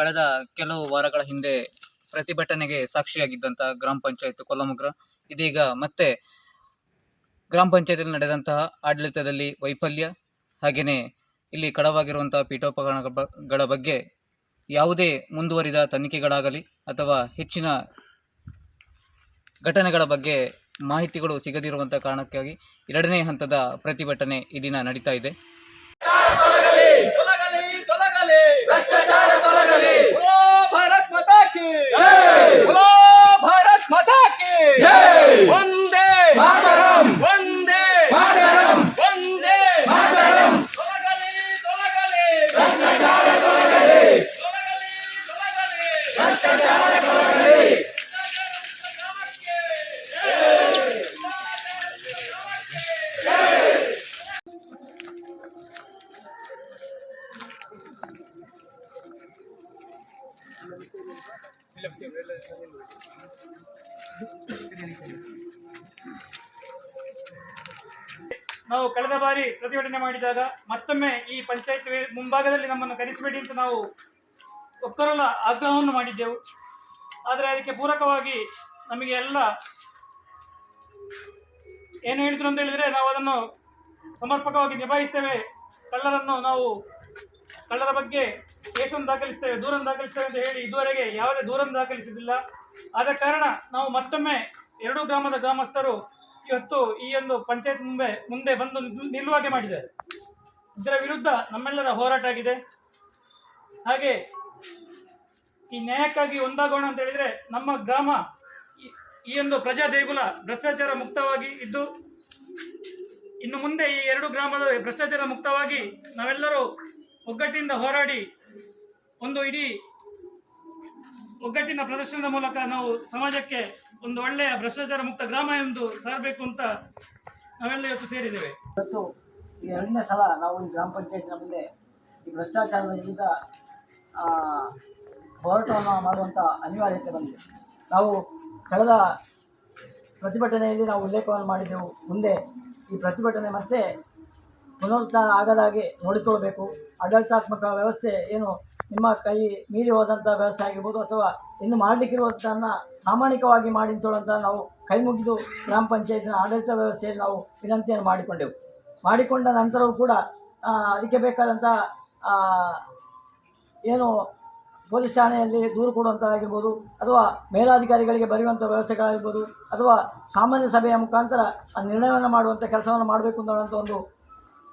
ಕಳೆದ ಕೆಲವು ವಾರಗಳ ಹಿಂದೆ ಪ್ರತಿಭಟನೆಗೆ ಸಾಕ್ಷಿಯಾಗಿದ್ದಂತಹ ಗ್ರಾಮ ಪಂಚಾಯತ್ ಕೊಲ್ಲಮುಗ್ರ ಇದೀಗ ಮತ್ತೆ ಗ್ರಾಮ ಪಂಚಾಯತಿಯಲ್ಲಿ ನಡೆದಂತಹ ಆಡಳಿತದಲ್ಲಿ ವೈಫಲ್ಯ ಹಾಗೆಯೇ ಇಲ್ಲಿ ಕಳವಾಗಿರುವಂತಹ ಪೀಠೋಪಕರಣಗಳ ಬಗ್ಗೆ ಯಾವುದೇ ಮುಂದುವರಿದ ತನಿಖೆಗಳಾಗಲಿ ಅಥವಾ ಹೆಚ್ಚಿನ ಘಟನೆಗಳ ಬಗ್ಗೆ ಮಾಹಿತಿಗಳು ಸಿಗದಿರುವಂಥ ಕಾರಣಕ್ಕಾಗಿ ಎರಡನೇ ಹಂತದ ಪ್ರತಿಭಟನೆ ಈ ದಿನ ನಡೀತಾ ಇದೆ. ನಾವು ಕಳೆದ ಬಾರಿ ಪ್ರತಿಭಟನೆ ಮಾಡಿದಾಗ ಮತ್ತೊಮ್ಮೆ ಈ ಪಂಚಾಯತ್ ಮುಂಭಾಗದಲ್ಲಿ ನಮ್ಮನ್ನು ಕರೆಸಬೇಡಿ ಅಂತ ನಾವು ಒಕ್ಕರಲ ಆಗ್ರಹವನ್ನು ಮಾಡಿದ್ದೆವು. ಆದರೆ ಅದಕ್ಕೆ ಪೂರಕವಾಗಿ ನಮಗೆ ಎಲ್ಲ ಏನು ಹೇಳಿದ್ರು ಅಂತ ಹೇಳಿದರೆ ನಾವು ಅದನ್ನು ಸಮರ್ಪಕವಾಗಿ ನಿಭಾಯಿಸ್ತೇವೆ. ಕಳ್ಳರ ಬಗ್ಗೆ ಕೇಸನ್ನು ದಾಖಲಿಸ್ತೇವೆ, ದೂರನ್ನು ದಾಖಲಿಸ್ತೇವೆ ಅಂತ ಹೇಳಿ ಇದುವರೆಗೆ ಯಾವುದೇ ದೂರನ್ನು ದಾಖಲಿಸಿದಿಲ್ಲ. ಆದ ಕಾರಣ ನಾವು ಮತ್ತೊಮ್ಮೆ ಎರಡೂ ಗ್ರಾಮದ ಗ್ರಾಮಸ್ಥರು ಇವತ್ತು ಈ ಒಂದು ಪಂಚಾಯತ್ ಮುಂದೆ ಬಂದು ನಿಲ್ಲುವಾಗೆ ಮಾಡಿದ್ದಾರೆ. ಇದರ ವಿರುದ್ಧ ನಮ್ಮೆಲ್ಲರ ಹೋರಾಟ ಆಗಿದೆ. ಹಾಗೆ ಈ ನ್ಯಾಯಕ್ಕಾಗಿ ಒಂದಾಗೋಣ ಅಂತ ಹೇಳಿದರೆ ನಮ್ಮ ಗ್ರಾಮ ಈ ಒಂದು ಪ್ರಜಾ ದೇಗುಲ ಭ್ರಷ್ಟಾಚಾರ ಮುಕ್ತವಾಗಿ ಇದ್ದು ಇನ್ನು ಮುಂದೆ ಈ ಎರಡು ಗ್ರಾಮದ ಭ್ರಷ್ಟಾಚಾರ ಮುಕ್ತವಾಗಿ ನಾವೆಲ್ಲರೂ ಒಗ್ಗಟ್ಟಿನಿಂದ ಹೋರಾಡಿ ಒಂದು ಇಡೀ ಒಗ್ಗಟ್ಟಿನ ಪ್ರದರ್ಶನದ ಮೂಲಕ ನಾವು ಸಮಾಜಕ್ಕೆ ಒಂದು ಒಳ್ಳೆಯ ಭ್ರಷ್ಟಾಚಾರ ಮುಕ್ತ ಗ್ರಾಮ ಎಂದು ಸಾರಬೇಕು ಅಂತ ನಾವೆಲ್ಲ ಇವತ್ತು ಸೇರಿದ್ದೇವೆ. ಇವತ್ತು ಎರಡನೇ ಸಲ ನಾವು ಈ ಗ್ರಾಮ ಪಂಚಾಯತ್ನ ಮುಂದೆ ಈ ಭ್ರಷ್ಟಾಚಾರದ ವಿರುದ್ಧ ಹೋರಾಟವನ್ನು ಮಾಡುವಂಥ ಅನಿವಾರ್ಯತೆ ಬಂದಿದೆ. ನಾವು ಕಳೆದ ಪ್ರತಿಭಟನೆಯಲ್ಲಿ ನಾವು ಉಲ್ಲೇಖವನ್ನು ಮಾಡಿದ್ದೆವು. ಮುಂದೆ ಈ ಪ್ರತಿಭಟನೆ ಮತ್ತೆ ಪುನರುತ್ಥಾನ ಆಗದಾಗೆ ನೋಡಿಕೊಳ್ಳಬೇಕು. ಆಡಳಿತಾತ್ಮಕ ವ್ಯವಸ್ಥೆ ಏನು ನಿಮ್ಮ ಕೈ ಮೀರಿ ಹೋದಂಥ ವ್ಯವಸ್ಥೆ ಆಗಿರ್ಬೋದು ಅಥವಾ ಇನ್ನು ಮಾಡಲಿಕ್ಕಿರುವಂಥನ್ನು ಪ್ರಾಮಾಣಿಕವಾಗಿ ಮಾಡಿ ಅಂತೇಳುವಂಥ ನಾವು ಕೈ ಮುಗಿದು ಗ್ರಾಮ ಪಂಚಾಯತ್ನ ಆಡಳಿತ ವ್ಯವಸ್ಥೆಯಲ್ಲಿ ನಾವು ವಿನಂತಿಯನ್ನು ಮಾಡಿಕೊಂಡೆವು. ಮಾಡಿಕೊಂಡ ನಂತರವೂ ಕೂಡ ಅದಕ್ಕೆ ಬೇಕಾದಂಥ ಏನು ಪೊಲೀಸ್ ಠಾಣೆಯಲ್ಲಿ ದೂರು ಕೊಡುವಂಥದ್ದಾಗಿರ್ಬೋದು ಅಥವಾ ಮೇಲಾಧಿಕಾರಿಗಳಿಗೆ ಬರೆಯುವಂಥ ವ್ಯವಸ್ಥೆಗಳಾಗಿರ್ಬೋದು ಅಥವಾ ಸಾಮಾನ್ಯ ಸಭೆಯ ಮುಖಾಂತರ ಆ ನಿರ್ಣಯವನ್ನು ಮಾಡುವಂಥ ಕೆಲಸವನ್ನು ಮಾಡಬೇಕು ಅನ್ನುವಂಥ ಒಂದು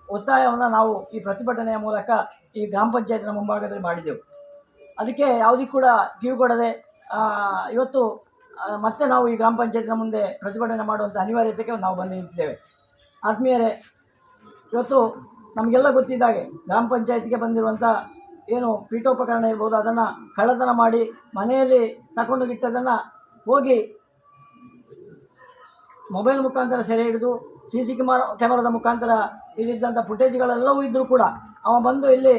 ಒತ್ತಾಯವನ್ನು ನಾವು ಈ ಪ್ರತಿಭಟನೆಯ ಮೂಲಕ ಈ ಗ್ರಾಮ ಪಂಚಾಯತ್ನ ಮುಂಭಾಗದಲ್ಲಿ ಮಾಡಿದೆವು. ಅದಕ್ಕೆ ಯಾವುದಕ್ಕೂ ಕೂಡ ಕಿವಿಗೊಡದೆ ಇವತ್ತು ಮತ್ತೆ ನಾವು ಈ ಗ್ರಾಮ ಪಂಚಾಯತ್ನ ಮುಂದೆ ಪ್ರತಿಭಟನೆ ಮಾಡುವಂಥ ಅನಿವಾರ್ಯತೆಗೆ ನಾವು ಬಂದು ನಿಂತಿದ್ದೇವೆ. ಆತ್ಮೀಯರೇ, ಇವತ್ತು ನಮಗೆಲ್ಲ ಗೊತ್ತಿದ್ದಾಗೆ ಗ್ರಾಮ ಪಂಚಾಯತ್ಗೆ ಬಂದಿರುವಂಥ ಏನು ಪೀಠೋಪಕರಣ ಇರ್ಬೋದು ಅದನ್ನು ಕಳ್ಳತನ ಮಾಡಿ ಮನೆಯಲ್ಲಿ ತಗೊಂಡೋಗಿಟ್ಟದನ್ನು ಹೋಗಿ ಮೊಬೈಲ್ ಮುಖಾಂತರ ಸೆರೆ ಹಿಡಿದು CC ಕ್ಯಾಮರಾದ ಮುಖಾಂತರ ಇಲ್ಲಿದ್ದಂಥ ಫುಟೇಜ್ಗಳೆಲ್ಲವೂ ಇದ್ದರೂ ಕೂಡ ಅವ ಬಂದು ಇಲ್ಲಿ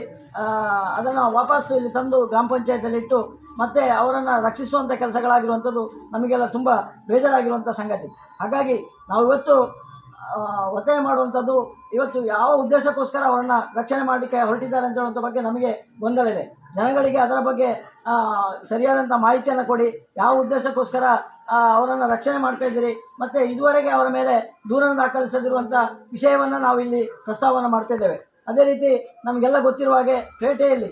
ಅದನ್ನು ವಾಪಸ್ಸು ಇಲ್ಲಿ ತಂದು ಗ್ರಾಮ ಪಂಚಾಯತಲ್ಲಿಟ್ಟು ಮತ್ತು ಅವರನ್ನು ರಕ್ಷಿಸುವಂಥ ಕೆಲಸಗಳಾಗಿರುವಂಥದ್ದು ನಮಗೆಲ್ಲ ತುಂಬ ಬೇಜಾರಾಗಿರುವಂಥ ಸಂಗತಿ. ಹಾಗಾಗಿ ನಾವು ಇವತ್ತು ಒತ್ತಾಯ ಮಾಡುವಂಥದ್ದು, ಇವತ್ತು ಯಾವ ಉದ್ದೇಶಕ್ಕೋಸ್ಕರ ಅವರನ್ನು ರಕ್ಷಣೆ ಮಾಡಲಿಕ್ಕೆ ಹೊರಟಿದ್ದಾರೆ ಅಂತ ಹೇಳುವಂಥ ಬಗ್ಗೆ ನಮಗೆ ಗೊಂದಲ ಇದೆ. ಜನಗಳಿಗೆ ಅದರ ಬಗ್ಗೆ ಸರಿಯಾದಂಥ ಮಾಹಿತಿಯನ್ನು ಕೊಡಿ. ಯಾವ ಉದ್ದೇಶಕ್ಕೋಸ್ಕರ ಅವರನ್ನು ರಕ್ಷಣೆ ಮಾಡ್ತಾ ಇದ್ದೀರಿ ಮತ್ತು ಇದುವರೆಗೆ ಅವರ ಮೇಲೆ ದೂರನ್ನು ದಾಖಲಿಸದಿರುವಂಥ ವಿಷಯವನ್ನು ನಾವು ಇಲ್ಲಿ ಪ್ರಸ್ತಾವನೆ ಮಾಡ್ತಾ ಇದ್ದೇವೆ. ಅದೇ ರೀತಿ ನಮಗೆಲ್ಲ ಗೊತ್ತಿರುವ ಹಾಗೆ ಪೇಟೆಯಲ್ಲಿ,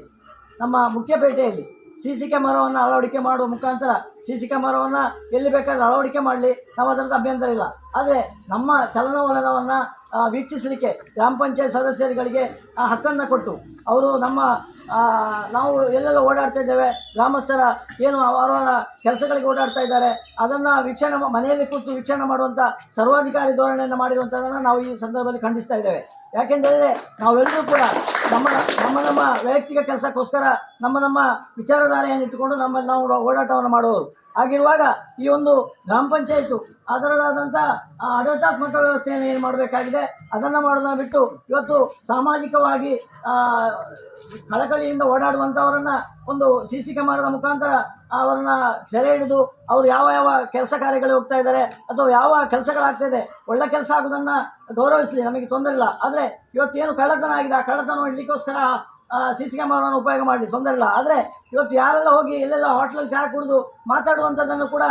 ನಮ್ಮ ಮುಖ್ಯ ಪೇಟೆಯಲ್ಲಿ CC ಕ್ಯಾಮರಾವನ್ನು ಅಳವಡಿಕೆ ಮಾಡುವ ಮುಖಾಂತರ CC ಕ್ಯಾಮರಾವನ್ನು ಎಲ್ಲಿ ಬೇಕಾದರೂ ಅಳವಡಿಕೆ ಮಾಡಲಿ, ನಾವು ಅದರಲ್ಲಿ ಅಭ್ಯಂತರ ಇಲ್ಲ. ಆದರೆ ನಮ್ಮ ಚಲನವಲನವನ್ನು ವೀಕ್ಷಿಸಲಿಕ್ಕೆ ಗ್ರಾಮ ಪಂಚಾಯತ್ ಸದಸ್ಯರುಗಳಿಗೆ ಹಕ್ಕನ್ನು ಕೊಟ್ಟು ಅವರು ನಾವು ಎಲ್ಲೆಲ್ಲ ಓಡಾಡ್ತಾ ಇದ್ದೇವೆ, ಗ್ರಾಮಸ್ಥರ ಏನು ಅವರವರ ಕೆಲಸಗಳಿಗೆ ಓಡಾಡ್ತಾ ಇದ್ದಾರೆ ಅದನ್ನು ಮನೆಯಲ್ಲಿ ಕೂತು ವೀಕ್ಷಣೆ ಮಾಡುವಂಥ ಸರ್ವಾಧಿಕಾರಿ ಧೋರಣೆಯನ್ನು ಮಾಡಿರುವಂಥದ್ದನ್ನು ನಾವು ಈ ಸಂದರ್ಭದಲ್ಲಿ ಖಂಡಿಸ್ತಾ ಇದ್ದೇವೆ. ಯಾಕೆಂದರೆ ನಾವೆಲ್ಲರೂ ಕೂಡ ನಮ್ಮ ವೈಯಕ್ತಿಕ ಕೆಲಸಕ್ಕೋಸ್ಕರ ನಮ್ಮ ವಿಚಾರಧಾರೆಯನ್ನು ಇಟ್ಟುಕೊಂಡು ನಾವು ಓಡಾಟವನ್ನು ಮಾಡುವವರು. ಹಾಗಿರುವಾಗ ಈ ಒಂದು ಗ್ರಾಮ ಪಂಚಾಯತು ಅದರದಾದಂಥ ಆಡಳಿತಾತ್ಮಕ ವ್ಯವಸ್ಥೆಯನ್ನು ಏನು ಮಾಡಬೇಕಾಗಿದೆ ಅದನ್ನು ಮಾಡೋದನ್ನು ಬಿಟ್ಟು ಇವತ್ತು ಸಾಮಾಜಿಕವಾಗಿ ಕಳಕಳಿಯಿಂದ ಓಡಾಡುವಂಥವರನ್ನು ಒಂದು CC ಕ್ಯಾಮರಾದ ಮುಖಾಂತರ ಅವರನ್ನು ಸೆರೆ ಹಿಡಿದು ಅವರು ಯಾವ ಕೆಲಸ ಕಾರ್ಯಗಳಿಗೆ ಹೋಗ್ತಾ ಇದ್ದಾರೆ ಅಥವಾ ಯಾವ ಕೆಲಸಗಳಾಗ್ತಾಯಿದೆ, ಒಳ್ಳೆ ಕೆಲಸ ಆಗೋದನ್ನು ಗೌರವಿಸಲಿ, ನಮಗೆ ತೊಂದರೆ ಇಲ್ಲ. ಆದರೆ ಇವತ್ತೇನು ಕಳ್ಳತನ ಆಗಿದೆ ಆ ಕಳ್ಳತನ ಇಡಲಿಕ್ಕೋಸ್ಕರ CC ಕ್ಯಾಮರಾವನ್ನು ಉಪಯೋಗ ಮಾಡಲಿ, ತೊಂದರೆ ಇಲ್ಲ. ಆದರೆ ಇವತ್ತು ಯಾರೆಲ್ಲ ಹೋಗಿ ಎಲ್ಲೆಲ್ಲ ಹೋಟ್ಲಲ್ಲಿ ಚಹಾ ಕುಡಿದು ಮಾತಾಡುವಂಥದ್ದನ್ನು ಕೂಡ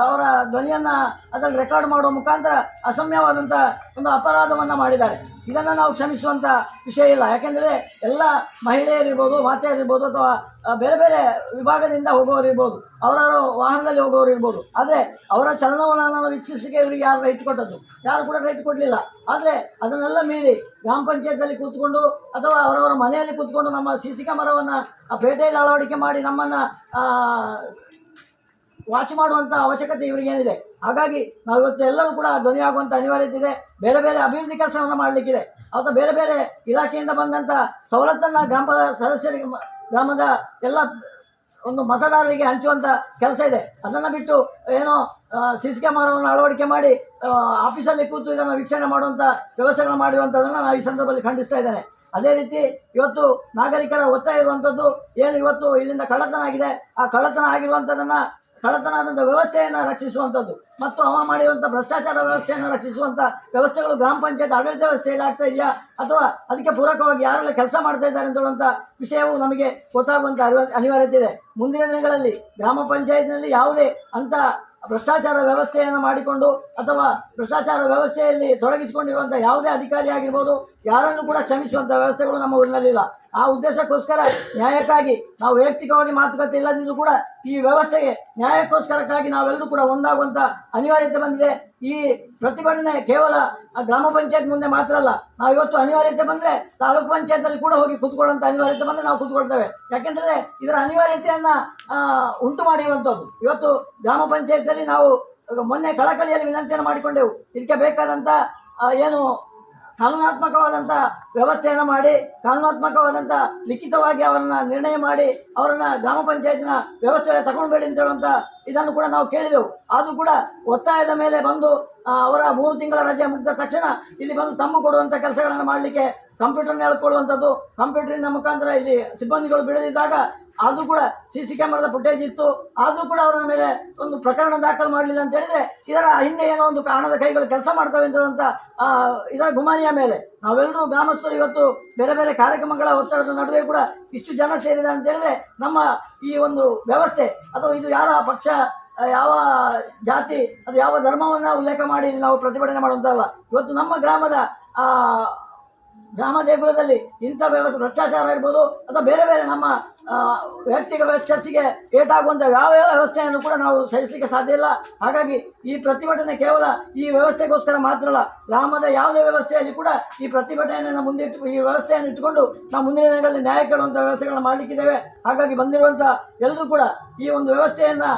ಅವರ ಧ್ವನಿಯನ್ನು ಅದರಲ್ಲಿ ರೆಕಾರ್ಡ್ ಮಾಡುವ ಮುಖಾಂತರ ಅಸಮ್ಯವಾದಂಥ ಒಂದು ಅಪರಾಧವನ್ನು ಮಾಡಿದ್ದಾರೆ. ಇದನ್ನು ನಾವು ಕ್ಷಮಿಸುವಂಥ ವಿಷಯ ಇಲ್ಲ. ಯಾಕೆಂದರೆ ಎಲ್ಲ ಮಹಿಳೆಯರಿರ್ಬೋದು, ಮಾತೆಯರಿರ್ಬೋದು, ಅಥವಾ ಬೇರೆ ಬೇರೆ ವಿಭಾಗದಿಂದ ಹೋಗುವವರು ಇರ್ಬೋದು, ಅವರವರ ವಾಹನದಲ್ಲಿ ಹೋಗುವವರು ಇರ್ಬೋದು. ಆದರೆ ಅವರ ಚಲನವಲನವನ್ನು ವೀಕ್ಷಿಸಿಕೆ ಇವರಿಗೆ ಯಾರು ರೈಟ್ ಕೊಟ್ಟದ್ದು? ಯಾರು ಕೂಡ ರೈಟ್ ಕೊಡಲಿಲ್ಲ. ಆದರೆ ಅದನ್ನೆಲ್ಲ ಮೀರಿ ಗ್ರಾಮ ಪಂಚಾಯತ್ನಲ್ಲಿ ಕೂತ್ಕೊಂಡು ಅಥವಾ ಅವರವರ ಮನೆಯಲ್ಲಿ ಕೂತ್ಕೊಂಡು ನಮ್ಮ CC ಕ್ಯಾಮರಾವನ್ನು ಪೇಟೆಯಲ್ಲಿ ಅಳವಡಿಕೆ ಮಾಡಿ ನಮ್ಮನ್ನು ವಾಚ್ ಮಾಡುವಂಥ ಅವಶ್ಯಕತೆ ಇವರಿಗೇನಿದೆ. ಹಾಗಾಗಿ ನಾವು ಇವತ್ತು ಎಲ್ಲರೂ ಕೂಡ ಧ್ವನಿಯಾಗುವಂಥ ಅನಿವಾರ್ಯತೆ ಇದೆ. ಬೇರೆ ಬೇರೆ ಅಭಿವೃದ್ಧಿ ಕೆಲಸವನ್ನು ಮಾಡಲಿಕ್ಕಿದೆ. ಅಥವಾ ಬೇರೆ ಬೇರೆ ಇಲಾಖೆಯಿಂದ ಬಂದಂಥ ಸವಲತ್ತನ್ನು ಗ್ರಾಮದ ಸದಸ್ಯರಿಗೆ, ಗ್ರಾಮದ ಎಲ್ಲ ಒಂದು ಮತದಾರರಿಗೆ ಹಂಚುವಂಥ ಕೆಲಸ ಇದೆ. ಅದನ್ನು ಬಿಟ್ಟು ಏನೋ CC ಕ್ಯಾಮರಾವನ್ನು ಅಳವಡಿಕೆ ಮಾಡಿ ಆಫೀಸಲ್ಲಿ ಕೂತು ಇದನ್ನು ವೀಕ್ಷಣೆ ಮಾಡುವಂಥ ವ್ಯವಸ್ಥೆಗಳನ್ನು ಮಾಡಿರುವಂಥದ್ದನ್ನು ನಾವು ಈ ಸಂದರ್ಭದಲ್ಲಿ ಖಂಡಿಸ್ತಾ ಇದ್ದೇನೆ. ಅದೇ ರೀತಿ ಇವತ್ತು ನಾಗರಿಕರ ಒತ್ತಾಯ ಇರುವಂಥದ್ದು ಏನು, ಇವತ್ತು ಇಲ್ಲಿಂದ ಕಳ್ಳತನ ಆಗಿದೆ. ಆ ಕಳ್ಳತನ ಆಗಿರುವಂಥದ್ದನ್ನು, ಕಳ್ಳತನದ ವ್ಯವಸ್ಥೆಯನ್ನು ರಕ್ಷಿಸುವಂಥದ್ದು ಮತ್ತು ಅವ ಮಾಡಿರುವಂಥ ಭ್ರಷ್ಟಾಚಾರ ವ್ಯವಸ್ಥೆಯನ್ನು ರಕ್ಷಿಸುವಂಥ ವ್ಯವಸ್ಥೆಗಳು ಗ್ರಾಮ ಪಂಚಾಯತ್ ಆಡಳಿತ ವ್ಯವಸ್ಥೆಯಲ್ಲಿ ಆಗ್ತಾ ಇದೆಯಾ ಅಥವಾ ಅದಕ್ಕೆ ಪೂರಕವಾಗಿ ಯಾರೆಲ್ಲ ಕೆಲಸ ಮಾಡ್ತಾ ಇದ್ದಾರೆ ಅಂತೇಳುವಂಥ ವಿಷಯವು ನಮಗೆ ಗೊತ್ತಾಗುವಂಥ ಅನಿವಾರ್ಯತೆ ಇದೆ. ಮುಂದಿನ ದಿನಗಳಲ್ಲಿ ಗ್ರಾಮ ಪಂಚಾಯತ್ನಲ್ಲಿ ಯಾವುದೇ ಅಂಥ ಭ್ರಷ್ಟಾಚಾರ ವ್ಯವಸ್ಥೆಯನ್ನು ಮಾಡಿಕೊಂಡು ಅಥವಾ ಭ್ರಷ್ಟಾಚಾರ ವ್ಯವಸ್ಥೆಯಲ್ಲಿ ತೊಡಗಿಸಿಕೊಂಡಿರುವಂಥ ಯಾವುದೇ ಅಧಿಕಾರಿ ಆಗಿರ್ಬೋದು, ಯಾರನ್ನು ಕೂಡ ಕ್ಷಮಿಸುವಂಥ ವ್ಯವಸ್ಥೆಗಳು ನಮ್ಮ ಊರಿನಲ್ಲಿಲ್ಲ. ಆ ಉದ್ದೇಶಕ್ಕೋಸ್ಕರ ನ್ಯಾಯಕ್ಕಾಗಿ ನಾವು ವೈಯಕ್ತಿಕವಾಗಿ ಮಾತುಕತೆ ಇಲ್ಲದಿದ್ದು ಕೂಡ ಈ ವ್ಯವಸ್ಥೆಗೆ ನ್ಯಾಯಕ್ಕೋಸ್ಕರಕ್ಕಾಗಿ ನಾವೆಲ್ಲರೂ ಕೂಡ ಒಂದಾಗುವಂಥ ಅನಿವಾರ್ಯತೆ ಬಂದಿದೆ. ಈ ಪ್ರತಿಭಟನೆ ಕೇವಲ ಗ್ರಾಮ ಪಂಚಾಯತ್ ಮುಂದೆ ಮಾತ್ರ ಅಲ್ಲ. ನಾವು ಇವತ್ತು ಅನಿವಾರ್ಯತೆ ಬಂದರೆ ತಾಲೂಕು ಪಂಚಾಯತ್ನಲ್ಲಿ ಕೂಡ ಹೋಗಿ ಕೂತ್ಕೊಳ್ಳುವಂಥ ಅನಿವಾರ್ಯತೆ ಬಂದರೆ ನಾವು ಕೂತ್ಕೊಳ್ತೇವೆ. ಯಾಕೆಂದರೆ ಇದರ ಅನಿವಾರ್ಯತೆಯನ್ನು ಉಂಟು ಮಾಡಿರುವಂಥದ್ದು. ಇವತ್ತು ಗ್ರಾಮ ಪಂಚಾಯತ್ನಲ್ಲಿ ನಾವು ಮೊನ್ನೆ ಕಳಕಳಿಯಲ್ಲಿ ವಿನಂತಿಯನ್ನು ಮಾಡಿಕೊಂಡೆವು. ಇದಕ್ಕೆ ಬೇಕಾದಂಥ ಏನು ಕಾನೂನಾತ್ಮಕವಾದಂಥ ವ್ಯವಸ್ಥೆಯನ್ನು ಮಾಡಿ, ಕಾನೂನಾತ್ಮಕವಾದಂಥ ಲಿಖಿತವಾಗಿ ಅವರನ್ನು ನಿರ್ಣಯ ಮಾಡಿ ಅವರನ್ನು ಗ್ರಾಮ ಪಂಚಾಯತ್ನ ವ್ಯವಸ್ಥೆಗೆ ತಗೊಂಡ್ಬೇಡಿ ಅಂತ ಹೇಳುವಂಥ ಇದನ್ನು ಕೂಡ ನಾವು ಕೇಳಿದೆವು. ಆದರೂ ಕೂಡ ಒತ್ತಾಯದ ಮೇಲೆ ಬಂದು ಅವರ 3 ತಿಂಗಳ ರಜೆ ಮುಗಿದ ತಕ್ಷಣ ಇಲ್ಲಿ ಬಂದು ತಮ್ಮ ಕೊಡುವಂಥ ಕೆಲಸಗಳನ್ನು ಮಾಡಲಿಕ್ಕೆ ಕಂಪ್ಯೂಟರ್ನ ಎಳ್ಕೊಳ್ಳುವಂಥದ್ದು, ಕಂಪ್ಯೂಟರಿನ ಮುಖಾಂತರ ಇಲ್ಲಿ ಸಿಬ್ಬಂದಿಗಳು ಬಿಡದಿದ್ದಾಗ ಆದರೂ ಕೂಡ CC ಕ್ಯಾಮರಾದ ಫುಟೇಜ್ ಇತ್ತು. ಆದರೂ ಕೂಡ ಅವರ ಮೇಲೆ ಒಂದು ಪ್ರಕರಣ ದಾಖಲು ಮಾಡಲಿಲ್ಲ ಅಂತ ಹೇಳಿದರೆ ಇದರ ಹಿಂದೆ ಏನೋ ಒಂದು ಕಾರಣದ ಕೈಗಳು ಕೆಲಸ ಮಾಡ್ತವೆ ಅಂತ ಹೇಳುವಂಥ ಇದರ ಗುಮಾನಿಯ ಮೇಲೆ ನಾವೆಲ್ಲರೂ ಗ್ರಾಮಸ್ಥರು ಇವತ್ತು ಬೇರೆ ಬೇರೆ ಕಾರ್ಯಕ್ರಮಗಳ ಒತ್ತಡದ ನಡುವೆ ಕೂಡ ಇಷ್ಟು ಜನ ಸೇರಿದೆ ಅಂತ ಹೇಳಿದ್ರೆ ನಮ್ಮ ಈ ಒಂದು ವ್ಯವಸ್ಥೆ ಅಥವಾ ಇದು ಯಾರ ಪಕ್ಷ, ಯಾವ ಜಾತಿ, ಅದು ಯಾವ ಧರ್ಮವನ್ನು ಉಲ್ಲೇಖ ಮಾಡಿ ನಾವು ಪ್ರತಿಭಟನೆ ಮಾಡುವಂಥಲ್ಲ. ಇವತ್ತು ನಮ್ಮ ಗ್ರಾಮ ದೇಗುಲದಲ್ಲಿ ಇಂಥ ವ್ಯವಸ್ಥೆ ಭ್ರಷ್ಟಾಚಾರ ಇರ್ಬೋದು ಅಥವಾ ಬೇರೆ ಬೇರೆ ನಮ್ಮ ವ್ಯಕ್ತಿಗತ ಚರ್ಚೆಗೆ ಏಟಾಗುವಂಥ ಯಾವ ವ್ಯವಸ್ಥೆಯನ್ನು ಕೂಡ ನಾವು ಸಹಿಸಲಿಕ್ಕೆ ಸಾಧ್ಯ ಇಲ್ಲ. ಹಾಗಾಗಿ ಈ ಪ್ರತಿಭಟನೆ ಕೇವಲ ಈ ವ್ಯವಸ್ಥೆಗೋಸ್ಕರ ಮಾತ್ರ ಅಲ್ಲ, ಗ್ರಾಮದ ಯಾವುದೇ ವ್ಯವಸ್ಥೆಯಲ್ಲಿ ಕೂಡ ಈ ಪ್ರತಿಭಟನೆಯನ್ನು ಈ ವ್ಯವಸ್ಥೆಯನ್ನು ಇಟ್ಟುಕೊಂಡು ನಾವು ಮುಂದಿನ ದಿನಗಳಲ್ಲಿ ನ್ಯಾಯ ಕೇಳುವಂಥ ವ್ಯವಸ್ಥೆಗಳನ್ನು ಮಾಡಲಿಕ್ಕಿದ್ದೇವೆ. ಹಾಗಾಗಿ ಬಂದಿರುವಂಥ ಎಲ್ಲರೂ ಕೂಡ ಈ ಒಂದು ವ್ಯವಸ್ಥೆಯನ್ನು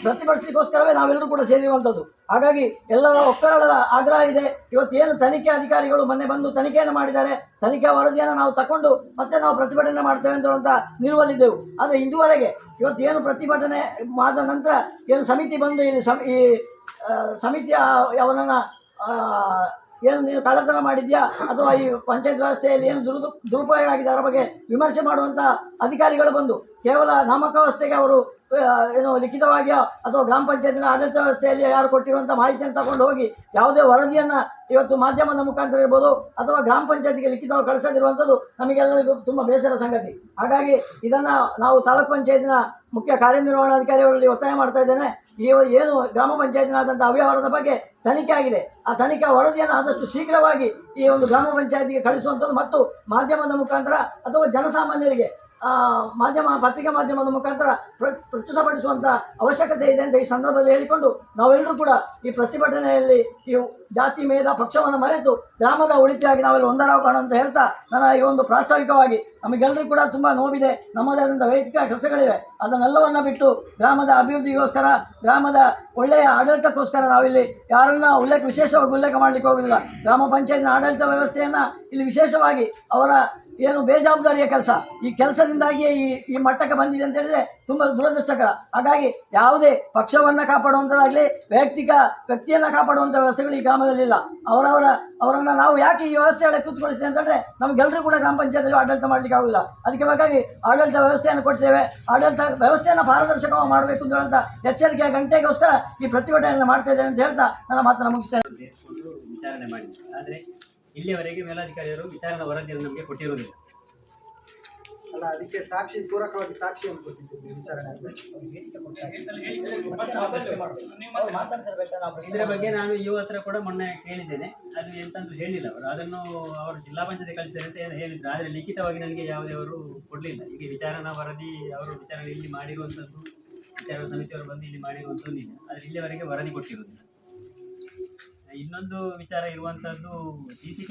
ಪ್ರತಿಭಟಿಸಲಿಕ್ಕೋಸ್ಕರವೇ ನಾವೆಲ್ಲರೂ ಕೂಡ ಸೇರಿರುವಂಥದ್ದು. ಹಾಗಾಗಿ ಎಲ್ಲರ ಒಕ್ಕಲದ ಆಗ್ರಹ ಇದೆ. ಇವತ್ತೇನು ತನಿಖೆ ಅಧಿಕಾರಿಗಳು ಮೊನ್ನೆ ಬಂದು ತನಿಖೆಯನ್ನು ಮಾಡಿದ್ದಾರೆ, ತನಿಖಾ ವರದಿಯನ್ನು ನಾವು ತಗೊಂಡು ಮತ್ತೆ ನಾವು ಪ್ರತಿಭಟನೆ ಮಾಡ್ತೇವೆ ಅಂತ ಹೇಳುವಂಥ ನಿಲುವಲ್ಲಿದ್ದೆವು. ಆದರೆ ಇದುವರೆಗೆ ಇವತ್ತೇನು ಪ್ರತಿಭಟನೆ ಮಾಡಿದ ನಂತರ ಏನು ಸಮಿತಿ ಬಂದು ಇಲ್ಲಿ ಈ ಸಮಿತಿಯ ಅವನನ್ನು ಏನು ನೀನು ಕಳ್ಳತನ ಮಾಡಿದ್ಯಾ ಅಥವಾ ಈ ಪಂಚಾಯತ್ ವ್ಯವಸ್ಥೆಯಲ್ಲಿ ಏನು ದುರುಪಯೋಗ ಆಗಿದೆ ಅದರ ಬಗ್ಗೆ ವಿಮರ್ಶೆ ಮಾಡುವಂಥ ಅಧಿಕಾರಿಗಳು ಬಂದು ಕೇವಲ ನಾಮಕಾವಸ್ಥೆಗೆ ಅವರು ಏನು ಲಿಖಿತವಾಗಿ ಅಥವಾ ಗ್ರಾಮ ಪಂಚಾಯತಿನ ಆಡಳಿತ ವ್ಯವಸ್ಥೆಯಲ್ಲಿ ಯಾರು ಕೊಟ್ಟಿರುವಂಥ ಮಾಹಿತಿಯನ್ನು ತಗೊಂಡು ಹೋಗಿ ಯಾವುದೇ ವರದಿಯನ್ನು ಇವತ್ತು ಮಾಧ್ಯಮದ ಮುಖಾಂತರ ಇರ್ಬೋದು ಅಥವಾ ಗ್ರಾಮ ಪಂಚಾಯತಿಗೆ ಲಿಖಿತವಾಗಿ ಕಳಿಸದಿರುವಂಥದ್ದು ನಮಗೆಲ್ಲರಿಗೂ ತುಂಬ ಬೇಸರ ಸಂಗತಿ. ಹಾಗಾಗಿ ಇದನ್ನು ನಾವು ತಾಲೂಕು ಪಂಚಾಯತಿನ ಮುಖ್ಯ ಕಾರ್ಯನಿರ್ವಹಣಾಧಿಕಾರಿಯವರಲ್ಲಿ ಒತ್ತಾಯ ಮಾಡ್ತಾ ಇದ್ದೇನೆ. ಏನು ಗ್ರಾಮ ಪಂಚಾಯತಿನಾದಂಥ ಅವ್ಯವಹಾರದ ಬಗ್ಗೆ ತನಿಖೆ ಆಗಿದೆ, ಆ ತನಿಖಾ ವರದಿಯನ್ನು ಆದಷ್ಟು ಶೀಘ್ರವಾಗಿ ಈ ಒಂದು ಗ್ರಾಮ ಪಂಚಾಯತಿಗೆ ಕಳಿಸುವಂಥದ್ದು ಮತ್ತು ಮಾಧ್ಯಮದ ಮುಖಾಂತರ ಅಥವಾ ಜನಸಾಮಾನ್ಯರಿಗೆ ಪತ್ರಿಕಾ ಮಾಧ್ಯಮದ ಮುಖಾಂತರ ಪ್ರಸ್ತುತಪಡಿಸುವಂಥ ಅವಶ್ಯಕತೆ ಇದೆ ಅಂತ ಈ ಸಂದರ್ಭದಲ್ಲಿ ಹೇಳಿಕೊಂಡು ನಾವೆಲ್ಲರೂ ಕೂಡ ಈ ಪ್ರತಿಭಟನೆಯಲ್ಲಿ ಈ ಜಾತಿ ಮೇಧ ಪಕ್ಷವನ್ನು ಮರೆತು ಗ್ರಾಮದ ಉಳಿತಿಯಾಗಿ ನಾವೆಲ್ಲ ಒಂದರಾಗೋಣ ಅಂತ ಹೇಳ್ತಾ ನನ್ನ ಈ ಒಂದು ಪ್ರಾಸ್ತಾವಿಕವಾಗಿ ನಮಗೆಲ್ಲರಿಗೂ ಕೂಡ ತುಂಬ ನೋವಿದೆ, ನಮ್ಮದೇ ಆದಂಥ ವೈಯಕ್ತಿಕ ಕೆಲಸಗಳಿವೆ. ಅದನ್ನೆಲ್ಲವನ್ನು ಬಿಟ್ಟು ಗ್ರಾಮದ ಅಭಿವೃದ್ಧಿಗೋಸ್ಕರ, ಗ್ರಾಮದ ಒಳ್ಳೆಯ ಆಡಳಿತಕ್ಕೋಸ್ಕರ ನಾವಿಲ್ಲಿ ಯಾರನ್ನ ವಿಶೇಷವಾಗಿ ಉಲ್ಲೇಖ ಮಾಡಲಿಕ್ಕೆ ಹೋಗೋದಿಲ್ಲ. ಗ್ರಾಮ ಪಂಚಾಯತ್ನ ಆಡಳಿತ ವ್ಯವಸ್ಥೆಯನ್ನು ಇಲ್ಲಿ ವಿಶೇಷವಾಗಿ ಅವರ ಏನು ಬೇಜವಾಬ್ದಾರಿಯ ಕೆಲಸ, ಈ ಕೆಲಸದಿಂದಾಗಿಯೇ ಈ ಮಟ್ಟಕ್ಕೆ ಬಂದಿದೆ ಅಂತ ಹೇಳಿದ್ರೆ ತುಂಬ ದುರದೃಷ್ಟಕರ. ಹಾಗಾಗಿ ಯಾವುದೇ ಪಕ್ಷವನ್ನು ಕಾಪಾಡುವಂಥದ್ದಾಗಲಿ ವ್ಯಕ್ತಿಯನ್ನು ಕಾಪಾಡುವಂಥ ವ್ಯವಸ್ಥೆಗಳು ಈ ಗ್ರಾಮದಲ್ಲಿಲ್ಲ. ಅವರನ್ನು ನಾವು ಯಾಕೆ ಈ ವ್ಯವಸ್ಥೆಯಲ್ಲಿ ಕೂತ್ಕೊಳಿಸಿದೆ ಅಂತಂದರೆ ನಮಗೆಲ್ಲರೂ ಕೂಡ ಗ್ರಾಮ ಪಂಚಾಯತ್ನಲ್ಲಿ ಆಡಳಿತ ಮಾಡಲಿಕ್ಕೆ ಆಗೋದಿಲ್ಲ. ಅದಕ್ಕೆ ಬೇಕಾಗಿ ಆಡಳಿತ ವ್ಯವಸ್ಥೆಯನ್ನು ಕೊಡ್ತೇವೆ. ಆಡಳಿತ ವ್ಯವಸ್ಥೆಯನ್ನು ಪಾರದರ್ಶಕವಾಗಿ ಮಾಡಬೇಕು ಅಂತ ಹೇಳುವಂಥ ಎಚ್ಚರಿಕೆಯ ಗಂಟೆಗೋಸ್ಕರ ಈ ಪ್ರತಿಭಟನೆಯನ್ನು ಮಾಡ್ತಾ ಇದ್ದೇನೆ ಅಂತ ಹೇಳ್ತಾ ನನ್ನ ಮಾತನ್ನು ಮುಗಿಸ್ತೇನೆ. ವಿಚಾರಣೆ ಮಾಡಿ ಆದರೆ ಇಲ್ಲಿಯವರೆಗೆ ಮೇಲಾಧಿಕಾರಿಯವರು ವಿಚಾರಣಾ ವರದಿಯನ್ನು ನಮಗೆ ಕೊಟ್ಟಿರುವುದಿಲ್ಲ. ಅಲ್ಲ ಅದಕ್ಕೆ ಸಾಕ್ಷಿ ಪೂರಕವಾಗಿ ಸಾಕ್ಷಿಯನ್ನು ಕೊಟ್ಟಿದ್ದೀವಿ ವಿಚಾರಣೆ ಇದರ ಬಗ್ಗೆ ನಾನು ಯುವ ಹತ್ರ ಕೂಡ ಮೊನ್ನೆ ಕೇಳಿದ್ದೇನೆ. ಅದು ಎಂತಂತ ಹೇಳಿಲ್ಲ ಅವರು. ಅದನ್ನು ಅವರು ಜಿಲ್ಲಾ ಪಂಚಾಯತ್ ಕಳಿಸ್ತಾರೆ ಅಂತ ಹೇಳಿದ್ರು. ಆದರೆ ಲಿಖಿತವಾಗಿ ನನಗೆ ಯಾವುದೇ ಅವರು ಕೊಡಲಿಲ್ಲ. ಈಗ ವಿಚಾರಣಾ ವರದಿ ಅವರು ವಿಚಾರಣೆ ಇಲ್ಲಿ ಮಾಡಿರುವಂಥದ್ದು, ವಿಚಾರ ಸಮಿತಿಯವರು ಬಂದು ಇಲ್ಲಿ ಮಾಡಿರುವಂಥದ್ದು ಇಲ್ಲ. ಆದರೆ ಇಲ್ಲಿವರೆಗೆ ವರದಿ ಕೊಟ್ಟಿರುವುದಿಲ್ಲ. ಇನ್ನೊಂದು ವಿಚಾರ ಇರುವಂಥದ್ದು ಸಿ ಸಿ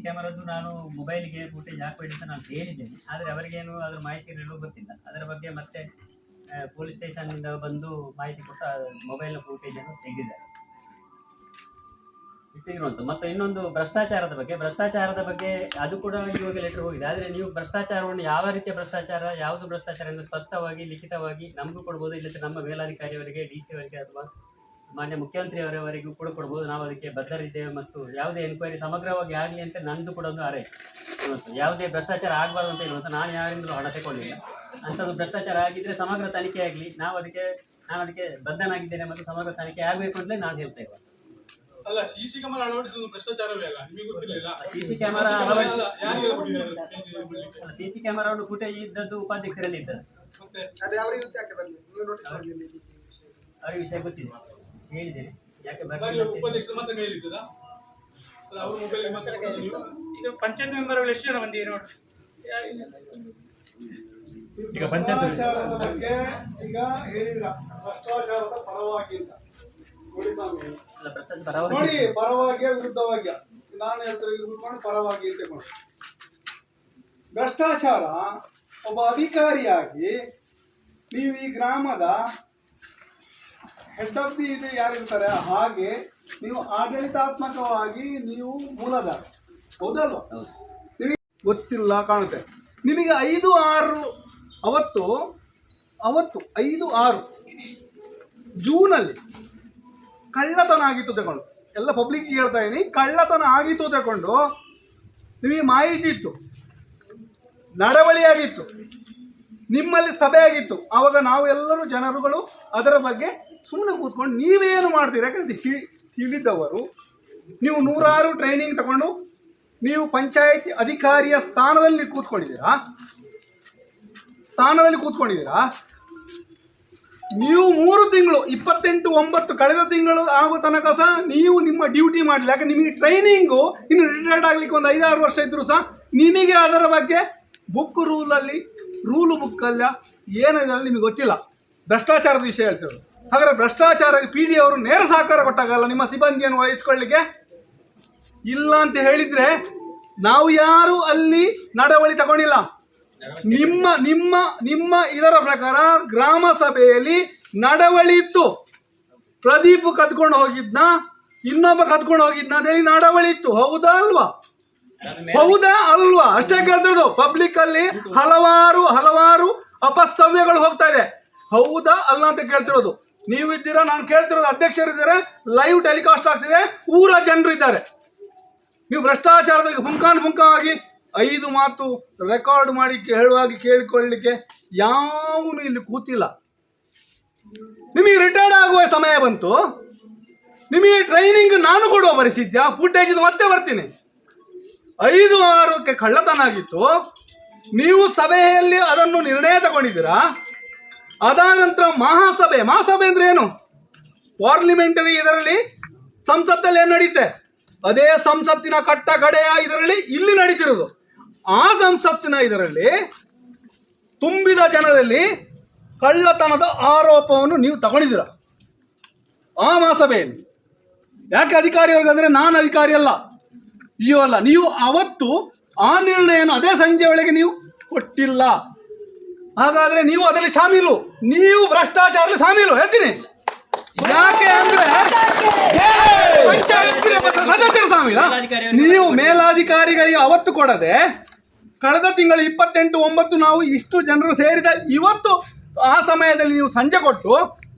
ಕ್ಯಾಮರದ್ದು ನಾನು ಮೊಬೈಲ್ಗೆ ಫುಟೇಜ್ ಹಾಕಬೇಡಿ ಅಂತ ನಾನು ಹೇಳಿದ್ದೇನೆ. ಆದರೆ ಅವರಿಗೇನು ಅದರ ಮಾಹಿತಿ ನೀಡಲು ಗೊತ್ತಿಲ್ಲ. ಅದರ ಬಗ್ಗೆ ಮತ್ತೆ ಪೊಲೀಸ್ ಸ್ಟೇಷನ್ನಿಂದ ಬಂದು ಮಾಹಿತಿ ಕೊಟ್ಟ ಮೊಬೈಲ್ನ ಫುಟೇಜನ್ನು ತೆಗೆದಿದ್ದಾರೆ ಇಟ್ಟಿರುವಂಥ. ಮತ್ತು ಇನ್ನೊಂದು ಭ್ರಷ್ಟಾಚಾರದ ಬಗ್ಗೆ ಅದು ಕೂಡ ಇವಾಗ ಲೆಟರ್ ಹೋಗಿದೆ. ಆದರೆ ನೀವು ಭ್ರಷ್ಟಾಚಾರವನ್ನು ಯಾವ ರೀತಿಯ ಭ್ರಷ್ಟಾಚಾರ, ಯಾವುದು ಭ್ರಷ್ಟಾಚಾರ ಎಂದು ಸ್ಪಷ್ಟವಾಗಿ ಲಿಖಿತವಾಗಿ ನಮಗೂ ಕೊಡ್ಬೋದು, ಇಲ್ಲದ್ರೆ ನಮ್ಮ ಮೇಲಾಧಿಕಾರಿಯವರಿಗೆ, ಡಿ ಸಿ ಅವರಿಗೆ ಅಥವಾ ಮಾನ್ಯ ಮುಖ್ಯಮಂತ್ರಿಯವರವರೆಗೂ ಕೂಡ ಕೊಡ್ಬೋದು. ನಾವು ಅದಕ್ಕೆ ಬದ್ಧರಿದ್ದೇವೆ ಮತ್ತು ಯಾವುದೇ ಎನ್ಕ್ವೈರಿ ಸಮಗ್ರವಾಗಿ ಆಗಲಿ ಅಂತ ನಂದು ಕೂಡ ಒಂದು ಆರೈಕೆ ಇವತ್ತು. ಯಾವುದೇ ಭ್ರಷ್ಟಾಚಾರ ಆಗಬಾರ್ದು ಅಂತ ಹೇಳುವಂಥ ನಾನು ಯಾರಿಂದಲೂ ಹಣ ತಗೊಳ್ಳಿಲ್ಲ. ಅಂಥದ್ದು ಭ್ರಷ್ಟಾಚಾರ ಆಗಿದ್ದರೆ ಸಮಗ್ರ ತನಿಖೆ ಆಗಲಿ, ನಾನು ಅದಕ್ಕೆ ಬದ್ಧನಾಗಿದ್ದೇನೆ ಮತ್ತು ಸಮಗ್ರ ತನಿಖೆ ಆಗಬೇಕು ಅಂತಲೇ ನಾನು ಹೇಳ್ತಾ ಇದ್ದೇನೆ. ಅಲ್ಲ, ಸಿಸಿ ಕ್ಯಾಮೆರಾ ಅಳವಡಿಸುವುದು ಭ್ರಷ್ಟಾಚಾರವೇ ಅಲ್ಲ, ನಿಮಗೆ ಗೊತ್ತಿರಲಿಲ್ಲ? ಸಿಸಿ ಕ್ಯಾಮೆರಾವನ್ನು ಫುಟೇಜ್ ಇದ್ದದ್ದು ಉಪಾಧ್ಯಕ್ಷರಲ್ಲಿ ಇದ್ದದ್ದು. ಅವರಿಗೆ ವಿಷಯ ಗೊತ್ತಿದೆ, ಹೇಳಿದ್ದೇನೆ. ಯಾಕೆ ಉಪಾಧ್ಯಕ್ಷರು ಮಾತ್ರ ಹೇಳಿದ್ದದ? ಅವ್ರ ಮೊಬೈಲ್ ಈಗ ಪಂಚಾಯತ್ ಮೆಂಬರ್ಗಳು ಎಷ್ಟು ಜನ ಬಂದಿದೆ ನೋಡಿ. ಈಗ ಪಂಚಾಯತ್ ಈಗ ಹೇಳಿದ್ರ ಭ್ರಷ್ಟಾಚಾರದ ಪರವಾಗಿ ಅಂತ ನೋಡಿ, ಪರವಾಗಿ ವಿರುದ್ಧವಾಗಿ ನಾನು ಹೇಳ್ತಾರೆ ಪರವಾಗಿ ಅಂತ. ಭ್ರಷ್ಟಾಚಾರ ಒಬ್ಬ ಅಧಿಕಾರಿಯಾಗಿ ನೀವು ಈ ಗ್ರಾಮದ ಹೆಡ್ ಆಫ್ ದಿ ಇದು ಯಾರಿರ್ತಾರೆ ಹಾಗೆ ನೀವು ಆಡಳಿತಾತ್ಮಕವಾಗಿ ನೀವು ಮೂಲದಾರ, ಹೌದಲ್ವಾ? ನಿಮಗೆ ಗೊತ್ತಿಲ್ಲ ಕಾಣುತ್ತೆ. ನಿಮಗೆ 5-6 ಅವತ್ತು 5-6 ಜೂನಲ್ಲಿ ಕಳ್ಳತನ ಆಗಿತ್ತು ತಗೊಂಡು, ಎಲ್ಲ ಪಬ್ಲಿಕ್ ಹೇಳ್ತಾ ಇದ್ದೀನಿ, ಕಳ್ಳತನ ಆಗಿತ್ತು ತಗೊಂಡು ನಿಮಗೆ ಮಾಹಿತಿ ಇತ್ತು, ನಡವಳಿಯಾಗಿತ್ತು, ನಿಮ್ಮಲ್ಲಿ ಸಭೆ ಆಗಿತ್ತು. ಆವಾಗ ನಾವು ಎಲ್ಲರೂ ಜನರುಗಳು ಅದರ ಬಗ್ಗೆ ಸುಮ್ಮನೆ ಕೂತ್ಕೊಂಡು ನೀವೇನು ಮಾಡ್ತೀರಿ? ಯಾಕಂದ್ರೆ ತಿಳಿದವರು ನೀವು 100 ಟ್ರೈನಿಂಗ್ ತಗೊಂಡು ನೀವು ಪಂಚಾಯತಿ ಅಧಿಕಾರಿಯ ಸ್ಥಾನದಲ್ಲಿ ಕೂತ್ಕೊಂಡಿದ್ದೀರಾ. ನೀವು 3 ತಿಂಗಳು 28/9 ಕಳೆದ ತಿಂಗಳು ಆಗೋ ತನಕ ಸಹ ನೀವು ನಿಮ್ಮ ಡ್ಯೂಟಿ ಮಾಡಲಿಲ್ಲ. ಯಾಕೆ ನಿಮಗೆ ಟ್ರೈನಿಂಗು ಇನ್ನು ರಿಟೈರ್ಡ್ ಆಗಲಿಕ್ಕೆ ಒಂದು 5-6 ವರ್ಷ ಇದ್ದರೂ ಸಹ ನಿಮಗೆ ಅದರ ಬಗ್ಗೆ ರೂಲು ಬುಕ್ಕಲ್ಲ ಏನಿದೆ ನಿಮಗೆ ಗೊತ್ತಿಲ್ಲ. ಭ್ರಷ್ಟಾಚಾರದ ವಿಷಯ ಹೇಳ್ತಿರೋದು. ಹಾಗಾದ್ರೆ ಭ್ರಷ್ಟಾಚಾರ PD ಅವರು ನೇರ ಸಹಕಾರ ಕೊಟ್ಟಾಗಲ್ಲ ನಿಮ್ಮ ಸಿಬ್ಬಂದಿಯನ್ನು ವಹಿಸ್ಕೊಳ್ಳಿಕ್ಕೆ ಇಲ್ಲ ಅಂತ ಹೇಳಿದರೆ ನಾವು ಯಾರು ಅಲ್ಲಿ ನಡವಳಿ ತಗೊಂಡಿಲ್ಲ. ನಿಮ್ಮ ಇದರ ಪ್ರಕಾರ ಗ್ರಾಮ ಸಭೆಯಲ್ಲಿ ನಡವಳಿ ಇತ್ತು. ಪ್ರದೀಪ್ ಕದ್ಕೊಂಡು ಹೋಗಿದ್ನ, ಇನ್ನೊಬ್ಬ ಕದ್ಕೊಂಡು ಹೋಗಿದ್ನ ಅಂತ ಹೇಳಿ ನಡವಳಿ ಇತ್ತು. ಹೌದಾ ಅಲ್ವಾ? ಅಷ್ಟೇ ಕೇಳ್ತಿರೋದು. ಪಬ್ಲಿಕ್ ಅಲ್ಲಿ ಹಲವಾರು ಅಪಸವ್ಯಗಳು ಹೋಗ್ತಾ ಇದೆ. ಹೌದಾ ಅಲ್ಲ ಅಂತ ಕೇಳ್ತಿರೋದು. ನೀವು ಇದ್ದೀರಾ, ನಾನು ಕೇಳ್ತಿರೋದು. ಅಧ್ಯಕ್ಷರಿದ್ದಾರೆ, ಲೈವ್ ಟೆಲಿಕಾಸ್ಟ್ ಆಗ್ತಿದೆ, ಊರ ಜನರು ಇದ್ದಾರೆ. ನೀವು ಭ್ರಷ್ಟಾಚಾರದ ಹುಂಕಾವಾಗಿ 5 ಮಾತು ರೆಕಾರ್ಡ್ ಮಾಡಿ ಕೇಳಿಕೊಳ್ಳಲಿಕ್ಕೆ ಯಾವನು ಇಲ್ಲಿ ಕೂತಿಲ್ಲ. ನಿಮಗೆ ರಿಟೈರ್ಡ್ ಆಗುವ ಸಮಯ ಬಂತು, ನಿಮಗೆ ಟ್ರೈನಿಂಗ್ ನಾನು ಕೊಡುವ ಪರಿಸ್ಥಿತಿಯ ಫುಟೇಜ್ ಮತ್ತೆ ಬರ್ತೀನಿ. 5-6ಕ್ಕೆ ಕಳ್ಳತನ ಆಗಿತ್ತು, ನೀವು ಸಭೆಯಲ್ಲಿ ಅದನ್ನು ನಿರ್ಣಯ ತಗೊಂಡಿದ್ದೀರಾ. ಅದಾದ ನಂತರ ಮಹಾಸಭೆ ಅಂದ್ರೆ ಏನು? ಪಾರ್ಲಿಮೆಂಟರಿ ಇದರಲ್ಲಿ ಸಂಸತ್ತಲ್ಲಿ ಏನು ನಡೀತೆ ಅದೇ ಸಂಸತ್ತಿನ ಕಟ್ಟ ಕಡೆಯ ಇದರಲ್ಲಿ ಇಲ್ಲಿ ನಡೀತಿರೋದು. ಆ ಸಂಸತ್ತಿನ ಇದರಲ್ಲಿ ತುಂಬಿದ ಜನರಲ್ಲಿ ಕಳ್ಳತನದ ಆರೋಪವನ್ನು ನೀವು ತಗೊಂಡಿದ್ದೀರ ಆ ಮಹಾಸಭೆಯಲ್ಲಿ. ಯಾಕೆ ಅಧಿಕಾರಿಯವ್ರಿಗಂದ್ರೆ ನಾನು ಅಧಿಕಾರಿ ಅಲ್ಲ, ಅಲ್ಲ, ನೀವು ಅವತ್ತು ಆ ನಿರ್ಣಯವನ್ನು ಅದೇ ಸಂಜೆ ಒಳಗೆ ನೀವು ಕೊಟ್ಟಿಲ್ಲ. ಹಾಗಾದ್ರೆ ನೀವು ಅದರಲ್ಲಿ ಶಾಮೀಲು, ನೀವು ಭ್ರಷ್ಟಾಚಾರದಲ್ಲಿ ಶಾಮೀಲು. ಹೇಳ್ತೀನಿ ಯಾಕೆ ಅಂದ್ರೆ ಸದಸ್ಯರ ಶಾಮೀಲ. ನೀವು ಮೇಲಾಧಿಕಾರಿಗಳಿಗೆ ಅವತ್ತು ಕೊಡದೆ ಕಳೆದ ತಿಂಗಳು 28/9 ನಾವು ಇಷ್ಟು ಜನರು ಸೇರಿದ ಇವತ್ತು ಆ ಸಮಯದಲ್ಲಿ ನೀವು ಸಂಜೆ ಕೊಟ್ಟು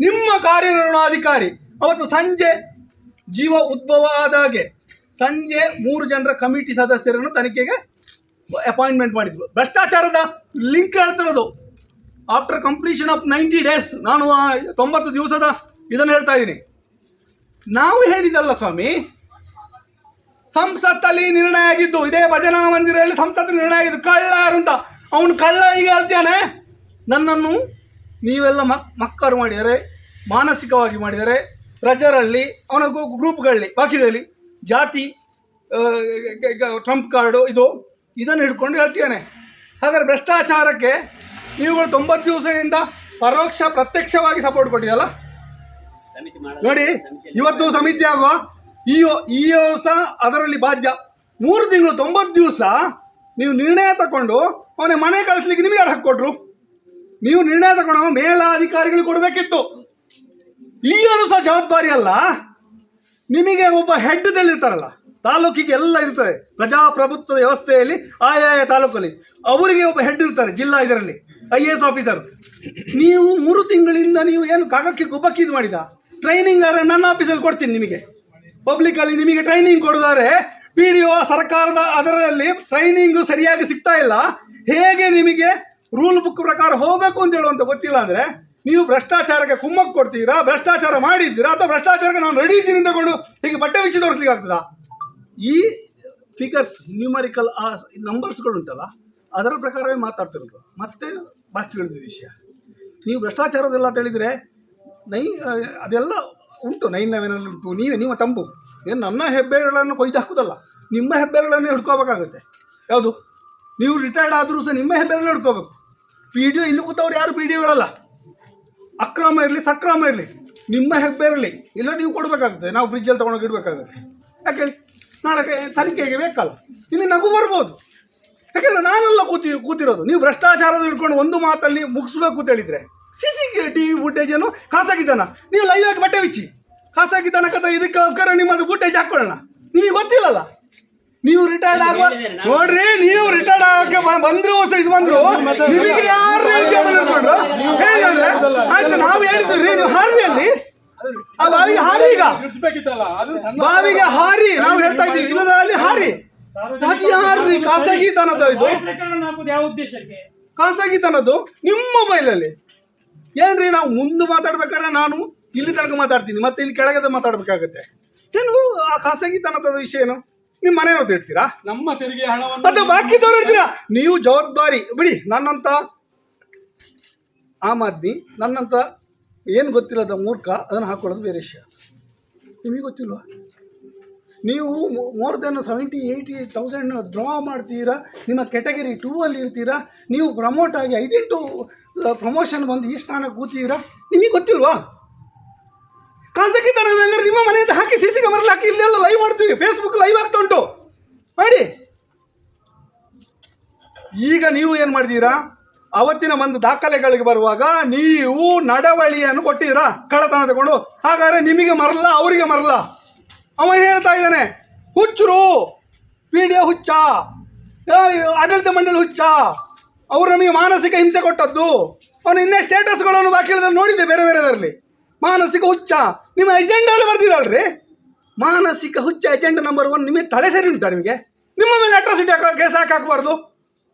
ನಿಮ್ಮ ಕಾರ್ಯನಿರ್ವಹಣಾಧಿಕಾರಿ ಅವತ್ತು ಸಂಜೆ ಜೀವ ಉದ್ಭವ ಆದಾಗೆ ಸಂಜೆ 3 ಜನರ ಕಮಿಟಿ ಸದಸ್ಯರನ್ನು ತನಿಖೆಗೆ ಅಪಾಯಿಂಟ್ಮೆಂಟ್ ಮಾಡಿದ್ರು. ಭ್ರಷ್ಟಾಚಾರದ ಲಿಂಕ್ ಹೇಳ್ತಿರೋದು. ಆಫ್ಟರ್ ಕಂಪ್ಲೀಷನ್ ಆಫ್ 90 days, ನಾನು 90 ದಿವಸದ ಇದನ್ನು ಹೇಳ್ತಾ ಇದ್ದೀನಿ. ನಾವು ಹೇಳಿದಲ್ಲ ಸ್ವಾಮಿ, ಸಂಸತ್ತಲ್ಲಿ ನಿರ್ಣಯ ಆಗಿದ್ದು, ಇದೇ ಭಜನಾ ಮಂದಿರದಲ್ಲಿ ಸಂಸತ್ತು ನಿರ್ಣಯ ಆಗಿದ್ದು. ಕಳ್ಳ ಯಾರು ಅಂತ ಅವನು ಕಳ್ಳ ಈಗ ಹೇಳ್ತಾನೆ. ನನ್ನನ್ನು ನೀವೆಲ್ಲ ಮಕ್ಕಳು ಮಾಡಿದ್ದಾರೆ, ಮಾನಸಿಕವಾಗಿ ಮಾಡಿದ್ದಾರೆ. ಪ್ರಜರಲ್ಲಿ ಅವನ ಗ್ರೂಪ್ಗಳಲ್ಲಿ ಬಾಕಿದಲ್ಲಿ ಜಾತಿ ಟ್ರಂಪ್ ಕಾರ್ಡು ಇದನ್ನು ಹಿಡ್ಕೊಂಡು ಹೇಳ್ತಾನೆ. ಹಾಗಾದ್ರೆ ಭ್ರಷ್ಟಾಚಾರಕ್ಕೆ ನೀವುಗಳು 90 ದಿವಸದಿಂದ ಪರೋಕ್ಷ ಪ್ರತ್ಯಕ್ಷವಾಗಿ ಸಪೋರ್ಟ್ ಕೊಟ್ಟಿದಲ್ಲ. ನೋಡಿ, ಇವತ್ತು ಸಮಿತಿ ಆಗುವ ಈ ದಿವಸ ಅದರಲ್ಲಿ ಬಾಧ್ಯ. 3 ತಿಂಗಳು 90 ದಿವಸ ನೀವು ನಿರ್ಣಯ ತಗೊಂಡು ಅವನ ಮನೆ ಕಳಿಸ್ಲಿಕ್ಕೆ ನಿಮಗೆ ಯಾರು ಹಕ್ಕು ಕೊಟ್ರು? ನೀವು ನಿರ್ಣಯ ತಗೊಂಡು ಮೇಲಾಧಿಕಾರಿಗಳು ಕೊಡಬೇಕಿತ್ತು. ಈಗಲೂ ಸಹ ಜವಾಬ್ದಾರಿ ಅಲ್ಲ. ನಿಮಗೆ ಒಬ್ಬ ಹೆಡ್ದಲ್ಲಿರ್ತಾರಲ್ಲ, ತಾಲೂಕಿಗೆ ಎಲ್ಲ ಇರ್ತದೆ, ಪ್ರಜಾಪ್ರಭುತ್ವ ವ್ಯವಸ್ಥೆಯಲ್ಲಿ ಆಯಾಯ ತಾಲೂಕಲ್ಲಿ ಅವರಿಗೆ ಒಬ್ಬ ಹೆಡ್ ಇರ್ತಾರೆ, ಜಿಲ್ಲಾ ಇದರಲ್ಲಿ IAS ಆಫೀಸರ್. ನೀವು 3 ತಿಂಗಳಿಂದ ನೀವು ಏನು ಕಾಗಕ್ಕೆ ಗುಬ್ಬಕ್ಕಿದು ಮಾಡಿದ ಟ್ರೈನಿಂಗ್ ನನ್ನ ಆಫೀಸಲ್ಲಿ ಕೊಡ್ತೀನಿ ನಿಮಗೆ. ಪಬ್ಲಿಕಲ್ಲಿ ನಿಮಗೆ ಟ್ರೈನಿಂಗ್ ಕೊಡಿದರೆ PDO ಸರ್ಕಾರದ ಅದರಲ್ಲಿ ಟ್ರೈನಿಂಗು ಸರಿಯಾಗಿ ಸಿಗ್ತಾ ಇಲ್ಲ. ಹೇಗೆ ನಿಮಗೆ ರೂಲ್ ಬುಕ್ ಪ್ರಕಾರ ಹೋಗಬೇಕು ಅಂತ ಹೇಳುವಂತ ಗೊತ್ತಿಲ್ಲ ಅಂದರೆ ನೀವು ಭ್ರಷ್ಟಾಚಾರಕ್ಕೆ ಕುಮ್ಮಕ್ಕು ಕೊಡ್ತೀರಾ, ಭ್ರಷ್ಟಾಚಾರ ಮಾಡಿದ್ದೀರಾ, ಅಥವಾ ಭ್ರಷ್ಟಾಚಾರಕ್ಕೆ ನಾನು ರೆಡಿ ಇದ್ದೀನಿ ತಗೊಂಡು ಹೀಗೆ ಬಟ್ಟೆ ಬಿಚ್ಚಿ ತೋರಿಸ್ಲಿಕ್ಕೆ ಆಗ್ತದಾ? ಈ ಫಿಗರ್ಸ್ ನ್ಯೂಮರಿಕಲ್ ಆ ನಂಬರ್ಸ್ಗಳು ಉಂಟಲ್ಲ, ಅದರ ಪ್ರಕಾರವೇ ಮಾತಾಡ್ತಿರೋದು. ಮತ್ತೆ ಬಾಕಿ ಉಳಿದ ವಿಷಯ, ನೀವು ಭ್ರಷ್ಟಾಚಾರದೆಲ್ಲ ತಿಳಿದರೆ ಅದೆಲ್ಲ ಉಂಟು. 9/11 ಉಂಟು. ನಿಮ್ಮ ತಂಬು ಏನು ನನ್ನ ಹೆಬ್ಬೆರಗಳನ್ನು ಕೊಯ್ದು ಹಾಕೋದಲ್ಲ, ನಿಮ್ಮ ಹೆಬ್ಬೆರಳನ್ನೇ ಹಿಡ್ಕೋಬೇಕಾಗುತ್ತೆ. ಯಾವುದು? ನೀವು ರಿಟೈರ್ಡ್ ಆದರೂ ಸಹ ನಿಮ್ಮ ಹೆಬ್ಬೆರಳನ್ನ ಹಿಡ್ಕೋಬೇಕು. PDO ಇಲ್ಲಿ ಕೂತವ್ರು ಯಾರು PDOಗಳಲ್ಲ. ಅಕ್ರಮ ಇರಲಿ ಸಕ್ರಮ ಇರಲಿ ನಿಮ್ಮ ಹೆಬ್ಬೆರಳಿ ಇಲ್ಲ ನೀವು ಕೊಡಬೇಕಾಗುತ್ತೆ. ನಾವು ಫ್ರಿಜ್ಜಲ್ಲಿ ತೊಗೊಂಡೋಗಿ ಇಡಬೇಕಾಗುತ್ತೆ. ಯಾಕೆ ಹೇಳಿ? ನಾಳೆ ತನಿಖೆಗೆ ಬೇಕಲ್ಲ, ನಿಮಗೆ ನಗು ಬರ್ಬೋದು. ಯಾಕೆಂದರೆ ನಾನೆಲ್ಲ ಕೂತಿರೋದು. ನೀವು ಭ್ರಷ್ಟಾಚಾರದ ಹಿಡ್ಕೊಂಡು ಒಂದು ಮಾತಲ್ಲಿ ಮುಗಿಸ್ಬೇಕು ಅಂತ ಹೇಳಿದರೆ CCTV ಫುಟೇಜನ್ನು ಖಾಸಗಿತನ ನೀವು ಲೈವ್ ಆಗಿ ಬಟ್ಟೆ ಬಿಚ್ಚಿ ಖಾಸಗಿತನ ಕಥ ಇದಕ್ಕೋಸ್ಕರ ನಿಮ್ಮದು ಫುಟೇಜ್ ಹಾಕೊಳ್ಳೋಣ. ನಿಮಗೆ ಗೊತ್ತಿಲ್ಲಲ್ಲ. ನೀವು ರಿಟೈರ್ಡ್ ಆಗುವ ನೋಡ್ರಿ, ನೀವು ರಿಟೈರ್ಡ್ ಆಗಕ್ಕೆ ಬಂದ್ರು ಇದು ಬಂದ್ರು ನಿಮಗೆ ಯಾರು ಹಿಡ್ಕೊಂಡ್ರು ಹೇಗಂದ್ರೆ ಆಯ್ತು ನಾವು ಹೇಳ್ತೀವ್ರಿ, ನೀವು ಹಾರಿ ಅಲ್ಲಿ ಆ ಬಾವಿಗೆ ಹಾರಿ, ಈಗ ಬಾವಿಗೆ ಹಾರಿ ನಾವು ಹೇಳ್ತಾ ಇದ್ದೀವಿ. ಇಲ್ಲ ಅಲ್ಲಿ ಹಾರಿ, ಅದು ಯಾರ್ರಿ ಖಾಸಗಿತನದ ಇದು? ಯಾವ ಉದ್ದೇಶಕ್ಕೆ ಖಾಸಗಿತನದ್ದು ನಿಮ್ಮ ಮೊಬೈಲಲ್ಲಿ ಏನ್ರಿ? ನಾವು ಮುಂದೆ ಮಾತಾಡ್ಬೇಕಾದ್ರೆ ನಾನು ಇಲ್ಲಿ ತನಕ ಮಾತಾಡ್ತೀನಿ, ಮತ್ತೆ ಇಲ್ಲಿ ಕೆಳಗಡೆ ಮಾತಾಡ್ಬೇಕಾಗತ್ತೆ. ಏನು ಆ ಖಾಸಗಿತನದ ವಿಷಯ ಏನು? ನಿಮ್ಮ ಮನೆಯವ್ರದ್ದು ಇಡ್ತೀರಾ, ನಮ್ಮ ತೆರಿಗೆ ಹಣವನ್ನು ಮತ್ತೆ ಬಾಕಿದವ್ರು ಇಡ್ತೀರಾ? ನೀವು ಜವಾಬ್ದಾರಿ ಬಿಡಿ. ನನ್ನಂತ ಆಮ್ ಆದ್ಮಿ, ನನ್ನಂತ ಏನು ಗೊತ್ತಿಲ್ಲದ ಮೂರ್ಖ ಅದನ್ನು ಹಾಕೊಳ್ಳೋದು ಬೇರೆ ವಿಷಯ. ನಿಮಗೆ ಗೊತ್ತಿಲ್ವಾ? ನೀವು ಮೋರ್ ದೆನ್ 70-80,000 ಡ್ರಾ ಮಾಡ್ತೀರಾ, ನಿಮ್ಮ ಕೆಟಗರಿ 2 ಅಲ್ಲಿ ಇರ್ತೀರಾ, ನೀವು ಪ್ರಮೋಟ್ ಆಗಿ 5-8 ಪ್ರಮೋಷನ್ ಬಂದು ಈ ಸ್ಥಾನಕ್ಕೆ ಕೂತೀರಾ, ನಿಮಗೆ ಗೊತ್ತಿಲ್ವಾ? ಖಾಸಗಿತನ ಅಂದರೆ ನಿಮ್ಮ ಮನೆಯಿಂದ ಹಾಕಿ CC ಕ್ಯಾಮರಲ್ಲಿ ಹಾಕಿ ಇಲ್ಲೆಲ್ಲ ಲೈವ್ ಮಾಡ್ತೀವಿ, ಫೇಸ್ಬುಕ್ ಲೈವ್ ಆಗ್ತಾ ಉಂಟು ಮಾಡಿ. ಈಗ ನೀವು ಏನು ಮಾಡಿದ್ದೀರಾ? ಅವತ್ತಿನ ಒಂದು ದಾಖಲೆಗಳಿಗೆ ಬರುವಾಗ ನೀವು ನಡವಳಿಯನ್ನು ಕೊಟ್ಟಿದ್ದೀರಾ ಕಳ್ಳತನ ತಗೊಂಡು. ಹಾಗಾದರೆ ನಿಮಗೆ ಮರಲ್ಲ, ಅವರಿಗೆ ಮರಲ್ಲ. ಅವ ಹೇಳ್ತಾ ಇದ್ದಾನೆ, ಹುಚ್ಚರು PDO ಹುಚ್ಚ, ಆಡಳಿತ ಮಂಡಳಿ ಹುಚ್ಚ, ಅವರು ನಮಗೆ ಮಾನಸಿಕ ಹಿಂಸೆ ಕೊಟ್ಟದ್ದು. ಅವನು ಇನ್ನೇ ಸ್ಟೇಟಸ್ಗಳನ್ನು ಬಾಕಿ ನೋಡಿದ್ದೆ ಬೇರೆ ಬೇರೆದರಲ್ಲಿ. ಮಾನಸಿಕ ಹುಚ್ಚ ನಿಮ್ಮ ಎಜೆಂಡಲ್ಲಿ ಬರ್ದಿರಲ್ರಿ. ಮಾನಸಿಕ ಹುಚ್ಚ ಎಜೆಂಡಾ ನಂಬರ್ 1. ನಿಮಗೆ ತಲೆ ಸರಿ ಉಂಟಾ? ನಿಮಗೆ ನಿಮ್ಮ ಮೇಲೆ ಅಟ್ರಾಸಿಟಿ ಕೇಸ್ ಹಾಕಬಾರ್ದು.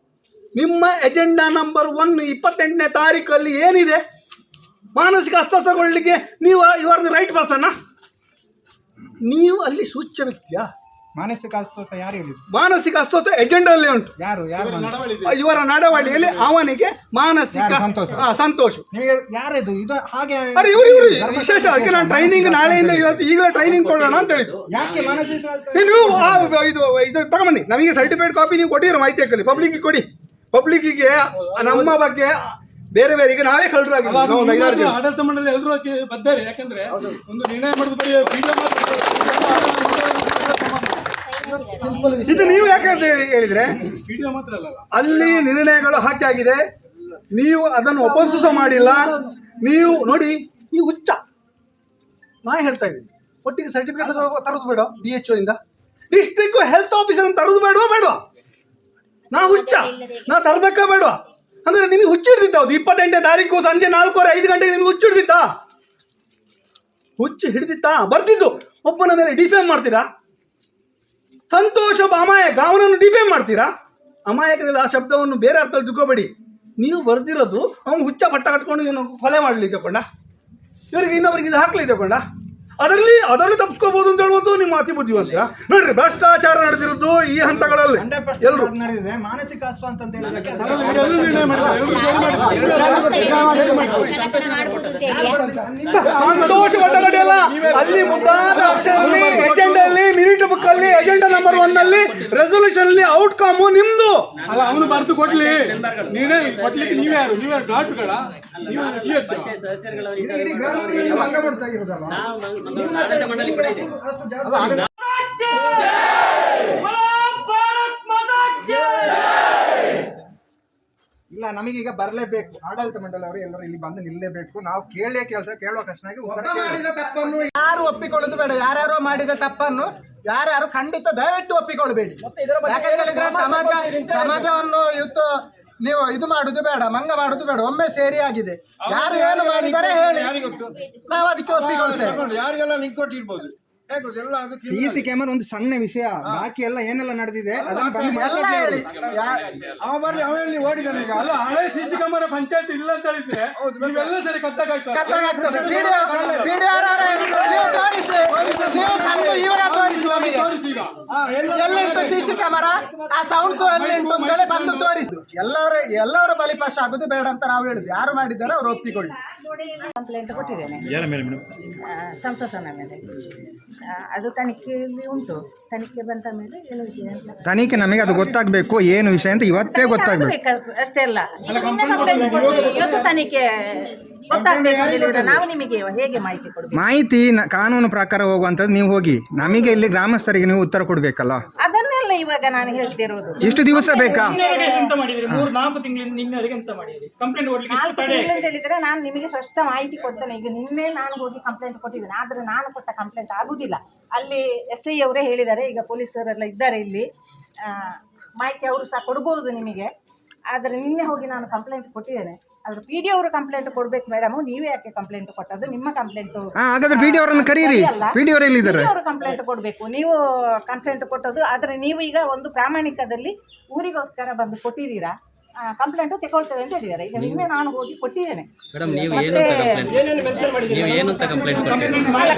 ನಿಮ್ಮ ಎಜೆಂಡಾ ನಂಬರ್ 1 28ನೇ ತಾರೀಕಲ್ಲಿ ಏನಿದೆ? ಮಾನಸಿಕ ಅಸ್ವಸ್ಥಗೊಳ್ಳಲಿಕ್ಕೆ ನೀವು ಯು ಆರ್ ದಿ ರೈಟ್ ಪರ್ಸನ್ನ. ನೀವು ಅಲ್ಲಿ ಸೂಚ್ಯ ವ್ಯಕ್ತಿಯಾ? ಮಾನಸಿಕ ಅಸ್ವಸ್ಥ ಯಾರು ಹೇಳಿದ್ರು? ಮಾನಸಿಕ ಅಸ್ವಸ್ಥ ಎಜೆಂಡಲ್ಲಿ ಉಂಟು. ಯಾರು ಇವರ ನಡವಳಿಯಲ್ಲಿ ಅವನಿಗೆ ಮಾನಸಿಕ ಸಂತೋಷ. ನಿಮಗೆ ಯಾರಿದು ಇದು ಹಾಗೆ? ಅರೆ ಇವರು ವಿಶೇಷ. ಅದಕ್ಕೆ ನಾನು ಟ್ರೈನಿಂಗ್ ನಾಳೆಯಿಂದ ಈಗಲೇ ಟ್ರೈನಿಂಗ್ ಕೊಡೋಣ ಅಂತ ಹೇಳಿದ್ದು. ಯಾಕೆ ಮಾನಸಿಕ? ನೀವು ಇದು ತಗೊಂಬನ್ನಿ, ನಮಗೆ ಸರ್ಟಿಫಿಕೇಟ್ ಕಾಪಿ ನೀವು ಕೊಟ್ಟಿರೋ ಮಾಹಿತಿ ಹಾಕಲಿ, ಪಬ್ಲಿಕ್ಗೆ ಕೊಡಿ. ಪಬ್ಲಿಕ್ಕಿಗೆ ನಮ್ಮ ಬಗ್ಗೆ ಬೇರೆ ಬೇರೆ ಈಗ ನಾವೇ ಕಳ್ಳರಾಗಿಲ್ಲ, 5-6 ಜನ ಆಡಳಿತ ಮಂಡಳಿ ಎಲ್ಲರೂ ಬದ್ದಾರೆ. ಯಾಕಂದ್ರೆ ಒಂದು ನಿರ್ಣಯ ಮಾಡೋದು ಬರೀ ವಿಡಿಯೋ ಇದು ನೀವು ಯಾಕಂತ ಹೇಳಿದ್ರೆ ವಿಡಿಯೋ ಮಾತ್ರ ಅಲ್ಲ, ಅಲ್ಲಿ ನಿರ್ಣಯಗಳು ಹಾಕಿ ಆಗಿದೆ. ನೀವು ಅದನ್ನು ಒಪ್ಪೋಸಿಸ ಮಾಡಿಲ್ಲ. ನೀವು ನೋಡಿ, ನೀವು ಹುಚ್ಚ. ನಾ ಹೇಳ್ತಾ ಇದ್ದೀನಿ, ಒಟ್ಟಿಗೆ ಸರ್ಟಿಫಿಕೇಟ್ ತರೋದು ಬೇಡ, DHO ಇಂದ ಡಿಸ್ಟ್ರಿಕ್ಟ್ ಹೆಲ್ತ್ ಆಫೀಸರ್ ತರೋದು ಬೇಡವಾ? ನಾ ಹುಚ್ಚ, ನಾ ತರಬೇಕಾ ಬೇಡವಾ? ಅಂದ್ರೆ ನಿಮಗೆ ಹುಚ್ಚಿಡ್ದಿತ್ತ? 28ನೇ ತಾರೀಕು ಸಂಜೆ 4:05 ಗಂಟೆಗೆ ನಿಮ್ಗೆ ಹುಚ್ಚಿಡ್ದಿತ್ತಾ? ಹುಚ್ಚು ಹಿಡಿದಿತ್ತಾ? ಬರ್ತಿದ್ದು ಒಬ್ಬನ ಮೇಲೆ ಡಿಫೇಮ್ ಮಾಡ್ತೀರಾ? ಸಂತೋಷ ಒಬ್ಬ ಅಮಾಯಕ, ಅವನನ್ನು ಡಿಫೇಮ್ ಮಾಡ್ತೀರಾ? ಅಮಾಯಕದಲ್ಲಿ ಆ ಶಬ್ದವನ್ನು ಬೇರೆ ಅರ್ಥದಲ್ಲಿ ತಿಳ್ಕೋಬೇಡಿ. ನೀವು ಬರ್ದಿರೋದು ಅವನು ಹುಚ್ಚ ಪಟ್ಟ ಕಟ್ಕೊಂಡು ಏನು ಕೊಲೆ ಮಾಡಲಿ ತಗೊಂಡ, ಇವರಿಗೆ ಇನ್ನೊಬ್ಬರಿಗೆ ಇದು ಹಾಕ್ಲಿ ತಗೊಂಡ. ಅದರಲ್ಲಿ ತಪ್ಪಿಸ್ಕೋಬಹುದು ಅಂತ ಹೇಳುವಂತ ನಿಮ್ಮ ಅತಿ ಬುದ್ಧಿವಂತರ. ನೋಡ್ರಿ, ಭ್ರಷ್ಟಾಚಾರ ನಡೆದಿರೋದು ಈ ಹಂತಗಳಲ್ಲಿ 100% ನಡೆದಿದೆ. ಮಾನಸಿಕ ಅಸ್ವಾಂತ ಅಂತ ಹೇಳೋದಕ್ಕೆ ಅದಕ್ಕೆ ಸಂತೋಷ ಒಟ್ಟಗಡೆಯಲ್ಲ. ಅಲ್ಲಿ ಮುದ್ದಾದ ಅಕ್ಷರದಲ್ಲಿ ಎಜೆಂಡಲ್ಲಿ ಮಿನಿಟ್ ಬುಕ್ ಅಲ್ಲಿ ಎಜೆಂಡಾ ನಂಬರ್ 1 ನಲ್ಲಿ ರೆಸೊಲ್ಯೂಷನ್ ಅಲ್ಲಿ ಔಟ್ಕಮ್ ನಿಮ್ದು. ಅಲ್ಲ, ಅವನು ಬರ್ದು ಕೊಡ್ಲಿ, ನೀನೇ ಕೊಡ್ಲಿಕ್ಕೆ ನೀವೇ ಯಾರು? ನೀವೇ ಘಾಟುಗಳ ಸದಸ್ಯರುಗಳ ಇಡೀ ಗ್ರಾಮದಲ್ಲಿ ಭಂಗ ಮಾಡ್ತಾ ಇರೋದಲ್ಲ. ಆಡಳಿತ ಮಂಡಳಿ ಕೂಡ ಇದೆ. ಅಷ್ಟು ಜಾಗ ಇಲ್ಲ, ನಮಗೀಗ ಬರಲೇಬೇಕು. ಆಡಳಿತ ಮಂಡಳಿ ಅವರು ಎಲ್ಲರೂ ಇಲ್ಲಿ ಬಂದು ನಿಲ್ಲಲೇಬೇಕು. ನಾವು ಕೇಳುವ ಪ್ರಶ್ನೆಗೆ ಮಾಡಿದ ತಪ್ಪನ್ನು ಯಾರು ಒಪ್ಪಿಕೊಳ್ಳೋದು ಬೇಡ. ಯಾರ್ಯಾರೋ ಮಾಡಿದ ತಪ್ಪನ್ನು ಯಾರ್ಯಾರು ಖಂಡಿತ ದಯವಿಟ್ಟು ಒಪ್ಪಿಕೊಳ್ಬೇಡಿ. ಯಾಕಂತ ಹೇಳಿದ್ರೆ ಸಮಾಜವನ್ನು ಇವತ್ತು ನೀವು ಇದು ಮಾಡುದು ಬೇಡ, ಮಂಗ ಮಾಡುದು ಬೇಡ. ಒಮ್ಮೆ ಸೇರಿ ಆಗಿದೆ. ಯಾರು ಏನು ಮಾಡಿದರೆ ಹೇಳಿ, ನಾವು ಅದಕ್ಕೆ ಒಪ್ಪಿಕೊಳ್ತೇವೆ. ಯಾರಿಗೆಲ್ಲ ಲಿಂಕ್ ಕೊಟ್ಟಿರ್ಬೋದು. CC ಕ್ಯಾಮರಾ ಒಂದು ಸಣ್ಣ ವಿಷಯ, ಬಾಕಿ ಎಲ್ಲ ಏನೆಲ್ಲ ನಡೆದಿದೆ ಅದನ್ನು ಬಂದು ಎಲ್ಲ ಹೇಳಿ. ಅವ ಬರ್ಲಿ, ಅವನಲ್ಲಿ ಓಡಿದಾನೆ ಈಗ. ಅಲ್ಲ, ಹಳೆ CC ಕ್ಯಾಮರಾ ಪಂಚಾಯತ್ ಇಲ್ಲ ಅಂತ ಹೇಳಿದ್ರೆ ನೀವೆಲ್ಲ ಸರಿ ಕತ್ತಾಗ್ತದೆ. ವಿಡಿಯೋ ನೀವು ತೋರಿಸಿ, ನೀವು ತಂದು ಇವಾಗ ತೋರಿಸಿ ನಮಗೆ. ಎಲ್ಲಿಂಟು CC ಕ್ಯಾಮರಾ, ಆ ಸೌಂಡ್ಸ್ ಎಲ್ಲಿಂಟು ಅಂತ ಹೇಳಿ ಬಂದು ತೋರಿಸಿ. ಎಲ್ಲರೂ ಬಲಿಪಾಶ ಆಗುದು ಬೇಡ ಅಂತ ನಾವು ಹೇಳುದು. ಯಾರು ಮಾಡಿದ್ದಾರೆ ಅವ್ರು ಒಪ್ಪಿಕೊಳ್ಳಿ. ಕಂಪ್ಲೇಂಟ್ ಕೊಟ್ಟಿದ್ದೇನೆ ಸಂತೋಷನ ಮೇಲೆ. ಅದು ತನಿಖೆಯಲ್ಲಿ ಉಂಟು. ತನಿಖೆ ಬಂದ ಮೇಲೆ ಏನು ವಿಷಯ ಅಂತ ತನಿಖೆ ನಮಗೆ ಅದು ಗೊತ್ತಾಗಬೇಕು, ಏನು ವಿಷಯ ಅಂತ ಇವತ್ತೇ ಗೊತ್ತಾಗಬೇಕು. ಅಷ್ಟೇ ಅಲ್ಲ. ಇವತ್ತು ತನಿಖೆ ಗೊತ್ತಾಗಬೇಕು. ನಾವು ನಿಮಗೆ ಹೇಗೆ ಮಾಹಿತಿ ಕೊಡಬೇಕು? ಮಾಹಿತಿ ಕಾನೂನು ಪ್ರಕಾರ ಹೋಗುವಂಥದ್ದು. ನೀವು ಹೋಗಿ, ನಮಗೆ ಇಲ್ಲಿ ಗ್ರಾಮಸ್ಥರಿಗೆ ನೀವು ಉತ್ತರ ಕೊಡಬೇಕಲ್ಲ. ಅದನ್ನೆಲ್ಲ ಇವಾಗ ನಾನು ಹೇಳ್ತಿರೋದು. ಇಷ್ಟು ದಿವಸ ಬೇಕಾ? ಎಂತ ಮಾಡಿದ್ರಿ? 3-4 ತಿಂಗಳಿಂದ ನಿನ್ನೆವರೆಗೆ ಎಂತ ಮಾಡಿದ್ರಿ? ಕಂಪ್ಲೇಂಟ್ ಕೊಡ್ಲಿಕ್ಕೆ 4 ತಿಂಗಳು ಅಂತ ಹೇಳಿದ್ರೆ ನಾನು ನಿಮಗೆ ಸ್ಪಷ್ಟ ಮಾಹಿತಿ ಕೊಡ್ತೇನೆ. ಈಗ ನಿನ್ನೆ ನಾನು ಹೋಗಿ ಕಂಪ್ಲೇಂಟ್ ಕೊಟ್ಟಿದ್ದೇನೆ. ಆದರೆ ನಾನು ಕೊಟ್ಟ ಕಂಪ್ಲೇಂಟ್ ಆಗುದಿಲ್ಲ. ಅಲ್ಲಿ SI ಅವರೇ ಹೇಳಿದ್ದಾರೆ. ಈಗ ಪೊಲೀಸರೆಲ್ಲ ಇದ್ದಾರೆ ಇಲ್ಲಿ, ಮಾಹಿತಿ ಅವರು ಸಹ ಕೊಡ್ಬೋದು ನಿಮಗೆ. ಆದರೆ ನಿನ್ನೆ ಹೋಗಿ ನಾನು ಕಂಪ್ಲೇಂಟ್ ಕೊಟ್ಟಿದ್ದೇನೆ. ಆದ್ರೆ PD ಅವರು ಕಂಪ್ಲೇಂಟ್ ಕೊಡ್ಬೇಕು ಮೇಡಮ್. ನೀವೇ ಯಾಕೆ ಕಂಪ್ಲೇಂಟ್ ಕೊಟ್ಟದ್ದು? ನಿಮ್ಮ ಕಂಪ್ಲೇಂಟ್ ಹಾಗಾದ್ರೆ PD ಅವರನ್ನು ಕರೀರಿ. PD ಅವರು ಎಲ್ಲಿದ್ದಾರೆ? ಅವರು ಕಂಪ್ಲೇಂಟ್ ಕೊಡಬೇಕು. ನೀವು ಕಂಪ್ಲೇಂಟ್ ಕೊಟ್ಟದ್ದು. ಆದರೆ ನೀವು ಈಗ ಒಂದು ಪ್ರಾಮಾಣಿಕದಲ್ಲಿ ಊರಿಗೋಸ್ಕರ ಬಂದು ಕೊಟ್ಟಿದ್ದೀರಾ. ಕಂಪ್ಲೇಂಟ್ ತಗೊಳ್ತೇವೆ ಅಂತ ಹೇಳಿದ್ದಾರೆ. ಈಗ ನಿನ್ನೆ ನಾನು ಹೋಗಿ ಕೊಟ್ಟಿದ್ದೇನೆ.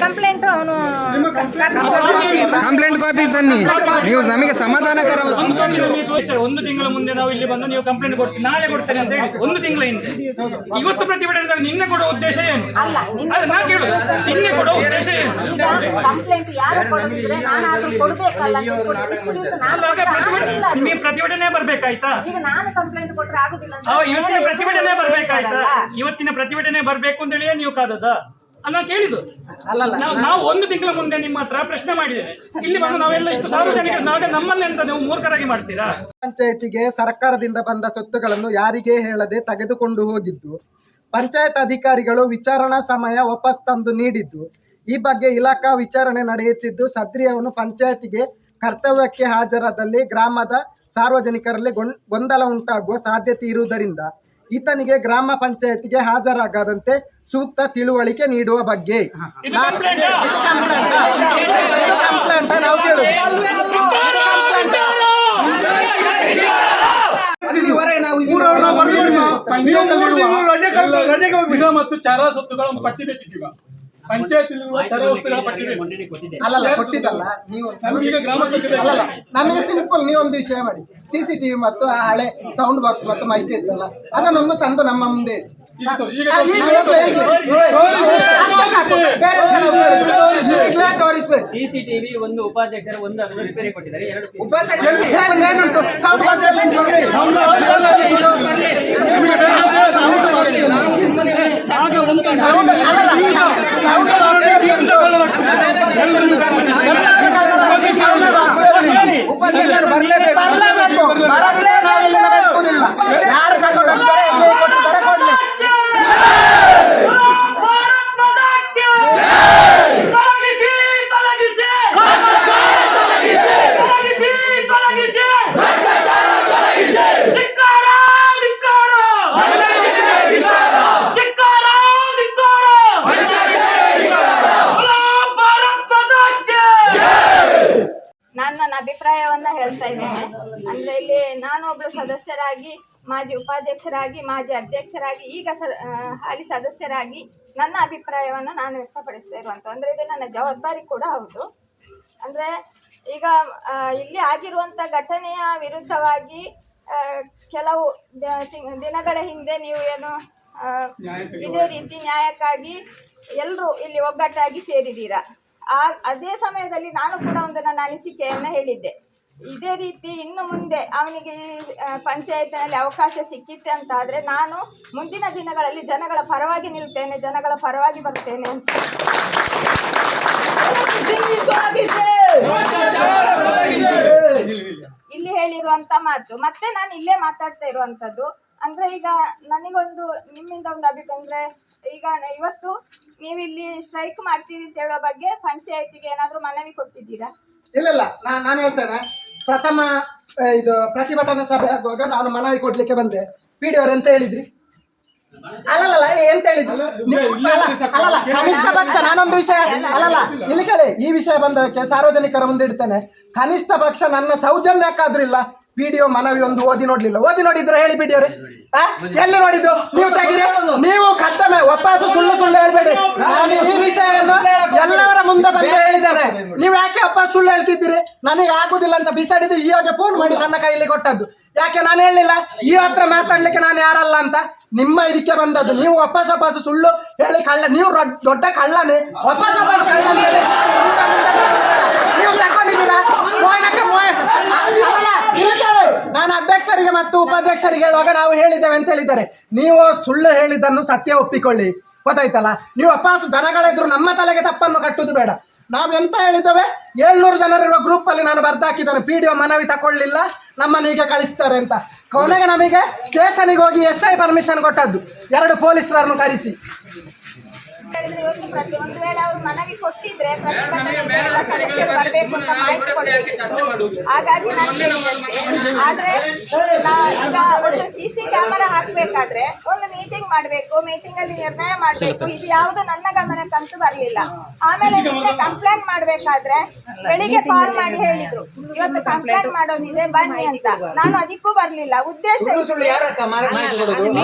ಕಂಪ್ಲೇಂಟ್ ಅವನು ಕಂಪ್ಲೇಂಟ್ ಕಾಪಿ ತನ್ನಿ. ನೀವು ನಮಗೆ ಸಮಾಧಾನಕರ. 1 ತಿಂಗಳ ಮುಂದೆ ನಾವು ಇಲ್ಲಿ ಬಂದು ನೀವು ಕಂಪ್ಲೇಂಟ್ ಕೊಡ್ತೀವಿ, ನಾಳೆ ಕೊಡ್ತೇನೆ ಅಂತ ಹೇಳಿ 1 ತಿಂಗಳ ಹಿಂದೆ. ಇವತ್ತು ಪ್ರತಿಭಟನೆ ನಿನ್ನೆ ಕೊಡೋ ಉದ್ದೇಶ ಏನು? ನಾ ಕೇಳು, ನಿನ್ನೆ ಕೊಡೋ ಉದ್ದೇಶ ಏನು? ಕಂಪ್ಲೇಂಟ್ ಯಾರು ಕೊಡದಿದ್ರೆ ನಾನಾದ್ರೂ ಕೊಡ್ಬೇಕಲ್ಲ. ನಿಮಗೆ ಪ್ರತಿಭಟನೆ ಬರ್ಬೇಕಾಯ್ತಾ? ಈಗ ನಾನು ಕಂಪ್ಲೇಂಟ್ ಕೊಟ್ರೆ ಆಗುದಿಲ್ಲ. ಇವತ್ತಿನ ಪ್ರತಿಭಟನೆ ಬರ್ಬೇಕಾಯ್ತಾ? ಇವತ್ತಿನ ಪ್ರತಿಭಟನೆ ಬರ್ಬೇಕು ಅಂತ ಹೇಳಿ ನೀವು ಕಾದದ ಅಲ್ಲ ಕೇಳಿದ್ದು. ನಾವು 1 ತಿಂಗಳ ಮುಂದೆ ನಿಮ್ಮ ಹತ್ರ ಪ್ರಶ್ನೆ ಮಾಡಿದ್ದೇವೆ. ಇಲ್ಲಿ ಬಂದು ನಾವೆಲ್ಲ ಇಷ್ಟು ಸಾರ್ವಜನಿಕರು ನಾವೇ ನಮ್ಮನ್ನೆಂತ ನೀವು ಮೂರ್ಖರಾಗಿ ಮಾಡ್ತೀರಾ? ಪಂಚಾಯತಿಗೆ ಸರ್ಕಾರದಿಂದ ಬಂದ ಸೊತ್ತುಗಳನ್ನು ಯಾರಿಗೇ ಹೇಳದೆ ತೆಗೆದುಕೊಂಡು ಹೋಗಿದ್ದು, ಪಂಚಾಯತ್ ಅಧಿಕಾರಿಗಳು ವಿಚಾರಣಾ ಸಮಯ ವಾಪಸ್ ತಂದು ನೀಡಿದ್ದು, ಈ ಬಗ್ಗೆ ಇಲಾಖಾ ವಿಚಾರಣೆ ನಡೆಯುತ್ತಿದ್ದು, ಸದ್ರಿಯವನು ಪಂಚಾಯತಿಗೆ ಕರ್ತವ್ಯಕ್ಕೆ ಹಾಜರಾದಲ್ಲಿ ಗ್ರಾಮದ ಸಾರ್ವಜನಿಕರಲ್ಲಿ ಗೊಂದಲ ಉಂಟಾಗುವ ಸಾಧ್ಯತೆ ಇರುವುದರಿಂದ ಈತನಿಗೆ ಗ್ರಾಮ ಪಂಚಾಯತಿಗೆ ಹಾಜರಾಗದಂತೆ ಸೂಕ್ತ ತಿಳುವಳಿಕೆ ನೀಡುವ ಬಗ್ಗೆ ಮತ್ತು ಚಾರ ಸೊತ್ತುಗಳ ಪಟ್ಟಿ ಬೇಕಿದ್ದೀಗ ಪಂಚಾಯತ್ ಅಲ್ಲಲ್ಲ ಕೊಟ್ಟಿದ್ದಲ್ಲ ನೀವು ನಮಗೆ ಸಿಂಪಲ್. ನೀವೊಂದು ವಿಷಯ ಮಾಡಿ, CCTV ಮತ್ತು ಆ ಹಳೆ ಸೌಂಡ್ ಬಾಕ್ಸ್ ಮತ್ತು ಮಾಹಿತಿ ಇತ್ತಲ್ಲ, ಅದನ್ನೊಂದು ತಂದು ನಮ್ಮ ಮುಂದೆ ತೋರಿಸ್ಬೇಕು. CCTV ಒಂದು ಉಪಾಧ್ಯಕ್ಷರ ಒಂದು ಅದನ್ನು ರಿಪೇರಿ ಕೊಟ್ಟಿದ್ದಾರೆ. 2 ಉಪಾಧ್ಯಕ್ಷರು ಬರಲೇಬೇಕು. ಯಾರು ಕೊಡ್ಲಿ. ಹೇಳ್ತಾ ಇದ್ದೇನೆ. ಅಂದ್ರೆ ಇಲ್ಲಿ ನಾನು ಒಬ್ಬಳು ಸದಸ್ಯರಾಗಿ, ಮಾಜಿ ಉಪಾಧ್ಯಕ್ಷರಾಗಿ, ಮಾಜಿ ಅಧ್ಯಕ್ಷರಾಗಿ, ಈಗ ಹಾಲಿ ಸದಸ್ಯರಾಗಿ ನನ್ನ ಅಭಿಪ್ರಾಯವನ್ನು ನಾನು ವ್ಯಕ್ತಪಡಿಸ್ತಾ ಇರುವಂಥ, ಅಂದರೆ ಇದು ನನ್ನ ಜವಾಬ್ದಾರಿ ಕೂಡ ಹೌದು. ಅಂದರೆ ಈಗ ಇಲ್ಲಿ ಆಗಿರುವಂಥ ಘಟನೆಯ ವಿರುದ್ಧವಾಗಿ ಕೆಲವು ದಿನಗಳ ಹಿಂದೆ ನೀವು ಏನು ಇದೇ ರೀತಿ ನ್ಯಾಯಕ್ಕಾಗಿ ಎಲ್ಲರೂ ಇಲ್ಲಿ ಒಗ್ಗಟ್ಟಾಗಿ ಸೇರಿದ್ದೀರಾ. ಅದೇ ಸಮಯದಲ್ಲಿ ನಾನು ಕೂಡ ಒಂದು ನನ್ನ ಅನಿಸಿಕೆಯನ್ನು ಹೇಳಿದ್ದೆ. ಇದೇ ರೀತಿ ಇನ್ನು ಮುಂದೆ ಅವನಿಗೆ ಈ ಪಂಚಾಯತ್ನಲ್ಲಿ ಅವಕಾಶ ಸಿಕ್ಕಿತ್ತೆ ಅಂತಾದರೆ ನಾನು ಮುಂದಿನ ದಿನಗಳಲ್ಲಿ ಜನಗಳ ಪರವಾಗಿ ನಿಲ್ತೇನೆ, ಜನಗಳ ಪರವಾಗಿ ಬರ್ತೇನೆ ಅಂತ ಇಲ್ಲಿ ಹೇಳಿರುವಂತ ಮಾತು. ಮತ್ತೆ ನಾನು ಇಲ್ಲೇ ಮಾತಾಡ್ತಾ ಇರುವಂತದ್ದು ಅಂದ್ರೆ, ಈಗ ನನಗೊಂದು ನಿಮ್ಮಿಂದ ಒಂದು ಅಭಿಪ್ರಾಯ ಅಂದ್ರೆ, ಈಗ ಇವತ್ತು ನೀವು ಇಲ್ಲಿ ಸ್ಟ್ರೈಕ್ ಮಾಡ್ತೀರಿ ಅಂತ ಹೇಳೋ ಬಗ್ಗೆ ಪಂಚಾಯತಿಗೆ ಏನಾದ್ರು ಮನವಿ ಕೊಟ್ಟಿದ್ದೀರಾ? ಇಲ್ಲ, ನಾನು ಹೇಳ್ತೇನೆ. ಪ್ರಥಮ ಇದು ಪ್ರತಿಭಟನಾ ಸಭೆ ಆಗುವಾಗ ನಾನು ಮನವಿ ಕೊಡ್ಲಿಕ್ಕೆ ಬಂದೆ. PDO ಅವ್ರು ಎಂತ ಹೇಳಿದ್ರಿ? ಅಲ್ಲಲ್ಲ ಎಂತ ಹೇಳಿದ್ರು? ಅಲ್ಲಲ್ಲ, ಕನಿಷ್ಠ ಪಕ್ಷ ನಾನೊಂದು ವಿಷಯ ಅಲ್ಲಲ್ಲ ಇಲ್ಲಿ ಕೇಳಿ, ಈ ವಿಷಯ ಬಂದಕ್ಕೆ ಸಾರ್ವಜನಿಕರ ಮುಂದೆ ಇಡ್ತೇನೆ. ಕನಿಷ್ಠ ಪಕ್ಷ ನನ್ನ ಸೌಜನ್ಯಕ್ಕಾದ್ರೂ ಇಲ್ಲ PDO ಮನವಿ ಒಂದು ಓದಿ ನೋಡ್ಲಿಲ್ಲ. ಓದಿ ನೋಡಿದ್ರೆ ಹೇಳಿ PDO ಅವರೇ, ಎಲ್ಲಿ ನೋಡಿದ್ದು? ನೀವು ತೆಗಿರಿ, ನೀವು ಕದ್ದಮೆ ಒಪ್ಪಾಸ ಸುಳ್ಳು ಹೇಳ್ಬೇಡಿ. ನಾನು ಈ ವಿಷಯವನ್ನು ಎಲ್ಲವರ ಮುಂದೆ ಬಂದು ಹೇಳಿದ್ದೇನೆ. ನೀವು ಯಾಕೆ ಒಪ್ಪಾಸ ಸುಳ್ಳು ಹೇಳ್ತಿದ್ದೀರಿ? ನನಗೆ ಆಗುದಿಲ್ಲ ಅಂತ ಬಿಸಾಡಿದ್ದು ಈವಾಗ ಫೋನ್ ಮಾಡಿ ನನ್ನ ಕೈಯಲ್ಲಿ ಕೊಟ್ಟದ್ದು. ಯಾಕೆ ನಾನು ಹೇಳಲಿಲ್ಲ ಈ ಹತ್ರ ಮಾತಾಡ್ಲಿಕ್ಕೆ ನಾನು ಯಾರಲ್ಲ ಅಂತ? ನಿಮ್ಮ ಇದಕ್ಕೆ ಬಂದದ್ದು. ನೀವು ಒಪ್ಪಾಸ ಸುಳ್ಳು ಹೇಳಿ ಕಳ್ಳ, ನೀವು ದೊಡ್ಡ ಕಳ್ಳನೇ. ಒಪ್ಪಾಸ ಕಳ್ಳ ನೀವು ತಗೊಂಡಿದ್ದೀರಾ? ನಾನು ಅಧ್ಯಕ್ಷರಿಗೆ ಮತ್ತು ಉಪಾಧ್ಯಕ್ಷರಿಗೆ ಹೇಳುವಾಗ ನಾವು ಹೇಳಿದ್ದೇವೆ ಅಂತ ಹೇಳಿದ್ದಾರೆ. ನೀವು ಸುಳ್ಳು ಹೇಳಿದ್ದನ್ನು ಸತ್ಯ ಒಪ್ಪಿಕೊಳ್ಳಿ, ಗೊತ್ತಾಯ್ತಲ್ಲ? ನೀವು ಅಪಾಸು ಜನಗಳೆದ್ರು ನಮ್ಮ ತಲೆಗೆ ತಪ್ಪನ್ನು ಕಟ್ಟುದು ಬೇಡ. ನಾವು ಎಂತ ಹೇಳಿದ್ದೇವೆ? 700 ಜನರಿರುವ ಗ್ರೂಪ್ ಅಲ್ಲಿ ನಾನು ಬರ್ದಾಕಿದ್ದೇನೆ. PDO ಮನವಿ ತಕೊಳ್ಳಿಲ್ಲ, ನಮ್ಮನ್ನು ಈಗ ಕಳಿಸ್ತಾರೆ ಅಂತ. ಕೊನೆಗೆ ನಮಗೆ ಸ್ಟೇಷನ್ಗೆ ಹೋಗಿ SI ಪರ್ಮಿಷನ್ ಕೊಟ್ಟದ್ದು, 2 ಪೊಲೀಸರನ್ನು ಕರೆಸಿ. ಒಂದು ವೇಳೆ ಅವರು ಮನವಿ ಕೊಟ್ಟಿದ್ರೆ ಬರಬೇಕು ಅಂತ ಮಾಹಿತಿ ಕೊಡಬೇಕಿತ್ತು. ಹಾಗಾಗಿ ಆದ್ರೆ ಒಂದು CC ಕ್ಯಾಮೆರಾ ಹಾಕ್ಬೇಕಾದ್ರೆ ಒಂದು ಮೀಟಿಂಗ್ ಮಾಡ್ಬೇಕು, ಮೀಟಿಂಗ್ ಅಲ್ಲಿ ನಿರ್ಣಯ ಮಾಡ್ಬೇಕು. ಇದು ಯಾವುದು ನನ್ನ ಗಮನಕ್ಕಂತೂ ಬರಲಿಲ್ಲ. ಆಮೇಲೆ ಕಂಪ್ಲೇಂಟ್ ಮಾಡ್ಬೇಕಾದ್ರೆ ಬೆಳಿಗ್ಗೆ ಕಾಲ್ ಮಾಡಿ ಹೇಳಿದ್ರು, ಇವತ್ತು ಕಂಪ್ಲೇಂಟ್ ಮಾಡೋದಿದೆ ಬನ್ನಿ ಅಂತ. ನಾನು ಅದಕ್ಕೂ ಬರ್ಲಿಲ್ಲ. ಉದ್ದೇಶ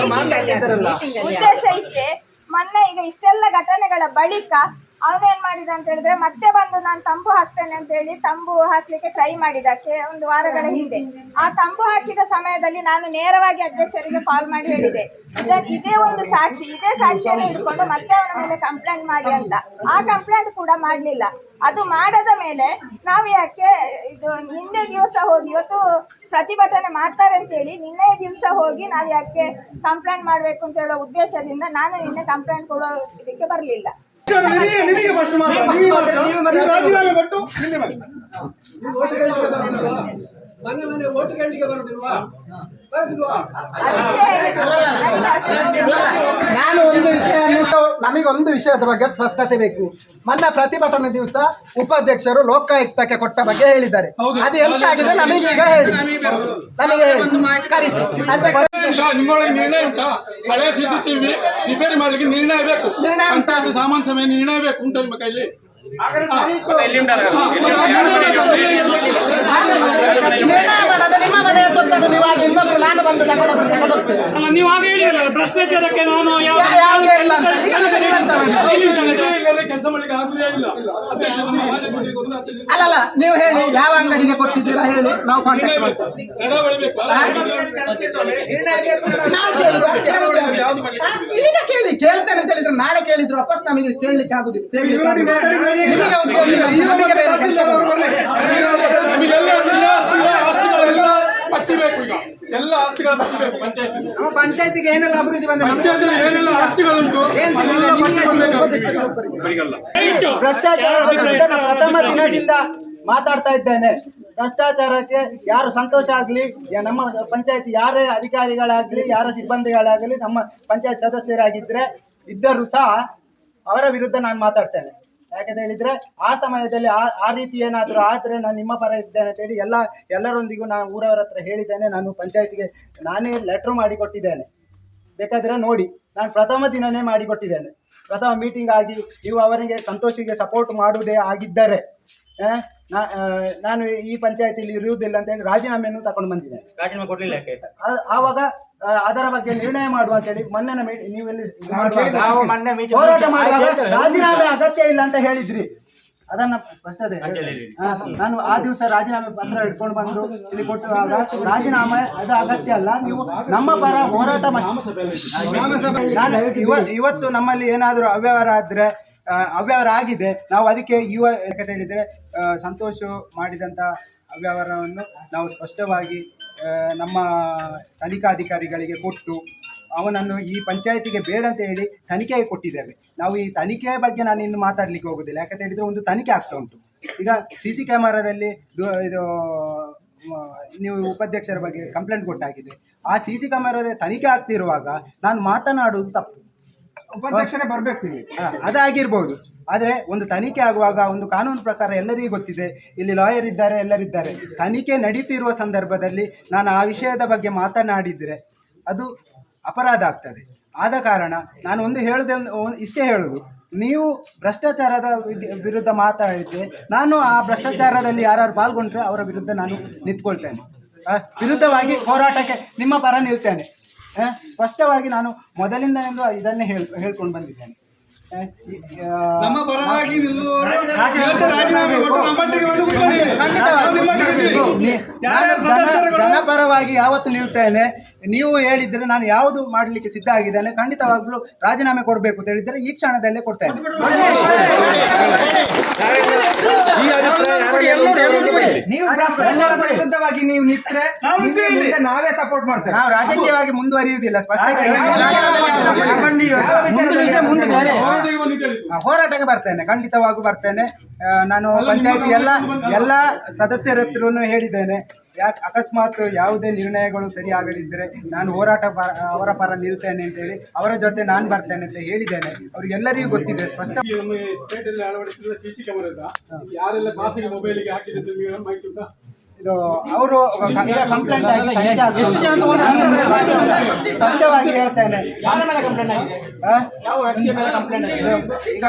ಇಷ್ಟೇ. ಮೊನ್ನೆ ಈಗ ಇಷ್ಟೆಲ್ಲ ಘಟನೆಗಳ ಬಳಿಕ ಅವನೇನ್ ಮಾಡಿದ ಅಂತ ಹೇಳಿದ್ರೆ, ಮತ್ತೆ ಬಂದು ನಾನು ತಂಬು ಹಾಕ್ತೇನೆ ಅಂತ ಹೇಳಿ ತಂಬು ಹಾಕ್ಲಿಕ್ಕೆ ಟ್ರೈ ಮಾಡಿದಕ್ಕೆ ಒಂದು ವಾರಗಳ ಹಿಂದೆ. ಆ ತಂಬು ಹಾಕಿದ ಸಮಯದಲ್ಲಿ ನಾನು ನೇರವಾಗಿ ಅಧ್ಯಕ್ಷರಿಗೆ ಕಾಲ್ ಮಾಡಿ ಹೇಳಿದೆ, ಇದೇ ಒಂದು ಸಾಕ್ಷಿ, ಇದೇ ಸಾಕ್ಷಿಯನ್ನು ಇಟ್ಕೊಂಡು ಮತ್ತೆ ಅವನ ಮೇಲೆ ಕಂಪ್ಲೇಂಟ್ ಮಾಡಿ ಅಂತ. ಆ ಕಂಪ್ಲೇಂಟ್ ಕೂಡ ಮಾಡಲಿಲ್ಲ. ಅದು ಮಾಡದ ಮೇಲೆ ನಾವು ಯಾಕೆ ಇದು ನಿನ್ನೆ ದಿವಸ ಹೋಗಿ, ಇವತ್ತು ಪ್ರತಿಭಟನೆ ಮಾಡ್ತಾರೆ ಅಂತೇಳಿ ನಿನ್ನೆ ದಿವಸ ಹೋಗಿ ನಾವು ಯಾಕೆ ಕಂಪ್ಲೇಂಟ್ ಮಾಡಬೇಕು ಅಂತ ಹೇಳೋ ಉದ್ದೇಶದಿಂದ ನಾನು ನಿನ್ನೆ ಕಂಪ್ಲೇಂಟ್ ಕೊಡೋ ಇದಕ್ಕೆ ಬರಲಿಲ್ಲ. ನಿಮಗೆ ಫಸ್ಟ್ ರಾಜೀನಾಮೆ ಕೊಟ್ಟು ಇಲ್ಲಿ ಬನ್ನಿ. ಮನೆ ಓಟು ಕೇಳಲಿಕ್ಕೆ ಬರೋದಿಲ್ವಾ? ನಾನು ಒಂದು ವಿಷಯ, ನಮಗೊಂದು ವಿಷಯದ ಬಗ್ಗೆ ಸ್ಪಷ್ಟತೆ ಬೇಕು. ಮೊನ್ನೆ ಪ್ರತಿಭಟನೆ ದಿವಸ ಉಪಾಧ್ಯಕ್ಷರು ಲೋಕಾಯುಕ್ತಕ್ಕೆ ಕೊಟ್ಟ ಬಗ್ಗೆ ಹೇಳಿದ್ದಾರೆ. ಅದು ಎಂತ ಆಗಿದೆ ನಮಗೀಗ ಹೇಳಿ, ನನಗೆ ಕರೆಸಿ. ನಿಮ್ಮೊಳಗೆ ನಿರ್ಣಯ ಉಂಟಾ? ಹಳೆ CCTV ರಿಪೇರಿ ಮಾಡ್ಲಿಕ್ಕೆ ನಿರ್ಣಯ ಬೇಕು, ಪಂಚಾಯತ್ ಸಾಮಾನ್ಯ ಸಭೆ ನಿರ್ಣಯ ಬೇಕು ಉಂಟು ನಿಮ್ಮ ಕೈಲಿ? ನಿಮ್ಮ ಮನೆಯ ಸೊತ್ತನ್ನು ಇನ್ನೊಬ್ರು ನಾನು ಬಂದು ನೀವು ಹಾಗೆ ಹೇಳಿದ್ರಲ್ಲ, ಭ್ರಷ್ಟಾಚಾರಕ್ಕೆ ನಾನು ಕೆಲಸ ಮಾಡ್ಲಿಕ್ಕೆ ಆಗುದೇ ಇಲ್ಲ. ಅಲ್ಲಲ್ಲ, ನೀವು ಹೇಳಿ ಯಾವ ಅಂಗಡಿಗೆ ಕೊಟ್ಟಿದ್ದೀರಾ ಹೇಳಿ, ನಾವು ಕಾಂಟ್ಯಾಕ್ಟ್ ಮಾಡ್ತೇವೆ. ಈಗ ಕೇಳಿ, ಕೇಳ್ತೇನೆ ಅಂತ ಹೇಳಿದ್ರು ನಾಳೆ ಕೇಳಿದ್ರು ವಾಪಸ್ ನಮಗೆ ಕೇಳಲಿಕ್ಕೆ ಆಗುದಿಲ್ಲ. ಎಲ್ಲ ಆಸ್ತಿಗಳ ಪಟ್ಟಿ ಬೇಕು ಪಂಚಾಯತಿಗೆ. ಏನೆಲ್ಲ ಅಭಿವೃದ್ಧಿ ಬಂದ ಏನೆಲ್ಲ ಆಸ್ತಿಗಳುಂಟು ಭ್ರಷ್ಟಾಚಾರದ ವಿರುದ್ಧ ಪ್ರಥಮ ದಿನದಿಂದ ಮಾತಾಡ್ತಾ ಇದ್ದೇನೆ. ಭ್ರಷ್ಟಾಚಾರಕ್ಕೆ ಯಾರು ಸಂತೋಷ ಆಗಲಿ, ನಮ್ಮ ಪಂಚಾಯತ್ ಯಾರೇ ಅಧಿಕಾರಿಗಳಾಗಲಿ, ಯಾರ ಸಿಬ್ಬಂದಿಗಳಾಗಲಿ, ನಮ್ಮ ಪಂಚಾಯತ್ ಸದಸ್ಯರಾಗಿದ್ದರೆ ಇದ್ದರೂ ಸಹ ಅವರ ವಿರುದ್ಧ ನಾನು ಮಾತಾಡ್ತೇನೆ. ಯಾಕಂತ ಹೇಳಿದ್ರೆ ಆ ಸಮಯದಲ್ಲಿ ಆ ರೀತಿ ಏನಾದರೂ ಆದರೆ ನಾನು ನಿಮ್ಮ ಪರ ಇದ್ದೇನೆ ಅಂತೇಳಿ ಎಲ್ಲರೊಂದಿಗೂ ನಾನು ಊರವರ ಹತ್ರ ಹೇಳಿದ್ದೇನೆ. ನಾನು ಪಂಚಾಯತಿಗೆ ನಾನೇ ಲೆಟ್ರ್ ಮಾಡಿಕೊಟ್ಟಿದ್ದೇನೆ, ಬೇಕಾದರೆ ನೋಡಿ. ನಾನು ಪ್ರಥಮ ದಿನವೇ ಮಾಡಿಕೊಟ್ಟಿದ್ದೇನೆ. ಪ್ರಥಮ ಮೀಟಿಂಗ್ ಆಗಿ ನೀವು ಅವರಿಗೆ ಸಂತೋಷಿಗೆ ಸಪೋರ್ಟ್ ಮಾಡುವುದೇ ಆಗಿದ್ದರೆ ನಾನು ಈ ಪಂಚಾಯತಿಲಿ ಇರುವುದಿಲ್ಲ ಅಂತ ಹೇಳಿ ರಾಜೀನಾಮೆಯನ್ನು ತಗೊಂಡು ಬಂದಿದ್ದೇನೆ. ರಾಜೀನಾಮೆ ಕೊಡ್ಲಿಲ್ಲ ಯಾಕೆ? ಆವಾಗ ಅದರ ಬಗ್ಗೆ ನಿರ್ಣಯ ಮಾಡುವ ಅಂತ ಹೇಳಿ ಮೊನ್ನೆ ನೀವೆಲ್ಲಿ ಹೋರಾಟ ಮಾಡುವಾಗ ರಾಜೀನಾಮೆ ಅಗತ್ಯ ಇಲ್ಲ ಅಂತ ಹೇಳಿದ್ರಿ. ಅದನ್ನ ಸ್ಪಷ್ಟತೆ ನಾನು ಆ ದಿವಸ ರಾಜೀನಾಮೆ ಪತ್ರ ಇಟ್ಕೊಂಡು ಬಂದು ಇಲ್ಲಿ ಕೊಟ್ಟುವಾಗ ರಾಜೀನಾಮೆ ಅದು ಅಗತ್ಯ ಅಲ್ಲ, ನೀವು ನಮ್ಮ ಪರ ಹೋರಾಟ ಇವತ್ತು ನಮ್ಮಲ್ಲಿ ಏನಾದರೂ ಅವ್ಯವಹಾರ ಆಗಿದೆ, ನಾವು ಅದಕ್ಕೆ ಯಾಕಂತ ಹೇಳಿದರೆ ಸಂತೋಷ್ ಮಾಡಿದಂಥ ಅವ್ಯವಹಾರವನ್ನು ನಾವು ಸ್ಪಷ್ಟವಾಗಿ ನಮ್ಮ ತನಿಖಾಧಿಕಾರಿಗಳಿಗೆ ಕೊಟ್ಟು ಅವನನ್ನು ಈ ಪಂಚಾಯತಿಗೆ ಬೇಡ ಅಂತ ಹೇಳಿ ತನಿಖೆಗೆ ಕೊಟ್ಟಿದ್ದೇವೆ. ನಾವು ಈ ತನಿಖೆಯ ಬಗ್ಗೆ ನಾನು ಇನ್ನು ಮಾತಾಡಲಿಕ್ಕೆ ಹೋಗೋದಿಲ್ಲ, ಯಾಕಂತ ಹೇಳಿದರೆ ಒಂದು ತನಿಖೆ ಆಗ್ತಾ ಉಂಟು. ಈಗ CC ಕ್ಯಾಮರಾದಲ್ಲಿ ಇದು ನೀವು ಉಪಾಧ್ಯಕ್ಷರ ಬಗ್ಗೆ ಕಂಪ್ಲೇಂಟ್ ಕೊಟ್ಟಾಗಿದೆ. ಆ CC ಕ್ಯಾಮರಾದ ತನಿಖೆ ಆಗ್ತಿರುವಾಗ ನಾನು ಮಾತನಾಡುವುದು ತಪ್ಪು. ಉಪಾಧ್ಯಕ್ಷರೇ ಬರಬೇಕು ಇಲ್ಲಿ, ಅದಾಗಿರ್ಬೋದು. ಆದರೆ ಒಂದು ತನಿಖೆ ಆಗುವಾಗ ಒಂದು ಕಾನೂನು ಪ್ರಕಾರ ಎಲ್ಲರಿಗೂ ಗೊತ್ತಿದೆ, ಇಲ್ಲಿ ಲಾಯರ್ ಇದ್ದಾರೆ, ಎಲ್ಲರಿದ್ದಾರೆ. ತನಿಖೆ ನಡೀತಿರುವ ಸಂದರ್ಭದಲ್ಲಿ ನಾನು ಆ ವಿಷಯದ ಬಗ್ಗೆ ಮಾತನಾಡಿದರೆ ಅದು ಅಪರಾಧ ಆಗ್ತದೆ. ಆದ ಕಾರಣ ನಾನು ಇಷ್ಟೇ ಹೇಳೋದು, ನೀವು ಭ್ರಷ್ಟಾಚಾರದ ವಿರುದ್ಧ ಮಾತಾಡಿದ್ದೆ, ನಾನು ಆ ಭ್ರಷ್ಟಾಚಾರದಲ್ಲಿ ಯಾರು ಪಾಲ್ಗೊಂಡ್ರೆ ಅವರ ವಿರುದ್ಧ ನಾನು ನಿಂತ್ಕೊಳ್ತೇನೆ, ವಿರುದ್ಧವಾಗಿ ಹೋರಾಟಕ್ಕೆ ನಿಮ್ಮ ಪರ ನಿಲ್ತೇನೆ. ಸ್ಪಷ್ಟವಾಗಿ ನಾನು ಮೊದಲಿಂದ ಇದನ್ನೇ ಹೇಳ್ಕೊಂಡು ಬಂದಿದ್ದೇನೆ. ನಮ್ಮ ಪರವಾಗಿ ನಿಲ್ಲುವವರು ಇವತ್ತು ರಾಜೀನಾಮೆ ಕೊಟ್ಟು ನಮ್ಮೊಟ್ಟಿಗೆ ಬಂದು ಕೂತ್ಕೊಳ್ಳಿ. ಜನಪರವಾಗಿ ಯಾವತ್ತು ನಿಲ್ತೇನೆ. ನೀವು ಹೇಳಿದ್ರೆ ನಾನು ಯಾವುದು ಮಾಡಲಿಕ್ಕೆ ಸಿದ್ಧ ಆಗಿದ್ದೇನೆ. ಖಂಡಿತವಾಗ್ಲೂ ರಾಜೀನಾಮೆ ಕೊಡಬೇಕು ಅಂತ ಹೇಳಿದ್ರೆ ಈ ಕ್ಷಣದಲ್ಲೇ ಕೊಡ್ತೇನೆ. ನೀವು ಭ್ರಷ್ಟಾಚಾರದ ವಿರುದ್ಧವಾಗಿ ನೀವು ನಿಂತ್ರೆ ನಾವೇ ಸಪೋರ್ಟ್ ಮಾಡ್ತೇವೆ. ನಾವು ರಾಜಕೀಯವಾಗಿ ಮುಂದುವರಿಯುವುದಿಲ್ಲ. ಸ್ಪಷ್ಟತೆ ಹೋರಾಟಕ್ಕೆ ಬರ್ತೇನೆ, ಖಂಡಿತವಾಗೂ ಬರ್ತೇನೆ. ನಾನು ಪಂಚಾಯತಿ ಎಲ್ಲ ಸದಸ್ಯರ ಹತ್ರನೂ ಹೇಳಿದ್ದೇನೆ, ಅಕಸ್ಮಾತ್ ಯಾವುದೇ ನಿರ್ಣಯಗಳು ಸರಿ ಆಗದಿದ್ದರೆ ನಾನು ಅವರ ಪರ ನಿಲ್ತೇನೆ ಅಂತೇಳಿ, ಅವರ ಜೊತೆ ನಾನು ಬರ್ತೇನೆ ಅಂತ ಹೇಳಿದ್ದೇನೆ. ಅವ್ರಿಗೆಲ್ಲರಿಗೂ ಗೊತ್ತಿದೆ ಸ್ಪಷ್ಟ. ನಮ್ಮ ಸ್ಟೇಟಲ್ಲಿ ಅಳವಡಿಸಿದ CC ಕ್ಯಾಮೆರಾ ಯಾರೆಲ್ಲ ಖಾಸಗಿ ಮೊಬೈಲಿಗೆ ಹಾಕಿದ್ದು ಮಾಹಿತಿ ಉಂಟಾ? ಇದು ಅವರು ಕಂಪ್ಲೇಂಟ್ ಆಗಿ ಸ್ಪಷ್ಟವಾಗಿ ಹೇಳ್ತೇನೆ. ಈಗ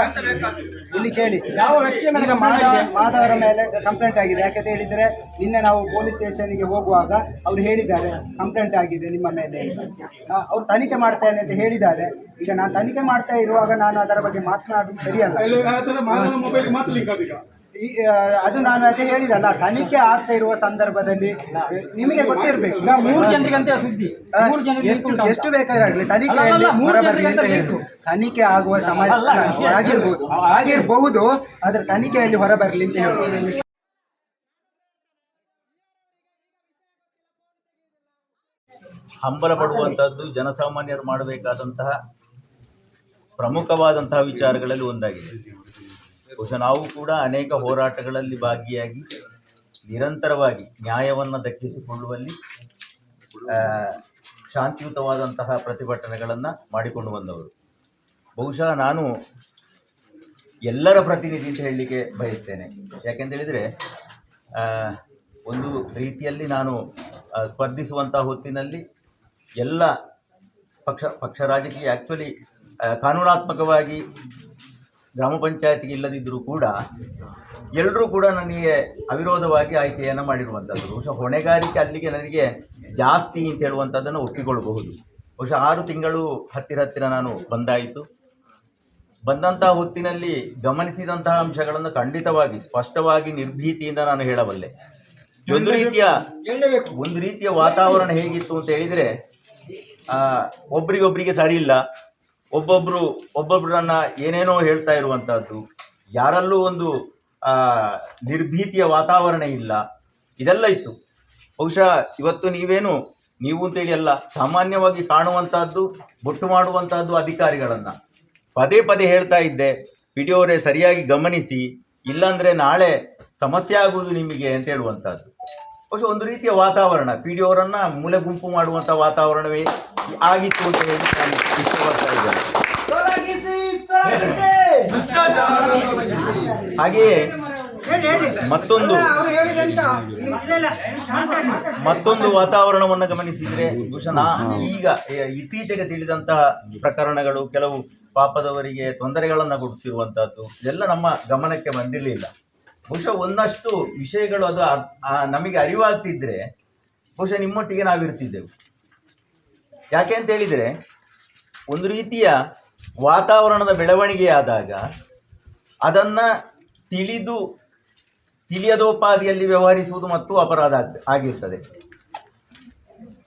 ಇಲ್ಲಿ ಕೇಳಿ, ಈಗ ಮಾಧವರ ಮೇಲೆ ಕಂಪ್ಲೇಂಟ್ ಆಗಿದೆ. ಯಾಕಂತ ಹೇಳಿದರೆ ನಿನ್ನೆ ನಾವು ಪೊಲೀಸ್ ಸ್ಟೇಷನ್ಗೆ ಹೋಗುವಾಗ ಅವರು ಹೇಳಿದ್ದಾರೆ ಕಂಪ್ಲೇಂಟ್ ಆಗಿದೆ ನಿಮ್ಮ ಮೇಲೆ. ಅವ್ರು ತನಿಖೆ ಮಾಡ್ತೇನೆ ಅಂತ ಹೇಳಿದ್ದಾರೆ. ಈಗ ನಾನು ತನಿಖೆ ಮಾಡ್ತಾ ಇರುವಾಗ ನಾನು ಅದರ ಬಗ್ಗೆ ಮಾತನಾಡೋದು ಸರಿಯಲ್ಲ. ಅದು ನಾನು ಅದೇ ಹೇಳಿದಲ್ಲ, ತನಿಖೆ ಆಗ್ತಾ ಇರುವ ಸಂದರ್ಭದಲ್ಲಿ ನಿಮಗೆ ಗೊತ್ತಿರಬೇಕು. ಎಷ್ಟು ಬೇಕಾಗಲಿ ತನಿಖೆಯಲ್ಲಿ ಹೊರಬರಲಿ ಅಂತ ಹೇಳಿ, ತನಿಖೆ ಆಗುವ ಸಮಯ ಆಗಿರಬಹುದು, ಆದರೆ ತನಿಖೆಯಲ್ಲಿ ಹೊರಬರಲಿ ಅಂತ ಹೇಳಿ. ಹಂಬಲ ಪಡುವಂಥದ್ದು ಜನಸಾಮಾನ್ಯರು ಮಾಡಬೇಕಾದಂತಹ ಪ್ರಮುಖವಾದಂತಹ ವಿಚಾರಗಳಲ್ಲಿ ಒಂದಾಗಿದೆ. ಬಹುಶಃ ನಾವು ಕೂಡ ಅನೇಕ ಹೋರಾಟಗಳಲ್ಲಿ ಭಾಗಿಯಾಗಿ ನಿರಂತರವಾಗಿ ನ್ಯಾಯವನ್ನು ದಕ್ಕಿಸಿಕೊಳ್ಳುವಲ್ಲಿ ಶಾಂತಿಯುತವಾದಂತಹ ಪ್ರತಿಭಟನೆಗಳನ್ನು ಮಾಡಿಕೊಂಡು ಬಂದವರು. ಬಹುಶಃ ನಾನು ಎಲ್ಲರ ಪ್ರತಿನಿಧಿ ಅಂತ ಹೇಳಲಿಕ್ಕೆ ಬಯಸ್ತೇನೆ. ಯಾಕೆಂತೇಳಿದರೆ ಒಂದು ರೀತಿಯಲ್ಲಿ ನಾನು ಸ್ಪರ್ಧಿಸುವಂಥ ಹೊತ್ತಿನಲ್ಲಿ ಎಲ್ಲ ಪಕ್ಷ ರಾಜಕೀಯ ಆ್ಯಕ್ಚುಲಿ ಕಾನೂನಾತ್ಮಕವಾಗಿ ಗ್ರಾಮ ಪಂಚಾಯತಿಗೆ ಇಲ್ಲದಿದ್ದರೂ ಕೂಡ ಎಲ್ಲರೂ ಕೂಡ ನನಗೆ ಅವಿರೋಧವಾಗಿ ಆಯ್ಕೆಯನ್ನು ಮಾಡಿರುವಂಥದ್ದು. ಬಹುಶಃ ಹೊಣೆಗಾರಿಕೆ ಅಲ್ಲಿಗೆ ನನಗೆ ಜಾಸ್ತಿ ಅಂತ ಹೇಳುವಂಥದ್ದನ್ನು ಒಪ್ಪಿಕೊಳ್ಳಬಹುದು. ಬಹುಶಃ 6 ತಿಂಗಳು ಹತ್ತಿರ ನಾನು ಬಂದಂತಹ ಹೊತ್ತಿನಲ್ಲಿ ಗಮನಿಸಿದಂತಹ ಅಂಶಗಳನ್ನು ಖಂಡಿತವಾಗಿ ಸ್ಪಷ್ಟವಾಗಿ ನಿರ್ಭೀತಿಯಿಂದ ನಾನು ಹೇಳಬಲ್ಲೆ. ಒಂದು ರೀತಿಯ ವಾತಾವರಣ ಹೇಗಿತ್ತು ಅಂತ ಹೇಳಿದರೆ, ಒಬ್ರಿಗೊಬ್ರಿಗೆ ಸರಿ ಇಲ್ಲ, ಒಬ್ಬೊಬ್ಬರನ್ನ ಏನೇನೋ ಹೇಳ್ತಾ ಇರುವಂಥದ್ದು, ಯಾರಲ್ಲೂ ಒಂದು ನಿರ್ಭೀತಿಯ ವಾತಾವರಣ ಇಲ್ಲ, ಇದೆಲ್ಲ ಇತ್ತು. ಬಹುಶಃ ಇವತ್ತು ನೀವು ಅಂತೇಳಿ ಅಲ್ಲ, ಸಾಮಾನ್ಯವಾಗಿ ಕಾಣುವಂಥದ್ದು, ಬೊಟ್ಟು ಮಾಡುವಂಥದ್ದು ಅಧಿಕಾರಿಗಳನ್ನು ಪದೇ ಪದೇ ಹೇಳ್ತಾ ಇದ್ದೆ, PDO ಅವರೇ ಸರಿಯಾಗಿ ಗಮನಿಸಿ, ಇಲ್ಲಾಂದರೆ ನಾಳೆ ಸಮಸ್ಯೆ ಆಗುವುದು ನಿಮಗೆ ಅಂತ ಹೇಳುವಂಥದ್ದು. ಬಹುಶಃ ಒಂದು ರೀತಿಯ ವಾತಾವರಣ PDO ಅವರನ್ನು ಮೂಲೆ ಗುಂಪು ಮಾಡುವಂಥ ವಾತಾವರಣವೇ ಆಗಿತ್ತು ಅಂತ ಹೇಳಿ ನಾನು ಇಷ್ಟಪಡ್ತಾ ಇದ್ದೇನೆ. ಹಾಗೆಯೇ ಮತ್ತೊಂದು ವಾತಾವರಣವನ್ನು ಗಮನಿಸಿದರೆ, ಬಹುಶಃ ಈಗ ಇತ್ತೀಚೆಗೆ ತಿಳಿದಂತಹ ಪ್ರಕರಣಗಳು, ಕೆಲವು ಪಾಪದವರಿಗೆ ತೊಂದರೆಗಳನ್ನು ಕೊಡುತ್ತಿರುವಂಥದ್ದು ಇದೆಲ್ಲ ನಮ್ಮ ಗಮನಕ್ಕೆ ಬಂದಿರಲಿಲ್ಲ. ಬಹುಶಃ ಒಂದಷ್ಟು ವಿಷಯಗಳು ಅದು ನಮಗೆ ಅರಿವಾಗ್ತಿದ್ರೆ ಬಹುಶಃ ನಿಮ್ಮೊಟ್ಟಿಗೆ ನಾವಿರ್ತಿದ್ದೆವು. ಯಾಕೆ ಅಂತ ಹೇಳಿದರೆ, ಒಂದು ರೀತಿಯ ವಾತಾವರಣದ ಬೆಳವಣಿಗೆ ಆದಾಗ ಅದನ್ನು ತಿಳಿಯದೋಪಾದಿಯಲ್ಲಿ ವ್ಯವಹರಿಸುವುದು ಮತ್ತು ಅಪರಾಧ ಆಗಿರ್ತದೆ.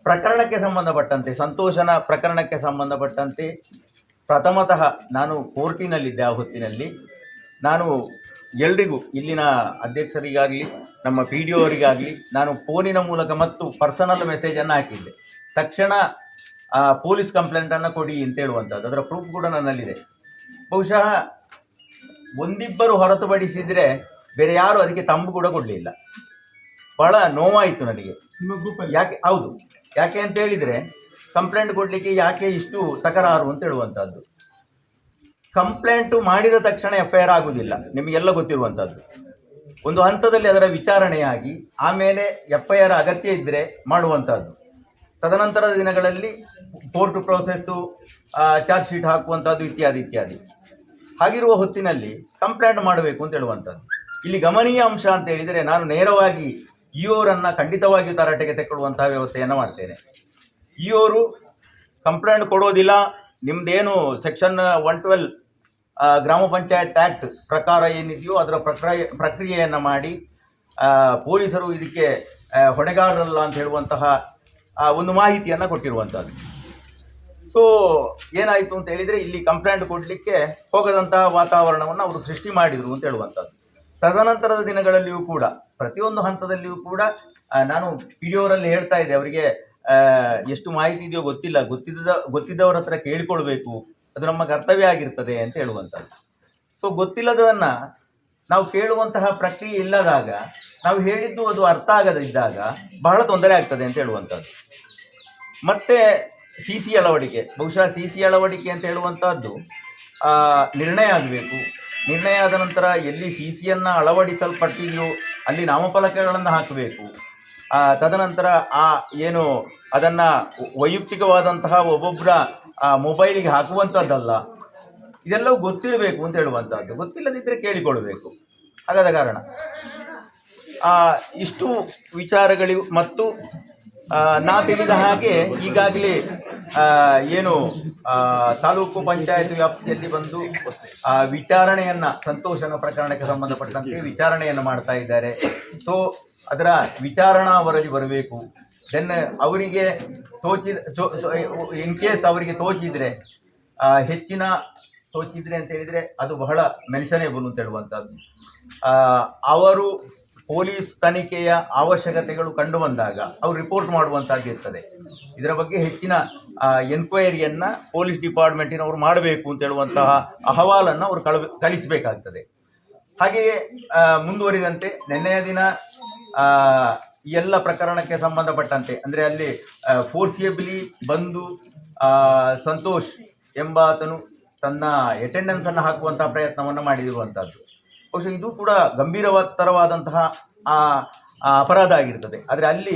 ಪ್ರಕರಣಕ್ಕೆ ಸಂಬಂಧಪಟ್ಟಂತೆ, ಸಂತೋಷನ ಪ್ರಕರಣಕ್ಕೆ ಸಂಬಂಧಪಟ್ಟಂತೆ ಪ್ರಥಮತಃ ನಾನು ಕೋರ್ಟಿನಲ್ಲಿದ್ದೆ. ಆ ಹೊತ್ತಿನಲ್ಲಿ ನಾನು ಎಲ್ರಿಗೂ, ಇಲ್ಲಿನ ಅಧ್ಯಕ್ಷರಿಗಾಗಲಿ ನಮ್ಮ ಪಿ ಡಿ ಅವರಿಗಾಗಲಿ ನಾನು ಫೋನಿನ ಮೂಲಕ ಮತ್ತು ಪರ್ಸನಲ್ ಮೆಸೇಜನ್ನು ಹಾಕಿದ್ದೆ. ತಕ್ಷಣ ಪೊಲೀಸ್ ಕಂಪ್ಲೇಂಟನ್ನು ಕೊಡಿ ಅಂತ ಹೇಳುವಂಥದ್ದು. ಅದರ ಪ್ರೂಫ್ ಕೂಡ ನನ್ನಲ್ಲಿದೆ. ಬಹುಶಃ ಒಂದಿಬ್ಬರು ಹೊರತುಪಡಿಸಿದರೆ ಬೇರೆ ಯಾರು ಅದಕ್ಕೆ ತಂಬು ಕೂಡ ಕೊಡಲಿಲ್ಲ. ಬಹಳ ನೋವಾಯಿತು ನನಗೆ. ಯಾಕೆ? ಹೌದು, ಯಾಕೆ ಅಂತ ಹೇಳಿದರೆ, ಕಂಪ್ಲೇಂಟ್ ಕೊಡಲಿಕ್ಕೆ ಯಾಕೆ ಇಷ್ಟು ತಕರಾರು ಅಂತ ಹೇಳುವಂಥದ್ದು. ಕಂಪ್ಲೇಂಟು ಮಾಡಿದ ತಕ್ಷಣ FIR ಆಗುವುದಿಲ್ಲ, ನಿಮಗೆಲ್ಲ ಗೊತ್ತಿರುವಂಥದ್ದು. ಒಂದು ಹಂತದಲ್ಲಿ ಅದರ ವಿಚಾರಣೆಯಾಗಿ ಆಮೇಲೆ FIR ಅಗತ್ಯ ಇದ್ದರೆ ಮಾಡುವಂಥದ್ದು. ತದನಂತರದ ದಿನಗಳಲ್ಲಿ ಕೋರ್ಟ್ ಪ್ರೋಸೆಸ್ಸು, ಚಾರ್ಜ್ ಶೀಟ್ ಹಾಕುವಂಥದ್ದು ಇತ್ಯಾದಿ ಇತ್ಯಾದಿ. ಹಾಗಿರುವ ಹೊತ್ತಿನಲ್ಲಿ ಕಂಪ್ಲೇಂಟ್ ಮಾಡಬೇಕು ಅಂತ ಹೇಳುವಂಥದ್ದು. ಇಲ್ಲಿ ಗಮನೀಯ ಅಂಶ ಅಂತ ಹೇಳಿದರೆ, ನಾನು ನೇರವಾಗಿ ಇಒರನ್ನು ಖಂಡಿತವಾಗಿಯೂ ತರಾಟೆಗೆ ತೆಕ್ಕೊಳ್ಳುವಂತಹ ವ್ಯವಸ್ಥೆಯನ್ನು ಮಾಡ್ತೇನೆ. ಇಒರು ಕಂಪ್ಲೇಂಟ್ ಕೊಡೋದಿಲ್ಲ, ನಿಮ್ಮದೇನು ಸೆಕ್ಷನ್ 112 ಗ್ರಾಮ ಪಂಚಾಯತ್ ಆ್ಯಕ್ಟ್ ಪ್ರಕಾರ ಏನಿದೆಯೋ ಅದರ ಪ್ರಕ್ರಿಯೆಯನ್ನು ಮಾಡಿ ಪೊಲೀಸರು ಇದಕ್ಕೆ ಹೊಣೆಗಾರರಲ್ಲ ಅಂತ ಹೇಳುವಂತಹ ಒಂದು ಮಾಹಿತಿಯನ್ನು ಕೊಟ್ಟಿರುವಂಥದ್ದು. ಸೊ ಏನಾಯಿತು ಅಂತ ಹೇಳಿದರೆ, ಇಲ್ಲಿ ಕಂಪ್ಲೇಂಟ್ ಕೊಡಲಿಕ್ಕೆ ಹೋಗದಂತಹ ವಾತಾವರಣವನ್ನು ಅವರು ಸೃಷ್ಟಿ ಮಾಡಿದರು ಅಂತ ಹೇಳುವಂಥದ್ದು. ತದನಂತರದ ದಿನಗಳಲ್ಲಿಯೂ ಕೂಡ ಪ್ರತಿಯೊಂದು ಹಂತದಲ್ಲಿಯೂ ಕೂಡ ನಾನು ವಿಡಿಯೋರಲ್ಲಿ ಹೇಳ್ತಾ ಇದ್ದೆ, ಅವರಿಗೆ ಎಷ್ಟು ಮಾಹಿತಿ ಇದೆಯೋ ಗೊತ್ತಿಲ್ಲ, ಗೊತ್ತಿದ್ದವರ ಹತ್ರ ಕೇಳಿಕೊಳ್ಬೇಕು, ಅದು ನಮ್ಮ ಕರ್ತವ್ಯ ಆಗಿರ್ತದೆ ಅಂತ ಹೇಳುವಂಥದ್ದು. ಸೊ ಗೊತ್ತಿಲ್ಲದನ್ನು ನಾವು ಕೇಳುವಂತಹ ಪ್ರಕ್ರಿಯೆ ಇಲ್ಲದಾಗ, ನಾವು ಹೇಳಿದ್ದು ಅದು ಅರ್ಥ ಆಗದಿದ್ದಾಗ ಬಹಳ ತೊಂದರೆ ಆಗ್ತದೆ ಅಂತ ಹೇಳುವಂಥದ್ದು. ಮತ್ತು CC ಅಳವಡಿಕೆ, ಬಹುಶಃ CC ಅಳವಡಿಕೆ ಅಂತ ಹೇಳುವಂಥದ್ದು ನಿರ್ಣಯ ಆಗಬೇಕು. ನಿರ್ಣಯ ಆದ ನಂತರ ಎಲ್ಲಿ CCಯನ್ನು ಅಳವಡಿಸಲ್ಪಟ್ಟಿದೆಯೋ ಅಲ್ಲಿ ನಾಮಫಲಕಗಳನ್ನು ಹಾಕಬೇಕು. ತದನಂತರ ಏನು ಅದನ್ನು ವೈಯಕ್ತಿಕವಾದಂತಹ ಒಬ್ಬೊಬ್ಬರ ಮೊಬೈಲಿಗೆ ಹಾಕುವಂಥದ್ದಲ್ಲ. ಇದೆಲ್ಲವೂ ಗೊತ್ತಿರಬೇಕು ಅಂತ ಹೇಳುವಂಥದ್ದು. ಗೊತ್ತಿಲ್ಲದಿದ್ದರೆ ಕೇಳಿಕೊಳ್ಳಬೇಕು. ಹಾಗಾದ ಕಾರಣ ಇಷ್ಟು ವಿಚಾರಗಳು. ಮತ್ತು ನಾ ತಿಳಿದ ಹಾಗೆ ಈಗಾಗಲೇ ಏನು ತಾಲೂಕು ಪಂಚಾಯತ್ ವ್ಯಾಪ್ತಿಯಲ್ಲಿ ಬಂದು ವಿಚಾರಣೆಯನ್ನು, ಸಂತೋಷನ ಪ್ರಕರಣಕ್ಕೆ ಸಂಬಂಧಪಟ್ಟಂತೆ ವಿಚಾರಣೆಯನ್ನು ಮಾಡ್ತಾ ಇದ್ದಾರೆ. ಸೊ ಅದರ ವಿಚಾರಣಾ ವರದಿ ಬರಬೇಕು. ದೆನ್ ಅವರಿಗೆ ಇನ್ ಕೇಸ್ ಅವರಿಗೆ ತೋಚಿದರೆ ಅಂತ ಹೇಳಿದರೆ ಅದು ಬಹಳ ಮೆನ್ಷನೇಬಲ್ ಅಂತ ಹೇಳುವಂಥದ್ದು. ಅವರು ಪೊಲೀಸ್ ತನಿಖೆಯ ಅವಶ್ಯಕತೆಗಳು ಕಂಡು ಬಂದಾಗ ಅವರು ರಿಪೋರ್ಟ್ ಮಾಡುವಂಥದ್ದು ಇರ್ತದೆ. ಇದರ ಬಗ್ಗೆ ಹೆಚ್ಚಿನ ಎನ್ಕ್ವೈರಿಯನ್ನು ಪೊಲೀಸ್ ಡಿಪಾರ್ಟ್ಮೆಂಟಿನವರು ಮಾಡಬೇಕು ಅಂತ ಹೇಳುವಂತಹ ಅಹವಾಲನ್ನು ಅವರು ಕಳಿಸಬೇಕಾಗ್ತದೆ. ಹಾಗೆಯೇ ಮುಂದುವರಿದಂತೆ ನಿನ್ನೆಯ ದಿನ ಈ ಎಲ್ಲ ಪ್ರಕರಣಕ್ಕೆ ಸಂಬಂಧಪಟ್ಟಂತೆ, ಅಂದರೆ ಅಲ್ಲಿ ಫೋರ್ಸಿಯಬ್ಲಿ ಬಂದು ಸಂತೋಷ್ ಎಂಬಾತನು ತನ್ನ ಅಟೆಂಡೆನ್ಸನ್ನು ಹಾಕುವಂತಹ ಪ್ರಯತ್ನವನ್ನು ಮಾಡಿರುವಂಥದ್ದು. ಬಹುಶಃ ಇದು ಕೂಡ ಗಂಭೀರತರವಾದಂತಹ ಅಪರಾಧ ಆಗಿರ್ತದೆ. ಆದರೆ ಅಲ್ಲಿ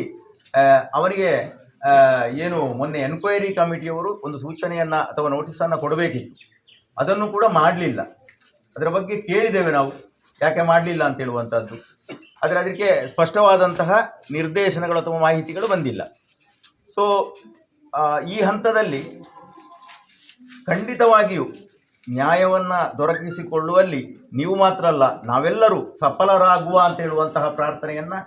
ಅವರಿಗೆ ಏನು ಮೊನ್ನೆ ಎನ್ಕ್ವೈರಿ ಕಮಿಟಿಯವರು ಒಂದು ಸೂಚನೆಯನ್ನು ಅಥವಾ ನೋಟಿಸನ್ನು ಕೊಡಬೇಕಿತ್ತು, ಅದನ್ನು ಕೂಡ ಮಾಡಲಿಲ್ಲ. ಅದರ ಬಗ್ಗೆ ಕೇಳಿದ್ದೇವೆ ನಾವು, ಯಾಕೆ ಮಾಡಲಿಲ್ಲ ಅಂತ ಹೇಳುವಂಥದ್ದು. ಆದರೆ ಅದಕ್ಕೆ ಸ್ಪಷ್ಟವಾದಂತಹ ನಿರ್ದೇಶನಗಳು ಅಥವಾ ಮಾಹಿತಿಗಳು ಬಂದಿಲ್ಲ. ಸೊ ಈ ಹಂತದಲ್ಲಿ ಖಂಡಿತವಾಗಿಯೂ ನ್ಯಾಯವನ್ನು ದೊರಕಿಸಿಕೊಳ್ಳುವಲ್ಲಿ ನೀವು ಮಾತ್ರ ಅಲ್ಲ, ನಾವೆಲ್ಲರೂ ಸಫಲರಾಗುವ ಅಂತ ಹೇಳುವಂತಹ ಪ್ರಾರ್ಥನೆಯನ್ನು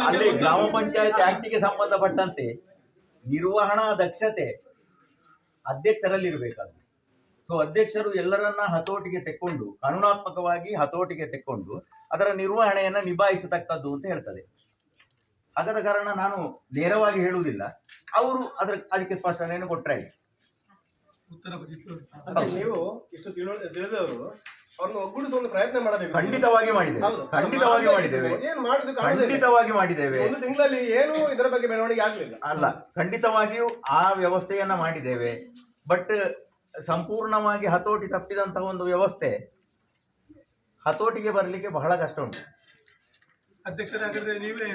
ಅಲ್ಲಿ ಗ್ರಾಮ ಪಂಚಾಯತ್ ಆ್ಯಕ್ಟಿಗೆ ಸಂಬಂಧಪಟ್ಟಂತೆ ನಿರ್ವಹಣಾ ದಕ್ಷತೆ ಅಧ್ಯಕ್ಷರಲ್ಲಿರಬೇಕಾದ್ರೆ. ಸೊ ಅಧ್ಯಕ್ಷರು ಎಲ್ಲರನ್ನ ಹತೋಟಿಗೆ ತೆಕ್ಕೊಂಡು, ಕಾನೂನಾತ್ಮಕವಾಗಿ ಹತೋಟಿಗೆ ತೆಕ್ಕೊಂಡು ಅದರ ನಿರ್ವಹಣೆಯನ್ನು ನಿಭಾಯಿಸತಕ್ಕದ್ದು ಅಂತ ಹೇಳ್ತದೆ. ಹಾಗಾದ ಕಾರಣ ನಾನು ನೇರವಾಗಿ ಹೇಳುವುದಿಲ್ಲ, ಅವರು ಅದಕ್ಕೆ ಸ್ಪಷ್ಟನೆಯನ್ನು ಕೊಟ್ಟರೆ ನೀವು ಇಷ್ಟು ತಿಳಿದವರು ಅವ್ರನ್ನ ಒಗ್ಗೂಡಿಸುವ ಪ್ರಯತ್ನ ಮಾಡಬೇಕು. ಖಂಡಿತವಾಗಿ ಮಾಡಿದ್ದೇವೆ. ಒಂದು ತಿಂಗಳಲ್ಲಿ ಏನು ಇದರ ಬಗ್ಗೆ ಬೆಳವಣಿಗೆ ಆಗಲಿಲ್ಲ ಅಲ್ಲ, ಖಂಡಿತವಾಗಿಯೂ ಆ ವ್ಯವಸ್ಥೆಯನ್ನ ಮಾಡಿದ್ದೇವೆ. ಬಟ್ ಸಂಪೂರ್ಣವಾಗಿ ಹತೋಟಿ ತಪ್ಪಿದಂತಹ ಒಂದು ವ್ಯವಸ್ಥೆ ಹತೋಟಿಗೆ ಬರಲಿಕ್ಕೆ ಬಹಳ ಕಷ್ಟ ಉಂಟು. ಅಧ್ಯಕ್ಷರೇ, ಹಾಗಾದ್ರೆ ನೀವೇ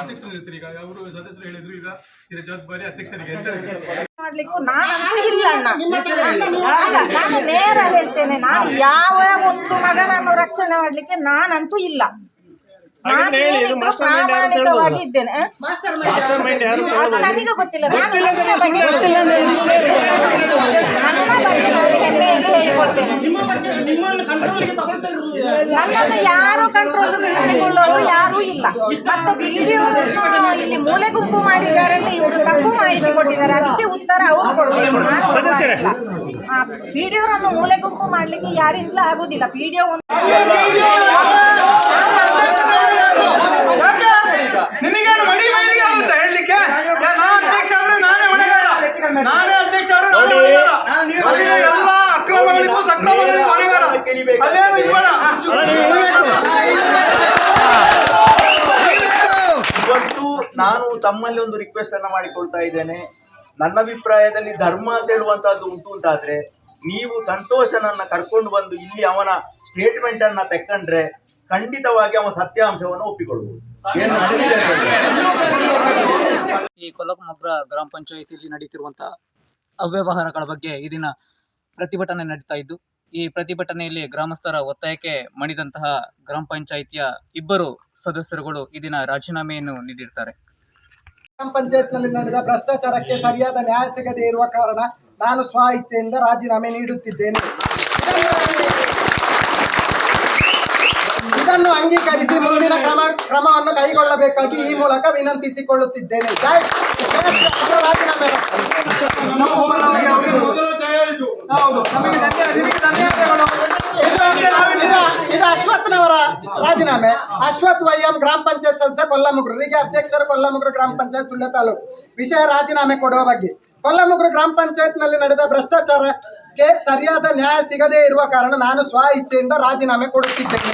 ಅಧ್ಯಕ್ಷರು ಹೇಳ್ತೀರಿ. ಈಗ ಅವರು ಸದಸ್ಯರು ಹೇಳಿದ್ರು, ಈಗ ಇದರ ಜವಾಬ್ದಾರಿ ಅಧ್ಯಕ್ಷರಿಗೆ. ಮಾಡ್ಲಿಕ್ಕೂ ನಾನಂತೂ ಇಲ್ಲ ಅಣ್ಣ. ಅಲ್ಲ, ನಾನು ನೇರ ಹೇಳ್ತೇನೆ, ನಾನು ಯಾವ ಒಂದು ಮಗನನ್ನು ರಕ್ಷಣೆ ಮಾಡ್ಲಿಕ್ಕೆ ನಾನಂತೂ ಇಲ್ಲ. ನಾನು ಏನಿದ್ರು ಪ್ರಾಮಾಣಿಕವಾಗಿ ಇದ್ದೇನೆ. ಅದು ನನಗೆ ಗೊತ್ತಿಲ್ಲ. ನನ್ನ ಬಗ್ಗೆ ನಾನು ಹೆಮ್ಮೆಯಿಂದ ಹೇಳಿಕೊಳ್ತೇನೆ. ನನ್ನನ್ನು ಯಾರು ಕಂಟ್ರೋಲ್ ಮಾಡಿಕೊಳ್ಳೋರು ಯಾರೂ ಇಲ್ಲ. ಮತ್ತೆ ವಿಡಿಯೋವನ್ನು ಇಲ್ಲಿ ಮೂಲೆ ಗುಂಪು ಮಾಡಿದ್ದಾರೆ ಅಂತ ಇವರು ತಪ್ಪು ಮಾಹಿತಿ ಕೊಟ್ಟಿದ್ದಾರೆ. ಅದಕ್ಕೆ ಉತ್ತರ ಅವರು ಕೊಡಬೇಕು. ವಿಡಿಯೋವನ್ನು ಮೂಲೆ ಗುಂಪು ಮಾಡ್ಲಿಕ್ಕೆ ಯಾರಿಂದಲೂ ಆಗುದಿಲ್ಲ. ವಿಡಿಯೋ ನಿನಗೇನು ಮಡಿ ಮೈಲಿಗೆ ಆಗುತ್ತೆ ಹೇಳಲಿಕ್ಕೆ? ನಾನು ಅಧ್ಯಕ್ಷ ಆದ್ರೆ ನಾನೇ ಹೊಣೆಗಾರ. ನಾನೇ ಅಧ್ಯಕ್ಷ ಆದ್ರೆ ನಾನೇ ಹೊಣೆಗಾರ. ಅಲ್ಲಿನ ಎಲ್ಲ ಅಕ್ರಮಗಳಿಗೂ ಸಕ್ರಮಗಳಿಗೂ ಹೊಣೆಗಾರ. ಅಲ್ಲೇನು ಇದು ಬೇಡ. ಇವತ್ತು ನಾನು ತಮ್ಮಲ್ಲಿ ಒಂದು ರಿಕ್ವೆಸ್ಟ್ ಅನ್ನ ಮಾಡಿಕೊಳ್ತಾ ಇದ್ದೇನೆ. ನನ್ನ ಅಭಿಪ್ರಾಯದಲ್ಲಿ ಧರ್ಮ ಅಂತ ಹೇಳುವಂತಹದ್ದು ಉಂಟು ಅಂತಾದ್ರೆ ನೀವು ಸಂತೋಷನನ್ನ ಕರ್ಕೊಂಡು ಬಂದು ಇಲ್ಲಿ ಅವನ ಸ್ಟೇಟ್ಮೆಂಟ್ ಅನ್ನ ತೆಕ್ಕೊಂಡ್ರೆ ಖಂಡಿತವಾಗಿ ಅವನ ಸತ್ಯಾಂಶವನ್ನು ಒಪ್ಪಿಕೊಳ್ಳಬಹುದು. ಈ ಕೊಲ್ಲಮೊಗ್ರ ಗ್ರಾಮ ಪಂಚಾಯಿತಿಯಲ್ಲಿ ನಡೀತಿರುವಂತಹ ಅವ್ಯವಹಾರಗಳ ಬಗ್ಗೆ ಈ ದಿನ ಪ್ರತಿಭಟನೆ ನಡೀತಾ ಇದ್ದು, ಈ ಪ್ರತಿಭಟನೆಯಲ್ಲಿ ಗ್ರಾಮಸ್ಥರ ಒತ್ತಾಯಕ್ಕೆ ಮಣಿದಂತಹ ಗ್ರಾಮ ಪಂಚಾಯಿತಿಯ ಇಬ್ಬರು ಸದಸ್ಯರುಗಳು ಈ ದಿನ ರಾಜೀನಾಮೆಯನ್ನು ನೀಡಿರ್ತಾರೆ. ಗ್ರಾಮ ಪಂಚಾಯತ್ನಲ್ಲಿ ನಡೆದ ಭ್ರಷ್ಟಾಚಾರಕ್ಕೆ ಸರಿಯಾದ ನ್ಯಾಯ ಸಿಗದೇ ಇರುವ ಕಾರಣ ನಾನು ಸ್ವ ಇಚ್ಛೆಯಿಂದ ರಾಜೀನಾಮೆ ನೀಡುತ್ತಿದ್ದೇನೆ. ಇದನ್ನು ಅಂಗೀಕರಿಸಿ ಮುಂದಿನ ಕ್ರಮವನ್ನು ಕೈಗೊಳ್ಳಬೇಕಾಗಿ ಈ ಮೂಲಕ ವಿನಂತಿಸಿಕೊಳ್ಳುತ್ತಿದ್ದೇನೆ. ರಾಜೀನಾಮೆ ಇದು ಅಶ್ವತ್ನವರ ರಾಜೀನಾಮೆ. ಅಶ್ವಥ್ ವೈಎಂ ಗ್ರಾಮ ಪಂಚಾಯತ್ ಸದಸ್ಯ ಕೊಲ್ಲಮುಗ್ರು, ಹೀಗೆ ಅಧ್ಯಕ್ಷರು ಕೊಲ್ಲಮುಗ್ರು ಗ್ರಾಮ ಪಂಚಾಯತ್ ಸುಳ್ಯ ತಾಲೂಕು. ವಿಷಯ ರಾಜೀನಾಮೆ ಕೊಡುವ ಬಗ್ಗೆ. ಕೊಲ್ಲಮುಗ್ರು ಗ್ರಾಮ ಪಂಚಾಯತ್ನಲ್ಲಿ ನಡೆದ ಭ್ರಷ್ಟಾಚಾರಕ್ಕೆ ಸರಿಯಾದ ನ್ಯಾಯ ಸಿಗದೇ ಇರುವ ಕಾರಣ ನಾನು ಸ್ವ ಇಚ್ಛೆಯಿಂದ ರಾಜೀನಾಮೆ ಕೊಡುತ್ತಿದ್ದೇನೆ.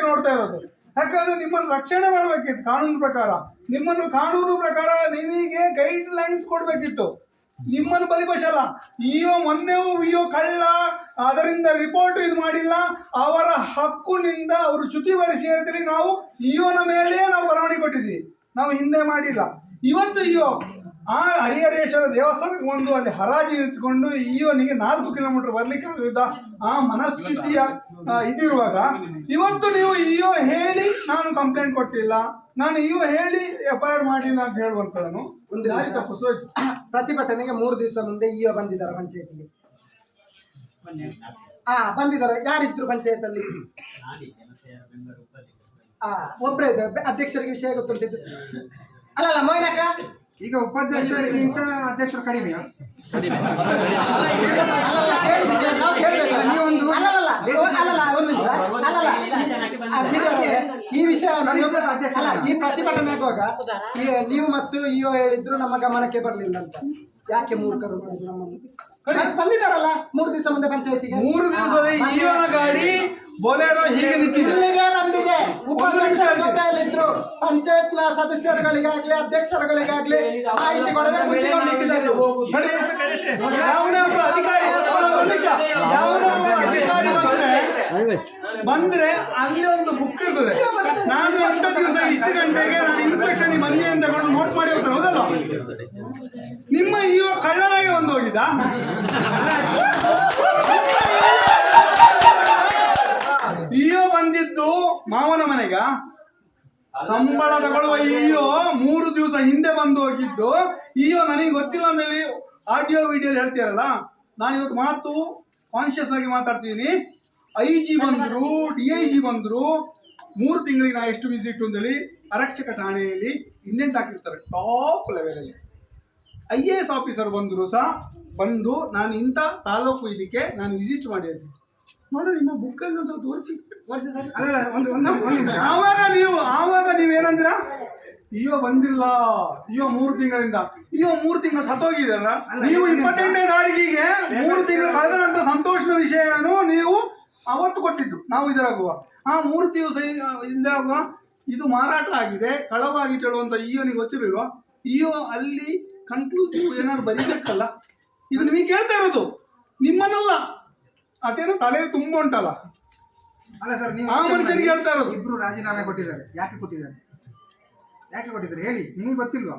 ನೋಡ್ತಾ ಇರೋದು ಯಾಕಂದ್ರೆ ನಿಮ್ಮನ್ನು ರಕ್ಷಣೆ ಮಾಡಬೇಕಿತ್ತು ಕಾನೂನು ಪ್ರಕಾರ. ನಿಮ್ಮನ್ನು ಕಾನೂನು ಪ್ರಕಾರ ನಿಮಗೆ ಗೈಡ್ ಲೈನ್ಸ್ ಕೊಡ್ಬೇಕಿತ್ತು. ನಿಮ್ಮನ್ನು ಬಲಿಪಶಲ್ಲ. ಮೊನ್ನೆಯೂ ಕಳ್ಳ, ಅದರಿಂದ ರಿಪೋರ್ಟ್ ಇದು ಮಾಡಿಲ್ಲ, ಅವರ ಹಕ್ಕುನಿಂದ ಅವರು ಚ್ಯುತಿಗೊಳಿಸಿ ಅಂತೇಳಿ ನಾವು ಇಒನ ಮೇಲೆ ನಾವು ಬರವಣಿಗೆ ಕೊಟ್ಟಿದ್ವಿ. ನಾವು ಹಿಂದೆ ಮಾಡಿಲ್ಲ. ಇವತ್ತು ಆ ಹರಿಹರೇಶ್ವರ ದೇವಸ್ಥಾನಕ್ಕೆ ಒಂದು ಅಲ್ಲಿ ಹರಾಜು ನಿಂತ್ಕೊಂಡು ಇಒನಿಗೆ 4 ಕಿಲೋಮೀಟರ್ ಬರ್ಲಿಕ್ಕೆ ಆಗುತ್ತಾ? ಆ ಮನಸ್ಥಿತಿಯ ಇದಿರುವಾಗ ಇವತ್ತು ನೀವು ಇಒ ಹೇಳಿ ನಾನು ಕಂಪ್ಲೇಂಟ್ ಕೊಟ್ಟಿಲ್ಲ, ನಾನು ಇಒ ಹೇಳಿ FIR ಮಾಡಿಲ್ಲ ಅಂತ ಹೇಳುವಂತದನ್ನು ಪ್ರತಿಭಟನೆಗೆ 3 ದಿವಸ ಮುಂದೆ ಇಒ ಬಂದಿದ್ದಾರೆ ಪಂಚಾಯತಿಗೆ. ಬಂದಿದ್ದಾರೆ. ಯಾರಿದ್ರು ಪಂಚಾಯತ್ ಅಲ್ಲಿ? ಒಬ್ಬರೇ ಅಧ್ಯಕ್ಷರಿಗೆ ವಿಷಯ ಗೊತ್ತುಂಟಿದ್ದು. ಅಲ್ಲ ಮೊಯ್ನಕ್ಕ, ಈಗ ಉಪಾಧ್ಯಕ್ಷರಿಗಿಂತ ಅಧ್ಯಕ್ಷರು ಕಡಿಮೆಯಾ? ಈ ವಿಷಯ ಈ ಪ್ರತಿಭಟನೆ ಆಗುವಾಗ ನೀವು ಮತ್ತು ಇಒ ಹೇಳಿದ್ರು ನಮ್ಮ ಗಮನಕ್ಕೆ ಬರಲಿಲ್ಲ ಅಂತ. ಯಾಕೆ ಮೂರ್ಖರು ಮಾಡಿದ್ರು ನಮ್ಮನ್ನು? ಬಂದಿದ್ದಾರಲ್ಲ 3 ದಿವಸ ಮುಂದೆ ಪಂಚಾಯತಿಗೆ. 3 ದಿವಸದ ಇಒನ ಗಾಡಿ ಬೊಲೆರೋ ಹೀಗೆ ಇಲ್ಲಿಗೆ ಬಂದಿದೆ. ಉಪಾಧ್ಯಕ್ಷರ ಜೊತೆಯಲ್ಲಿದ್ರು ಪಂಚಾಯತ್ ನ ಸದಸ್ಯರುಗಳಿಗಾಗ್ಲಿ ಅಧ್ಯಕ್ಷರುಗಳಿಗಾಗ್ಲಿ ಮಾಹಿತಿ ಕೊಡದೆ ಮುಚ್ಚಿಕೊಂಡಿದ್ದಾರೆ. ಯಾವನೊಬ್ಬ ಅಧಿಕಾರಿ ಬಂದ್ರೆ ಅಲ್ಲಿ ಒಂದು ಬುಕ್ ಇರ್ತದೆ. ನಾನು ಅಂತ ದಿವಸ ಇಷ್ಟು ಗಂಟೆಗೆ ನಾನು ಇನ್ಸ್ಪೆಕ್ಷನ್ ಬಂದಿ ಅಂತ ತಗೊಂಡು ನೋಟ್ ಮಾಡಿ ಹೋಗ್ತಾರೆ. ಹೌದಲ್ಲ? ನಿಮ್ಮ ಇಒ ಕಳ್ಳನಾಗಿ ಒಂದು ಹೋಗಿದ್ದ. ಇಒ ಬಂದಿದ್ದು ಮಾವನ ಮನೆಗ ಸಂಬಳ ತಗೊಳ್ಳುವ ಇಒ 3 ದಿವಸ ಹಿಂದೆ ಬಂದು ಹೋಗಿದ್ದು. ಇಒ ನನಗೆ ಗೊತ್ತಿಲ್ಲ ಅಂತೇಳಿ ಆಡಿಯೋ ವಿಡಿಯೋ ಹೇಳ್ತೀರಲ್ಲ, ನಾನು ಇವತ್ತು ಮಾತು ಕಾನ್ಶಿಯಸ್ ಆಗಿ ಮಾತಾಡ್ತೀನಿ. IG ಬಂದ್ರು, DIG ಬಂದ್ರು, 3 ತಿಂಗಳಿಗೆ ನಾ ಎಷ್ಟು ವಿಸಿಟ್ ಅಂತೇಳಿ ಆರಕ್ಷಕ ಠಾಣೆಯಲ್ಲಿ ಇಂಡೆಂಟ್ ಹಾಕಿರ್ತಾರೆ ಟಾಪ್ ಲೆವೆಲಲ್ಲಿ. IAS ಆಫೀಸರ್ ಬಂದರು ಸಹ ಬಂದು ನಾನು ಇಂಥ ತಾಲೂಕು ಇದಕ್ಕೆ ನಾನು ವಿಸಿಟ್ ಮಾಡಿದ್ದೀನಿ ನೋಡ್ರಿ, ನಿಮ್ಮ ಬುಕ್ಕಲ್ಲಿ ಒಂದು ತೋರಿಸಿ. ಆವಾಗ ನೀವೇನಂದ್ರ ಇಒ ಬಂದಿಲ್ಲ, ಇಒ 3 ತಿಂಗಳಿಂದ, ಇಒ 3 ತಿಂಗಳು ಸತ್ತೋಗಿದಲ್ಲ. ನೀವು 28ನೇ ತಾರೀಕಿಗೆ 3 ತಿಂಗಳು ಕಳೆದ ನಂತರ ಸಂತೋಷದ ವಿಷಯವನ್ನು ನೀವು ಅವತ್ತು ಕೊಟ್ಟಿದ್ದು ನಾವು ಇದರಾಗುವ. ಆ 3 ದಿವಸ ಇಂದಾಗುವ ಇದು ಮಾರಾಟ ಆಗಿದೆ, ಕಳವಾಗಿ ಹೇಳುವಂಥ ಇಒನಿಗೆ ಗೊತ್ತಿರಲಿಲ್ವ? ಇಒ ಅಲ್ಲಿ ಕನ್ಕ್ಲೂಸಿವ್ ಏನಾದ್ರು ಬರೀಬೇಕಲ್ಲ. ಇದು ನಿಮಗೆ ಕೇಳ್ತಾ ಇರೋದು, ನಿಮ್ಮನ್ನಲ್ಲ. ಅದೇನೋ ತಲೆ ತುಂಬ ಉಂಟಲ್ಲ. ಅಲ್ಲ ಸರ್, ಆ ಮನುಷ್ಯನಿಗೆ ಹೇಳ್ತಾ ಇರೋದು. ಇಬ್ರು ರಾಜೀನಾಮೆ ಕೊಟ್ಟಿದ್ದಾರೆ. ಯಾಕೆ ಕೊಟ್ಟಿದ್ದಾರೆ? ಯಾಕೆ ಕೊಟ್ಟಿದ್ರು ಹೇಳಿ, ನಿಮಗೆ ಗೊತ್ತಿಲ್ವಾ?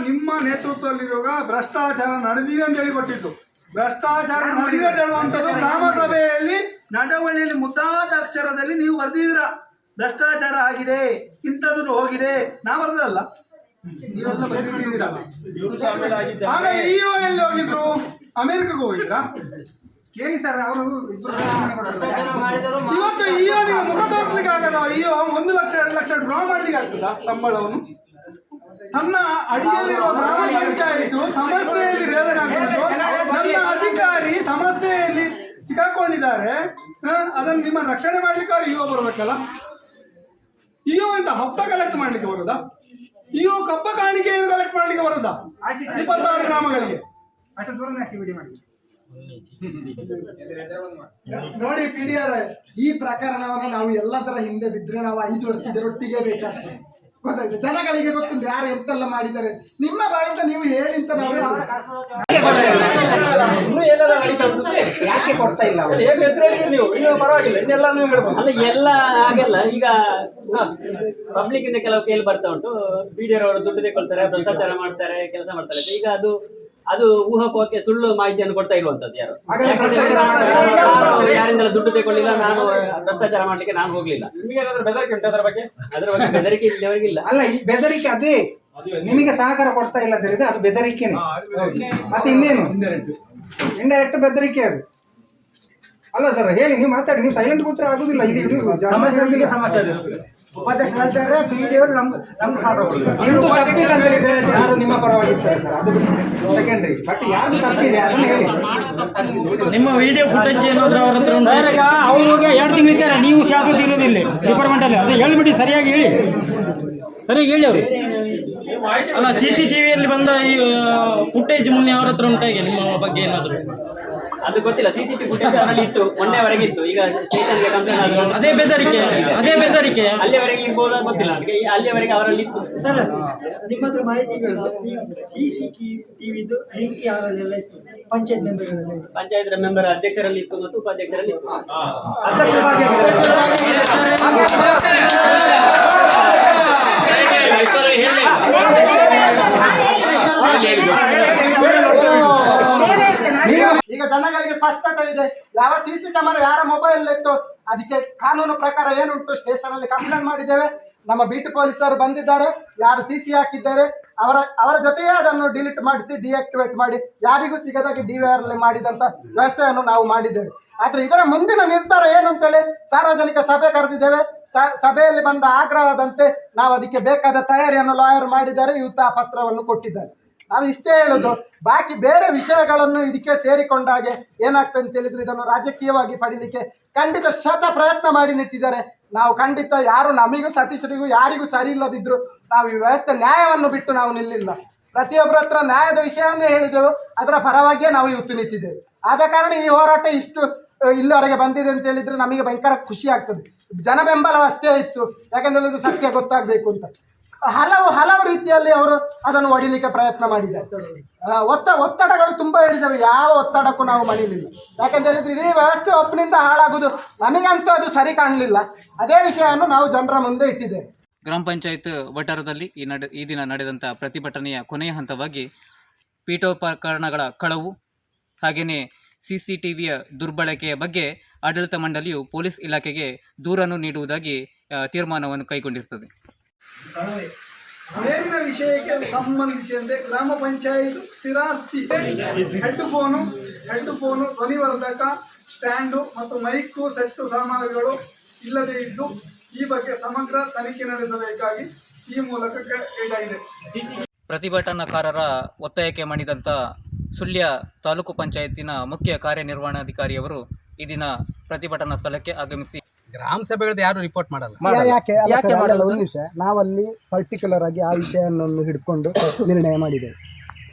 ನಿಮ್ಮ ನೇತೃತ್ವದಲ್ಲಿರುವಾಗ ಭ್ರಷ್ಟಾಚಾರ ನಡೆದಿದೆ ಅಂತ ಹೇಳಿ ಕೊಟ್ಟಿದ್ದು. ಭ್ರಷ್ಟಾಚಾರ ನಡೆದಿದೆ ಅಂತ ಹೇಳುವಂಥದ್ದು ಗ್ರಾಮ ಸಭೆಯಲ್ಲಿ ನಡವಳಿಯಲ್ಲಿ ಮುದ್ದಾದ ಅಕ್ಷರದಲ್ಲಿ ನೀವು ಬರೆದಿದ್ದೀರಾ. ಭ್ರಷ್ಟಾಚಾರ ಆಗಿದೆ, ಇಂಥದ್ದು ಹೋಗಿದೆ, ನಾ ಬರ್ದಲ್ಲ, ನೀವೆಲ್ಲ ಬರೆದಿದ್ದೀರಾ. ಆಗ ಇಒ ಎಲ್ಲಿ ಹೋಗಿದ್ರು? ಅಮೆರಿಕಕ್ಕೆ ಹೋಗಿದ್ರಾ? ಕೇಳಿ ಸರ್, ಅವರು ಇವತ್ತು ಇಒ ನೀವು ಮುಖ ತೋರ್ಲಿಕ್ಕೆ ಆಗದ. ಇಒ 1 ಲಕ್ಷ 2 ಲಕ್ಷ ಡ್ರಾ ಮಾಡ್ಲಿಕ್ಕೆ ಆಗ್ತದ ಸಂಬಳವನ್ನು? ನನ್ನ ಅಡಿಯಲ್ಲಿರುವ ಗ್ರಾಮ ಪಂಚಾಯಿತು ಸಮಸ್ಯೆಯಲ್ಲಿ ವೇದನಾಗ್ತದ್ದು, ನನ್ನ ಅಧಿಕಾರಿ ಸಮಸ್ಯೆಯಲ್ಲಿ ಸಿಕ್ಕಾಕೊಂಡಿದ್ದಾರೆ, ಅದನ್ನು ನಿಮ್ಮ ರಕ್ಷಣೆ ಮಾಡ್ಲಿಕ್ಕೆ ಅವ್ರು ಇಒ ಬರ್ಬೇಕಲ್ಲ. ಇಒ ಅಂತ ಹಪ್ಪ ಕಲೆಕ್ಟ್ ಮಾಡ್ಲಿಕ್ಕೆ ಬರೋದಾ? ಇಒ ಕಪ್ಪ ಕಾಣಿಕೆಯನ್ನು ಕಲೆಕ್ಟ್ ಮಾಡ್ಲಿಕ್ಕೆ ಬರೋದಾ? 26 ಗ್ರಾಮಗಳಿಗೆ ಅಷ್ಟು ದೂರ ಯಾಕೆ ವಿಡಿಯೋ ಮಾಡಿ? ನೋಡಿ ಪಿಡಿಆರ್, ಈ ಪ್ರಕರಣವನ್ನು ನಾವು ಎಲ್ಲದರ ಹಿಂದೆ ಬಿದ್ರೆ ನಾವು 5 ವರ್ಷ ಇದರೊಟ್ಟಿಗೆ ಬೇಕಷ್ಟೇ. ಗೊತ್ತಾಯ್ತು, ಜನಗಳಿಗೆ ಗೊತ್ತಿಲ್ಲ ಯಾರು ಎಂತೆಲ್ಲ ಮಾಡಿದ್ದಾರೆ. ನಿಮ್ಮ ಬಾಯಿಂದ ನೀವು ಹೇಳಿ ಅಂತ ನಾವು ಯಾಕೆ ಕೊಡ್ತಾ ಇಲ್ಲ? ಅಲ್ಲ ಎಲ್ಲ ಹಾಗೆಲ್ಲ ಈಗ ಪಬ್ಲಿಕ್ ಇಂದ ಕೆಲವು ಕೇಳಿ ಬರ್ತಾ ಉಂಟು. ಬಿಡಿಆರ್ ಅವರು ದುಡ್ಡು ತೆಗೊಳ್ತಾರೆ, ಭ್ರಷ್ಟಾಚಾರ ಮಾಡ್ತಾರೆ, ಕೆಲಸ ಮಾಡ್ತಾರೆ. ಈಗ ಅದು ಊಹಾಪೋಹಕ್ಕೆ ಸುಳ್ಳು ಮಾಹಿತಿಯನ್ನು ಕೊಡ್ತಾ ಇರುವಂತದ್ದು ಯಾರು. ಯಾರಿಂದಲೂ ದುಡ್ಡು ತೆಗೊಳ್ಳಿಲ್ಲ, ನಾನು ಭ್ರಷ್ಟಾಚಾರ ಮಾಡ್ಲಿಕ್ಕೆ ನಾನು ಹೋಗ್ಲಿಲ್ಲ. ಬೆದರಿಕೆ ಉಂಟು ಅದರ ಬಗ್ಗೆ ಬೆದರಿಕೆ ಇಲ್ಲಿವರೆಗಿಲ್ಲ. ಅಲ್ಲ, ಈ ಬೆದರಿಕೆ ಅದೇ ನಿಮಗೆ ಸಹಕಾರ ಕೊಡ್ತಾ ಇಲ್ಲ ಅಂತ ಹೇಳಿದ್ರೆ ಅದು ಬೆದರಿಕೆನೆ. ಮತ್ತೆ ಇನ್ನೇನು? ಇಂಡೈರೆಕ್ಟ್ ಬೆದರಿಕೆ ಅದು ಅಲ್ಲ ಸರ್. ಹೇಳಿ, ನೀವು ಮಾತಾಡಿ. ನೀವು ಸೈಲೆಂಟ್ ಕೂತ್ರೆ ಆಗುದಿಲ್ಲ. ಇಲ್ಲಿ ನಿಮ್ದು ತಪ್ಪಿಲ್ಲ ಅಂತ ಹೇಳಿದ್ರೆ ಯಾರು ನಿಮ್ಮ ಪರವಾಗಿರ್ತಾರೆ ಸರ್, ಅದು ಸೆಕೆಂಡ್ರಿ. ಬಟ್ ಯಾರು ತಪ್ಪಿದೆ ಅದನ್ನ ಹೇಳಿ. ನಿಮ್ಮ ವಿಡಿಯೋ ಫುಟೇಜ್ ಏನಾದ್ರು ಅವ್ರ ಹತ್ರ ಅವ್ರಿಗೆ 2 ತಿಂಗಳು ಇದ್ದಾರೆ, ನೀವು ಶಾಶ್ವತ ಇರೋದಿಲ್ಲ ಡಿಪಾರ್ಟ್ಮೆಂಟ್ ಅಲ್ಲಿ. ಅದೇ ಹೇಳಿಬಿಡಿ, ಸರಿಯಾಗಿ ಹೇಳಿ, ಸರಿಯಾಗಿ ಹೇಳಿ ಅವ್ರಿಗೆ. ಅಲ್ಲ, CCTVಯಲ್ಲಿ ಬಂದ ಈ ಫುಟೇಜ್ ಮೊನ್ನೆ ಅವ್ರ ಹತ್ರ ಉಂಟಾಗಿ ನಿಮ್ಮ ಬಗ್ಗೆ ಏನಾದ್ರು? ಅದು ಗೊತ್ತಿಲ್ಲ. CCTV ಫುಟೇಜ್ ಅದರಲ್ಲಿ ಇತ್ತು, ಮೊನ್ನೆವರೆಗೆ ಇತ್ತು. ಈಗ ಸ್ಟೇಷನ್ಗೆ ಕಂಪ್ಲೇಂಟ್ ಆದ್ರೆ ಅದೇ ಬೆದರಿಕೆ ಅಲ್ಲಿವರೆಗೆ ಇರ್ಬೋದಾ ಗೊತ್ತಿಲ್ಲ ನನಗೆ. ಅಲ್ಲಿವರೆಗೆ ಅವರಲ್ಲಿ ಇತ್ತು. ಸರ್, ನಿಮ್ಮ ಹತ್ರ ಮಾಹಿತಿಗಳು CCTVದು ಲಿಂಕ್ ಯಾರಲ್ಲೆಲ್ಲ ಇತ್ತು? ಪಂಚಾಯತ್ ಮೆಂಬರ್ಗಳಲ್ಲಿ, ಪಂಚಾಯತ್ ಮೆಂಬರ್ ಅಧ್ಯಕ್ಷರಲ್ಲಿ ಇತ್ತು ಮತ್ತು ಉಪಾಧ್ಯಕ್ಷರಲ್ಲಿ ಇತ್ತು. ಈಗ ಜನಗಳಿಗೆ ಸ್ಪಷ್ಟತೆ ಇದೆ. ಯಾವ CC ಕ್ಯಾಮರಾ ಯಾರ ಮೊಬೈಲ್ ಇತ್ತು ಅದಕ್ಕೆ ಕಾನೂನು ಪ್ರಕಾರ ಏನುಂಟು, ಸ್ಟೇಷನ್ ಅಲ್ಲಿ ಕಂಪ್ಲೇಂಟ್ ಮಾಡಿದ್ದೇವೆ. ನಮ್ಮ ಬೀಟ್ ಪೊಲೀಸರು ಬಂದಿದ್ದಾರೆ, ಯಾರು CC ಹಾಕಿದ್ದಾರೆ ಅವರ ಜೊತೆಯೇ ಅದನ್ನು ಡಿಲೀಟ್ ಮಾಡಿಸಿ ಡಿಆಕ್ಟಿವೇಟ್ ಮಾಡಿ ಯಾರಿಗೂ ಸಿಗದಾಗಿ DVR ಮಾಡಿದಂತ ವ್ಯವಸ್ಥೆಯನ್ನು ನಾವು ಮಾಡಿದ್ದೇವೆ. ಆದ್ರೆ ಇದರ ಮುಂದಿನ ನಿರ್ಧಾರ ಏನು ಅಂತೇಳಿ ಸಾರ್ವಜನಿಕ ಸಭೆ ಕರೆದಿದ್ದೇವೆ. ಸಭೆಯಲ್ಲಿ ಬಂದ ಆಗ್ರಹದಂತೆ ನಾವು ಅದಕ್ಕೆ ಬೇಕಾದ ತಯಾರಿಯನ್ನು ಲಾಯರ್ ಮಾಡಿದ್ದಾರೆ, ಯುದ್ಧ ಪತ್ರವನ್ನು ಕೊಟ್ಟಿದ್ದಾರೆ. ನಾವು ಇಷ್ಟೇ ಹೇಳುದು, ಬಾಕಿ ಬೇರೆ ವಿಷಯಗಳನ್ನು ಇದಕ್ಕೆ ಸೇರಿಕೊಂಡಾಗೆ ಏನಾಗ್ತದೆ ಅಂತ ಹೇಳಿದ್ರೆ ಇದನ್ನು ರಾಜಕೀಯವಾಗಿ ಪಡಿಲಿಕ್ಕೆ ಖಂಡಿತ ಪ್ರಯತ್ನ ಮಾಡಿ ನಿಂತಿದ್ದಾರೆ. ನಾವು ಖಂಡಿತ ಯಾರು ನಮಿಗೂ ಸತೀಶ್ರಿಗೂ ಯಾರಿಗೂ ಸರಿ ಇಲ್ಲದಿದ್ರು ನಾವು ಈ ವ್ಯವಸ್ಥೆ ನ್ಯಾಯವನ್ನು ಬಿಟ್ಟು ನಾವು ನಿಲ್ಲಿಲ್ಲ. ಪ್ರತಿಯೊಬ್ಬರ ಹತ್ರ ನ್ಯಾಯದ ವಿಷಯವನ್ನೇ ಹೇಳಿದೆವು, ಅದರ ಪರವಾಗಿಯೇ ನಾವು ಇವತ್ತು ನಿಂತಿದ್ದೇವೆ. ಆದ ಕಾರಣ ಈ ಹೋರಾಟ ಇಷ್ಟು ಇಲ್ಲಿವರೆಗೆ ಬಂದಿದೆ ಅಂತ ಹೇಳಿದ್ರೆ ನಮಗೆ ಭಯಂಕರ ಖುಷಿ ಆಗ್ತದೆ. ಜನ ಬೆಂಬಲ ಅಷ್ಟೇ ಇತ್ತು, ಯಾಕಂದ್ರೆ ಇದು ಸತ್ಯ ಗೊತ್ತಾಗಬೇಕು ಅಂತ. ಹಲವು ರೀತಿಯಲ್ಲಿ ಅವರು ಅದನ್ನು ಹೊಡಿಲಿಕ್ಕೆ ಪ್ರಯತ್ನ ಮಾಡಿದ್ದಾರೆ. ಒತ್ತಡಗಳು ತುಂಬಾ ಹೇಳಿದ್ದೇವೆ, ಯಾವ ಒತ್ತಡಕ್ಕೂ ನಾವು ಮಡಿಲಿಲ್ಲ. ಯಾಕಂತ ಹೇಳಿದ್ರೆ ಇಡೀ ವ್ಯವಸ್ಥೆ ಒಬ್ಬನಿಂದ ಹಾಳಾಗುದು ನಮಗಂತೂ ಅದು ಸರಿ ಕಾಣಲಿಲ್ಲ. ಅದೇ ವಿಷಯವನ್ನು ನಾವು ಜನರ ಮುಂದೆ ಇಟ್ಟಿದ್ದೇವೆ. ಗ್ರಾಮ ಪಂಚಾಯತ್ ವಠಾರದಲ್ಲಿ ಈ ದಿನ ನಡೆದಂಥ ಪ್ರತಿಭಟನೆಯ ಕೊನೆಯ ಹಂತವಾಗಿ ಪೀಠೋಪಕರಣಗಳ ಕಳವು ಹಾಗೆಯೇ CCTVಯ ದುರ್ಬಳಕೆಯ ಬಗ್ಗೆ ಆಡಳಿತ ಮಂಡಳಿಯು ಪೊಲೀಸ್ ಇಲಾಖೆಗೆ ದೂರನ್ನು ನೀಡುವುದಾಗಿ ತೀರ್ಮಾನವನ್ನು ಕೈಗೊಂಡಿರುತ್ತದೆ. ಮೇಲಿನ ವಿಷಯಕ್ಕೆ ಸಂಬಂಧಿಸಿದಂತೆ ಗ್ರಾಮ ಪಂಚಾಯತ್ ಸ್ಥಿರಾಸ್ತಿ ಹೆಡ್ಫೋನು ಧ್ವನಿವರ್ಧಕ ಸ್ಟ್ಯಾಂಡು ಮತ್ತು ಮೈಕು ಸೆಟ್ಟು ಸಾಮಗ್ರಿಗಳು ಇಲ್ಲದೇ ಇದ್ದು ಈ ಬಗ್ಗೆ ಸಮಗ್ರ ತನಿಖೆ ನಡೆಸಬೇಕಾಗಿ ಈ ಮೂಲಕ ಕೇಳಲಾಗಿದೆ. ಪ್ರತಿಭಟನಾಕಾರರ ಒತ್ತಾಯಕ್ಕೆ ಮಣಿದಂಥ ಸುಳ್ಯ ತಾಲೂಕು ಪಂಚಾಯತಿನ ಮುಖ್ಯ ಕಾರ್ಯನಿರ್ವಹಣಾಧಿಕಾರಿಯವರು ಈ ದಿನ ಪ್ರತಿಭಟನಾ ಸ್ಥಳಕ್ಕೆ ಆಗಮಿಸಿ ಗ್ರಾಮ ಸಭೆಗಳದ್ದು ಯಾರು ರಿಪೋರ್ಟ್ ಮಾಡಲ್ಲ. ಒಂದು ನಿಮಿಷ, ನಾವಲ್ಲಿ ಪರ್ಟಿಕ್ಯುಲರ್ ಆಗಿ ಆ ವಿಷಯವನ್ನು ಹಿಡ್ಕೊಂಡು ನಿರ್ಣಯ ಮಾಡಿದ್ದೇವೆ.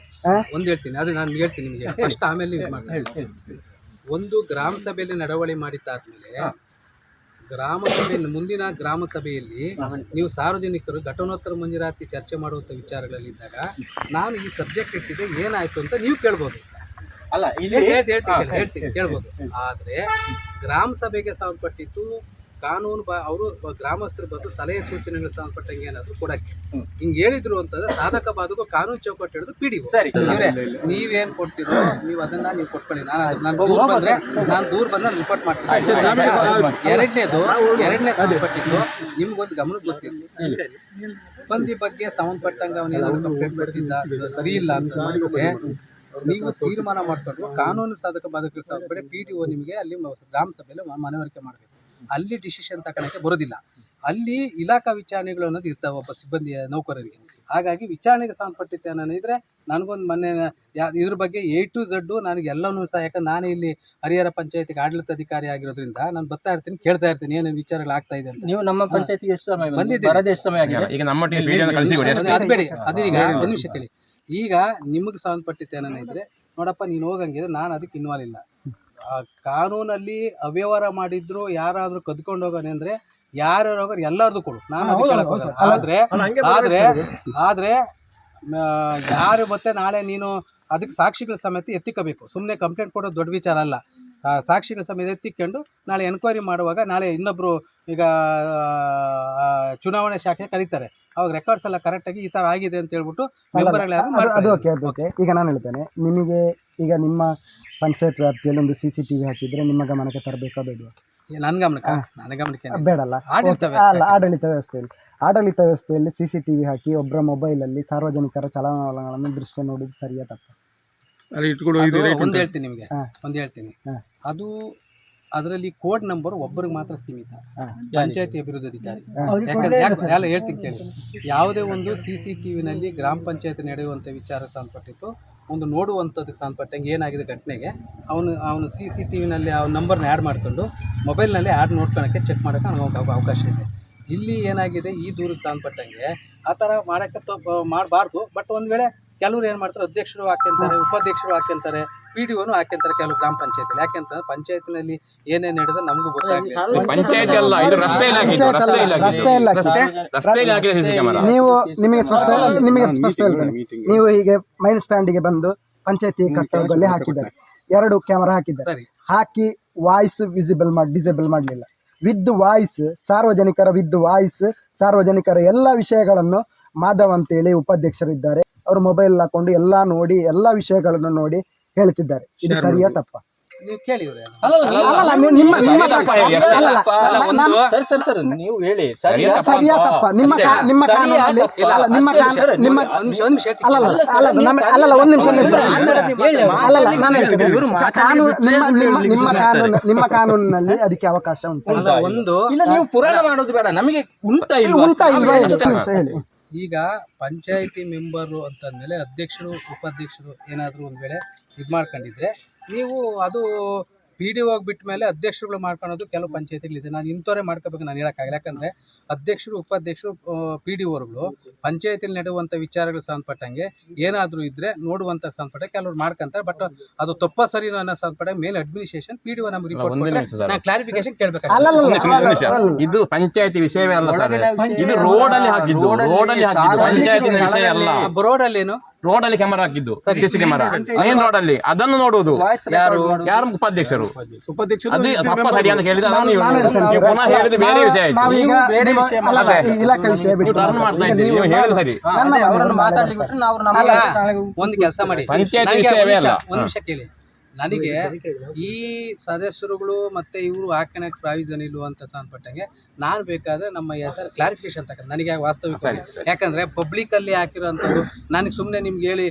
ಒಂದು ಹೇಳ್ತೀನಿ, ಅದು ನಾನು ಹೇಳ್ತೀನಿ ನಿಮಗೆ ಫಸ್ಟ್, ಆಮೇಲೆ ನೀವು ಮಾಡಿ. ಒಂದು ಗ್ರಾಮ ಸಭೆಯಲ್ಲಿ ನಡವಳಿ ಮಾಡಿದ್ದಾದ್ಮೇಲೆ ಮುಂದಿನ ಗ್ರಾಮ ಸಭೆಯಲ್ಲಿ ನೀವು ಸಾರ್ವಜನಿಕರು ಘಟನೋತ್ತರ ಮಂಜೂರಾತಿ ಚರ್ಚೆ ಮಾಡುವಂಥ ವಿಚಾರಗಳಲ್ಲಿದ್ದಾಗ ನಾನು ಈ ಸಬ್ಜೆಕ್ಟ್ ಇಟ್ಟಿದ್ದೆ ಏನಾಯ್ತು ಅಂತ ನೀವು ಕೇಳ್ಬೋದು. ಹೇಳ್ತೀನಿ ಕೇಳ್ಬೋದು. ಆದರೆ ಗ್ರಾಮ ಸಭೆಗೆ ಸಂಬಂಧಪಟ್ಟಿದ್ದು ಕಾನೂನು ಅವರು ಗ್ರಾಮಸ್ಥರು ಬಂದು ಸಲಹೆ ಸೂಚನೆಗಳು ಸಂಬಂಧಪಟ್ಟಂಗೆ ಏನಾದ್ರು ಕೊಡಕ್ಕೆ ಹಿಂಗೆ ಹೇಳಿದ್ರು ಅಂತಂದ್ರೆ ಸಾಧಕ ಬಾಧಕ ಕಾನೂನು ಚೌಕಟ್ಟು ಹಿಡಿದು PDO ನೀವೇನು ಕೊಡ್ತೀರೋ ನೀವು ಅದನ್ನ ನೀವು ಕೊಟ್ಕೊಳ್ಳಿ. ನಾನು ದೂರ ಬಂದ್ರೆ ರಿಪೋರ್ಟ್ ಮಾಡ್ತೀನಿ. ಎರಡನೇ ಸಂಬಂಧಪಟ್ಟಿದ್ದು ನಿಮ್ಗೊಂದು ಗಮನಕ್ಕೆ ಗೊತ್ತಿತ್ತು, ಸಿಬ್ಬಂದಿ ಬಗ್ಗೆ ಸಂಬಂಧಪಟ್ಟಂಗೆ ಅವನೇನಾದ್ರು ಕಂಪ್ಲೇಂಟ್ ಕೊಡ್ತಿದ್ದ ಸರಿ ಇಲ್ಲ ಅಂತಂದ್ರೆ ನೀವು ತೀರ್ಮಾನ ಮಾಡ್ಕೊಂಡು ಕಾನೂನು ಸಾಧಕ ಬಾಧಕ ಸಂಬಂಧಪಟ್ಟ PDO ನಿಮಗೆ ಅಲ್ಲಿ ಗ್ರಾಮ ಸಭೆಯಲ್ಲಿ ಮನವರಿಕೆ ಮಾಡಬೇಕು. ಅಲ್ಲಿ ಡಿಸಿಷನ್ ತಗೊಳಕ್ಕೆ ಬರೋದಿಲ್ಲ. ಅಲ್ಲಿ ಇಲಾಖಾ ವಿಚಾರಣೆಗಳು ಅನ್ನೋದು ಇರ್ತಾವೆ ಒಬ್ಬ ಸಿಬ್ಬಂದಿಯ ನೌಕರರಿಗೆ. ಹಾಗಾಗಿ ವಿಚಾರಣೆಗೆ ಸಂಬಂಧಪಟ್ಟಿದ್ದೆ ಅನ್ನೋ ಇದ್ರೆ ನನಗೊಂದು ಮೊನ್ನೆ ಇದ್ರ ಬಗ್ಗೆ A to Z ನನಗೆಲ್ಲವೂ ಸಹ, ಯಾಕಂದ್ರೆ ನಾನು ಇಲ್ಲಿ ಹರಿಹರ ಪಂಚಾಯತಿಗೆ ಆಡಳಿತಾಧಿಕಾರಿ ಆಗಿರೋದ್ರಿಂದ ನಾನು ಬರ್ತಾ ಇರ್ತೀನಿ, ಕೇಳ್ತಾ ಇರ್ತೀನಿ ಏನೇನು ವಿಚಾರಗಳು ಆಗ್ತಾ ಇದೆ ಅಂತ. ನೀವು ನಮ್ಮ ಪಂಚಾಯತಿಗೆ ಎಷ್ಟು ಸಮಯ ಬಂದಿದ್ದೀರಿ? ಎಷ್ಟು ಸಮಯ ಆಗಿದೆ? ಈಗ ನಮ್ಮ ಅದು ಬೇಡಿ, ಅದೀಗ ಒಂದು ನಿಮಿಷ ಕೇಳಿ. ಈಗ ನಿಮಗೆ ಸಂಬಂಧಪಟ್ಟಿದ್ದೆ ಏನೋ ಇದ್ರೆ ನೋಡಪ್ಪ ನೀನು ಹೋಗಂಗಿದ್ರೆ ನಾನು ಅದಕ್ಕೆ ಇನ್ವಾಲ್ವ್ ಇಲ್ಲ. ಕಾನೂನಲ್ಲಿ ಅವ್ಯವಹಾರ ಮಾಡಿದ್ರು ಯಾರಾದರೂ ಕದ್ಕೊಂಡು ಹೋಗೋಣ ಅಂದರೆ ಯಾರು ಹೋಗೋರು ಎಲ್ಲರದು ಕೊಡು, ನಾನು ಅದಕ್ಕೆ ಹೇಳಕ್ ಹೋಗಲ್ಲ. ಆದರೆ ಯಾರು ಮತ್ತೆ ನಾಳೆ ನೀನು ಅದಕ್ಕೆ ಸಾಕ್ಷಿಗಳ ಸಮೇತ ಎತ್ತಿಕೋಬೇಕು. ಸುಮ್ಮನೆ ಕಂಪ್ಲೇಂಟ್ ಕೊಡೋದು ದೊಡ್ಡ ವಿಚಾರ ಅಲ್ಲ. ಸಾಕ್ಷಿಗಳ ಸಮೇತ ಎತ್ತಿಕೊಂಡು ನಾಳೆ ಎನ್ಕ್ವೈರಿ ಮಾಡುವಾಗ ನಾಳೆ ಇನ್ನೊಬ್ಬರು ಈಗ ಚುನಾವಣೆ ಶಾಖೆ ಕರೀತಾರೆ, ಅವಾಗ ರೆಕಾರ್ಡ್ಸ್ ಎಲ್ಲ ಕರೆಕ್ಟಾಗಿ ಈ ಥರ ಆಗಿದೆ ಅಂತ ಹೇಳ್ಬಿಟ್ಟು ಓಕೆ. ಈಗ ನಾನು ಹೇಳ್ತೇನೆ, ನಿಮಗೆ ಈಗ ನಿಮ್ಮ ಪಂಚಾಯತ್ ವ್ಯಾಪ್ತಿಯಲ್ಲಿ ಒಂದು CCTV ಹಾಕಿದ್ರೆ ನಿಮ್ಮ ಗಮನಕ್ಕೆ ತರಬೇಕಾ ಬೇಡ? ನನ್ನ ಗಮನಕ್ಕೆ ಬೇಡಲ್ಲ. ಆಡಳಿತ ವ್ಯವಸ್ಥೆಯಲ್ಲಿ CCTV ಹಾಕಿ ಒಬ್ಬರ ಮೊಬೈಲಲ್ಲಿ ಸಾರ್ವಜನಿಕರ ಚಲನವಲನಗಳನ್ನು ದೃಶ್ಯ ನೋಡೋದು ಸರಿಯಾ ತಪ್ಪ? ಒಂದು ಹೇಳ್ತೀನಿ ನಿಮಗೆ, ಅದು ಅದರಲ್ಲಿ ಕೋಡ್ ನಂಬರ್ ಒಬ್ಬರಿಗೆ ಮಾತ್ರ ಸೀಮಿತ, ಪಂಚಾಯತಿ ಅಭಿವೃದ್ಧಿ ಅಧಿಕಾರಿ. ಯಾಕಂದ್ರೆ ಹೇಳ್ತೀನಿ ಕೇಳಿ, ಯಾವುದೇ ಒಂದು CCTVನಲ್ಲಿ ಗ್ರಾಮ ಪಂಚಾಯತ್ ನಡೆಯುವಂಥ ವಿಚಾರ ಸಂಬಂಧಪಟ್ಟಿತ್ತು ಒಂದು ನೋಡುವಂಥದ್ದಕ್ಕೆ ಸಂಬಂಧಪಟ್ಟಂಗೆ ಏನಾಗಿದೆ ಘಟನೆಗೆ ಅವನು CCTVನಲ್ಲಿ ಅವ್ನ ನಂಬರ್ನ ಆ್ಯಡ್ ಮಾಡ್ಕೊಂಡು ಮೊಬೈಲ್ನಲ್ಲಿ ಆ್ಯಡ್ ನೋಡ್ಕೊಳಕ್ಕೆ ಚೆಕ್ ಮಾಡೋಕ್ಕೆ ಅವ್ನಿಗೆ ಅವಕಾಶ ಇದೆ. ಇಲ್ಲಿ ಏನಾಗಿದೆ, ಈ ದೂರಕ್ಕೆ ಸಂಬಂಧಪಟ್ಟಂಗೆ ಆ ಥರ ಮಾಡೋಕ್ಕೆ ಮಾಡಬಾರ್ದು. ಬಟ್ ಒಂದು ವೇಳೆ ಕೆಲವರು ಏನು ಮಾಡ್ತಾರೆ, ಅಧ್ಯಕ್ಷರು ಹಾಕ್ಯಂತಾರೆ, ಉಪಾಧ್ಯಕ್ಷರು ಹಾಕ್ಯಂತಾರೆ, PDOನು ಹಾಕ್ಯಂತಾರೆ ಕೆಲವು ಗ್ರಾಮ ಪಂಚಾಯತಿಲಿ. ಯಾಕೆಂತಂದ್ರೆ ಪಂಚಾಯತಿನಲ್ಲಿ ಏನೇನು ನಡೆದ ನಮಗೂ ಗೊತ್ತಾಗ್ತದೆ. ನೀವು ನಿಮಗೆ ಸ್ಪಷ್ಟ ಹೇಳ್ತೇನೆ, ನೀವು ಹೀಗೆ ಮೈನ್ ಸ್ಟ್ಯಾಂಡಿಗೆ ಬಂದು ಪಂಚಾಯತಿ ಕಟ್ಟಡದಲ್ಲಿ ಹಾಕಿದ್ದಾರೆ, 2 ಕ್ಯಾಮರಾ ಹಾಕಿದ್ದಾರೆ, ಹಾಕಿ ವಾಯ್ಸ್ ಡಿಸೇಬಲ್ ಮಾಡಲಿಲ್ಲ. ವಿತ್ ವಾಯ್ಸ್ ಸಾರ್ವಜನಿಕರ ಎಲ್ಲ ವಿಷಯಗಳನ್ನು ಮಾಧವ್ ಅಂತೇಳಿ ಉಪಾಧ್ಯಕ್ಷರಿದ್ದಾರೆ, ಅವರು ಮೊಬೈಲ್ ಹಾಕೊಂಡು ಎಲ್ಲ ನೋಡಿ ಎಲ್ಲ ವಿಷಯಗಳನ್ನು ನೋಡಿ ಹೇಳ್ತಿದ್ದಾರೆ. ಇದು ಸರಿಯಾ ತಪ್ಪ? ನೀವು ಕೇಳಿ ನೀವು ಹೇಳಿ ಸರಿಯಾ ತಪ್ಪ? ನಿಮ್ಮ ಕಾನೂನಲ್ಲಿ ನಿಮ್ಮ ಕಾನೂನಿನಲ್ಲಿ ಅದಕ್ಕೆ ಅವಕಾಶ ಉಂಟು. ನೀವು ಪುರಾಣ ಮಾಡೋದು ಬೇಡ, ನಮಗೆ ಉಂಟಾ ಇಲ್ವಾ ಹೇಳಿ. ಈಗ ಪಂಚಾಯತಿ ಮೆಂಬರು ಅಂತಂದಮೇಲೆ ಅಧ್ಯಕ್ಷರು ಉಪಾಧ್ಯಕ್ಷರು ಏನಾದರೂ ಒಂದು ವೇಳೆ ಇದು ಮಾಡ್ಕೊಂಡಿದ್ರೆ ನೀವು ಅದು PDO ಬಿಟ್ಟ ಮೇಲೆ ಅಧ್ಯಕ್ಷರುಗಳು ಮಾಡ್ಕೊಳೋದು ಕೆಲವು ಪಂಚಾಯತಿಗಳಿದೆ. ನಾನು ಇಂಥವರೇ ಮಾಡ್ಕೋಬೇಕು ನಾನು ಹೇಳೋಕ್ಕಾಗಲ್ಲ. ಯಾಕಂದರೆ ಅಧ್ಯಕ್ಷರು ಉಪಾಧ್ಯಕ್ಷರು PDOಗಳು ಪಂಚಾಯತಿಯಲ್ಲಿ ನಡೆಯುವಂಥ ವಿಚಾರಗಳು ಸಂಬಂಧಪಟ್ಟಂಗೆ ಏನಾದರೂ ಇದ್ದರೆ ನೋಡುವಂಥ ಸಂಬಂಧಪಟ್ಟ ಕೆಲವರು ಮಾಡ್ಕೊಂತಾರೆ. ಬಟ್ ಅದು ತಪ್ಪ ಸರಿ ಅನ್ನೋ ಸಂಬಂಧಪಟ್ಟ ಮೇಲೆ ಅಡ್ಮಿನಿಸ್ಟ್ರೇಷನ್ PDO ನಮ್ಗೆ ರಿಪೋರ್ಟ್ ನಾನು ಕ್ಲಾರಿಫಿಕೇಶನ್ ಕೇಳಬೇಕಾಗುತ್ತೆ. ಇದು ಪಂಚಾಯತಿ ವಿಷಯವೇ ಅಲ್ಲ ಸರ್, ಇದು ರೋಡಲ್ಲಿ ಹಾಕಿದ್ದು ಪಂಚಾಯತಿನ ವಿಷಯ ಅಲ್ಲ. ರೋಡಲ್ಲೇನು ರೋಡಲ್ಲಿ ಕ್ಯಾಮರಾ ಹಾಕಿದ್ದು, CC ಕ್ಯಾಮರಾ ಮೇನ್ ರೋಡಲ್ಲಿ, ಅದನ್ನು ನೋಡುವುದು ಯಾರು ಉಪಾಧ್ಯಕ್ಷರು. ಅದು ತಪ್ಪ ಸರಿ ಅಂತ ಕೇಳಿದ್ರೆ ಪುನಃ ಹೇಳಿದ ಬೇರೆ ವಿಷಯ ಆಯ್ತು. ಟರ್ನ್ ಮಾಡ್ತಾ ಇದ್ದೀವಿ, ನೀವು ಹೇಳಿದ ಸರಿ. ಒಂದು ಕೆಲಸ ಮಾಡಿ, ಪಂಚಾಯತಿ ವಿಷಯವೇ ಅಲ್ಲ. ಒಂದು ವಿಷಯ ಕೇಳಿ, ನನಗೆ ಈ ಸದಸ್ಯರುಗಳು ಮತ್ತೆ ಇವರು ಹಾಕೋಣಕ್ಕೆ ಪ್ರಾವಿಷನ್ ಇಲ್ವ ಅಂತ ಸಂಬಂಧಪಟ್ಟಂಗೆ ನಾನು ಬೇಕಾದ್ರೆ ನಮ್ಮ ಹೆಸರು ಕ್ಲಾರಿಫಿಕೇಶನ್ ತಗೊಂಡು ನನಗೆ ವಾಸ್ತವಿಕ, ಯಾಕಂದ್ರೆ ಪಬ್ಲಿಕ್ ಅಲ್ಲಿ ಹಾಕಿರೋಂಥದ್ದು ನನಗೆ ಸುಮ್ಮನೆ ನಿಮ್ಗೆ ಹೇಳಿ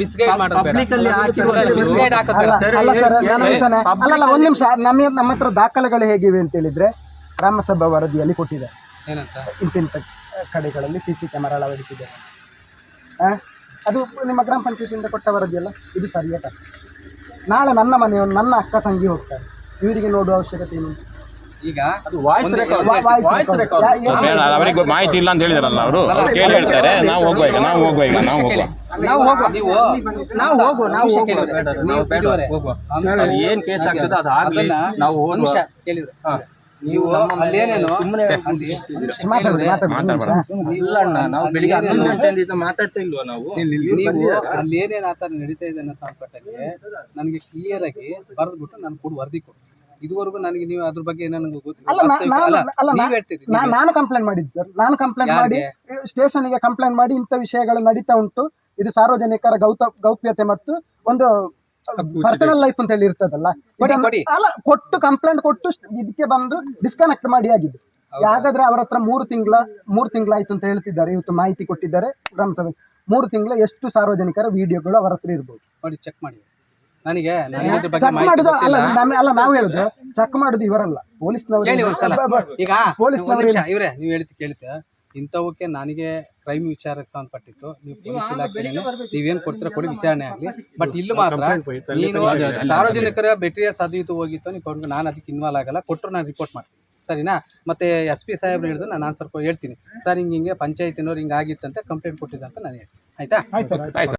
ಮಿಸ್ಗೈಡ್ ಮಾಡೋದು ಮಿಸ್ಗೈಡ್ ಅಲ್ಲ. ಒಂದು ನಿಮಿಷ, ನಮ್ಮ ಹತ್ರ ದಾಖಲೆಗಳು ಹೇಗಿವೆ ಅಂತ ಹೇಳಿದ್ರೆ ಗ್ರಾಮಸಭಾ ವರದಿಯಲ್ಲಿ ಕೊಟ್ಟಿದೆ ಏನಂತ, ಇಂತಿಂತ ಕಡೆಗಳಲ್ಲಿ CC ಕ್ಯಾಮರಾ ಅಳವಡಿಸಿದೆ. ಅದು ನಿಮ್ಮ ಗ್ರಾಮ ಪಂಚಾಯತಿಯಿಂದ ಕೊಟ್ಟ ವರದಿಯಲ್ಲ, ಇದು ಸರಿಯಾ ತಪ್ಪ? ನಾಳೆ ನನ್ನ ಮನೆಯನ್ನು ನನ್ನ ಅಕ್ಕ ತಂಗಿ ಹೋಗ್ತಾರೆ, ಇವರಿಗೆ ನೋಡುವ ಅವಶ್ಯಕತೆ ಏನು? ಈಗ ಅದು ಅವರಿಗೆ ಮಾಹಿತಿ ಇಲ್ಲ ಅಂತ ಹೇಳಿದಾರಲ್ಲ, ಅವರು ಕೇಳಿ ಹೇಳ್ತಾರೆ. ನಾವು ಹೋಗುವ ಈಗ ಏನ್ ಕೇಸ್ ಆಗ್ತದೆ ಅದು ಆಗ್ಲಿ, ನಾವು ನೀವು ಅಲ್ಲೇನೇನು ನಾವು ಬೆಳಿಗ್ಗೆ 11 ಗಂಟೆಯಿಂದ ಮಾತಾಡ್ತಾ ಇಲ್ವಾ ನಾವು? ನೀವು ಅಲ್ಲೇನೇನು ಆ ಥರ ನಡೀತಾ ಇದೆ ಅನ್ನೋ ಸಂಪಟ್ಟಕ್ಕೆ ನನಗೆ ಕ್ಲಿಯರ್ ಆಗಿ ಬರೆದ್ಬಿಟ್ಟು ನಾನು ವರದಿ ಕೊಡು. ಇದುವರೆಗೂ ನನಗೆ ನೀವು ಅದ್ರ ಬಗ್ಗೆ ನನಗೆ ಅಲ್ಲ, ನೀವು ಹೇಳ್ತೀರಿ ನಾನು ಕಂಪ್ಲೇಂಟ್ ಮಾಡಿದ್ದು ಸರ್. ನಾನು ಕಂಪ್ಲೇಂಟ್ ಮಾಡಿ ಸ್ಟೇಷನ್ಗೆ ಕಂಪ್ಲೇಂಟ್ ಮಾಡಿ ಇಂಥ ವಿಷಯಗಳು ನಡೀತಾ ಉಂಟು, ಇದು ಸಾರ್ವಜನಿಕರ ಗೌಪ್ಯತೆ ಮತ್ತು ಒಂದು ಪರ್ಸನಲ್ ಲೈಫ್ ಅಂತ ಹೇಳಿ ಇರ್ತದಲ್ಲ, ಅಲ್ಲ ಕೊಟ್ಟು ಕಂಪ್ಲೇಂಟ್ ಕೊಟ್ಟು ಇದಕ್ಕೆ ಬಂದು ಡಿಸ್ಕನೆಕ್ಟ್ ಮಾಡಿ ಆಗಿದೆ. ಹಾಗಾದ್ರೆ ಅವರ ಹತ್ರ 3 ತಿಂಗಳಾಯ್ತು ಅಂತ ಹೇಳ್ತಿದ್ದಾರೆ. ಇವತ್ತು ಮಾಹಿತಿ ಕೊಟ್ಟಿದ್ದಾರೆ ಗ್ರಾಮಸಭೆ. 3 ತಿಂಗಳ ಎಷ್ಟು ಸಾರ್ವಜನಿಕರ ವಿಡಿಯೋಗಳು ಅವರ ಹತ್ರ ಇರ್ಬೋದು ನೋಡಿ, ಚೆಕ್ ಮಾಡಿ. ನನಗೆ ಚೆಕ್ ಮಾಡುದು ಅಲ್ಲ ನಾವು ಹೇಳುದು ಚೆಕ್ ಮಾಡುದು ಇವರಲ್ಲ, ಪೊಲೀಸ್ನವರು. ಈಗ ಪೊಲೀಸ್ನವರು ಇವ್ರೆ ನೀವು ಕೇಳ್ತೀಯ ಇಂಥವಕ್ಕೆ ನನಗೆ ಕ್ರೈಮ್ ವಿಚಾರಕ್ಕೆ ಸಂಬಂಧಪಟ್ಟಿತ್ತು. ನೀವು ಪೊಲೀಸ್ ಇಲಾಖೆಯಲ್ಲಿ ನೀವೇನು ಕೊಡ್ತೀರಾ ಕೊಡಿ, ವಿಚಾರಣೆ ಆಗಲಿ. ಬಟ್ ಇಲ್ಲಿ ಮಾತ್ರ ನೀನು ಸಾರ್ವಜನಿಕರ ಬೆಟ್ರಿಯಸ್ ಅದು ಇದು ಹೋಗಿತ್ತು ನೀವು ಕೊಟ್ಟು, ನಾನು ಅದಕ್ಕೆ ಇನ್ವಾಲ್ವ್ ಆಗಲ್ಲ. ಕೊಟ್ಟರು ನಾನು ರಿಪೋರ್ಟ್ ಮಾಡ್ತೀನಿ, ಸರಿನಾ? ಮತ್ತು SP ಸಾಹೇಬ್ರು ಹೇಳಿದ್ರು ನಾನು ಆನ್ಸರ್ ಹೇಳ್ತೀನಿ. ಸರ್ ಹಿಂಗೆ ಪಂಚಾಯತಿನವ್ರು ಹಿಂಗೆ ಆಗಿತ್ತಂತೆ ಕಂಪ್ಲೇಂಟ್ ಕೊಟ್ಟಿದ್ದಂತ ನಾನು ಹೇಳ್ತೀನಿ. ಆಯ್ತಾ?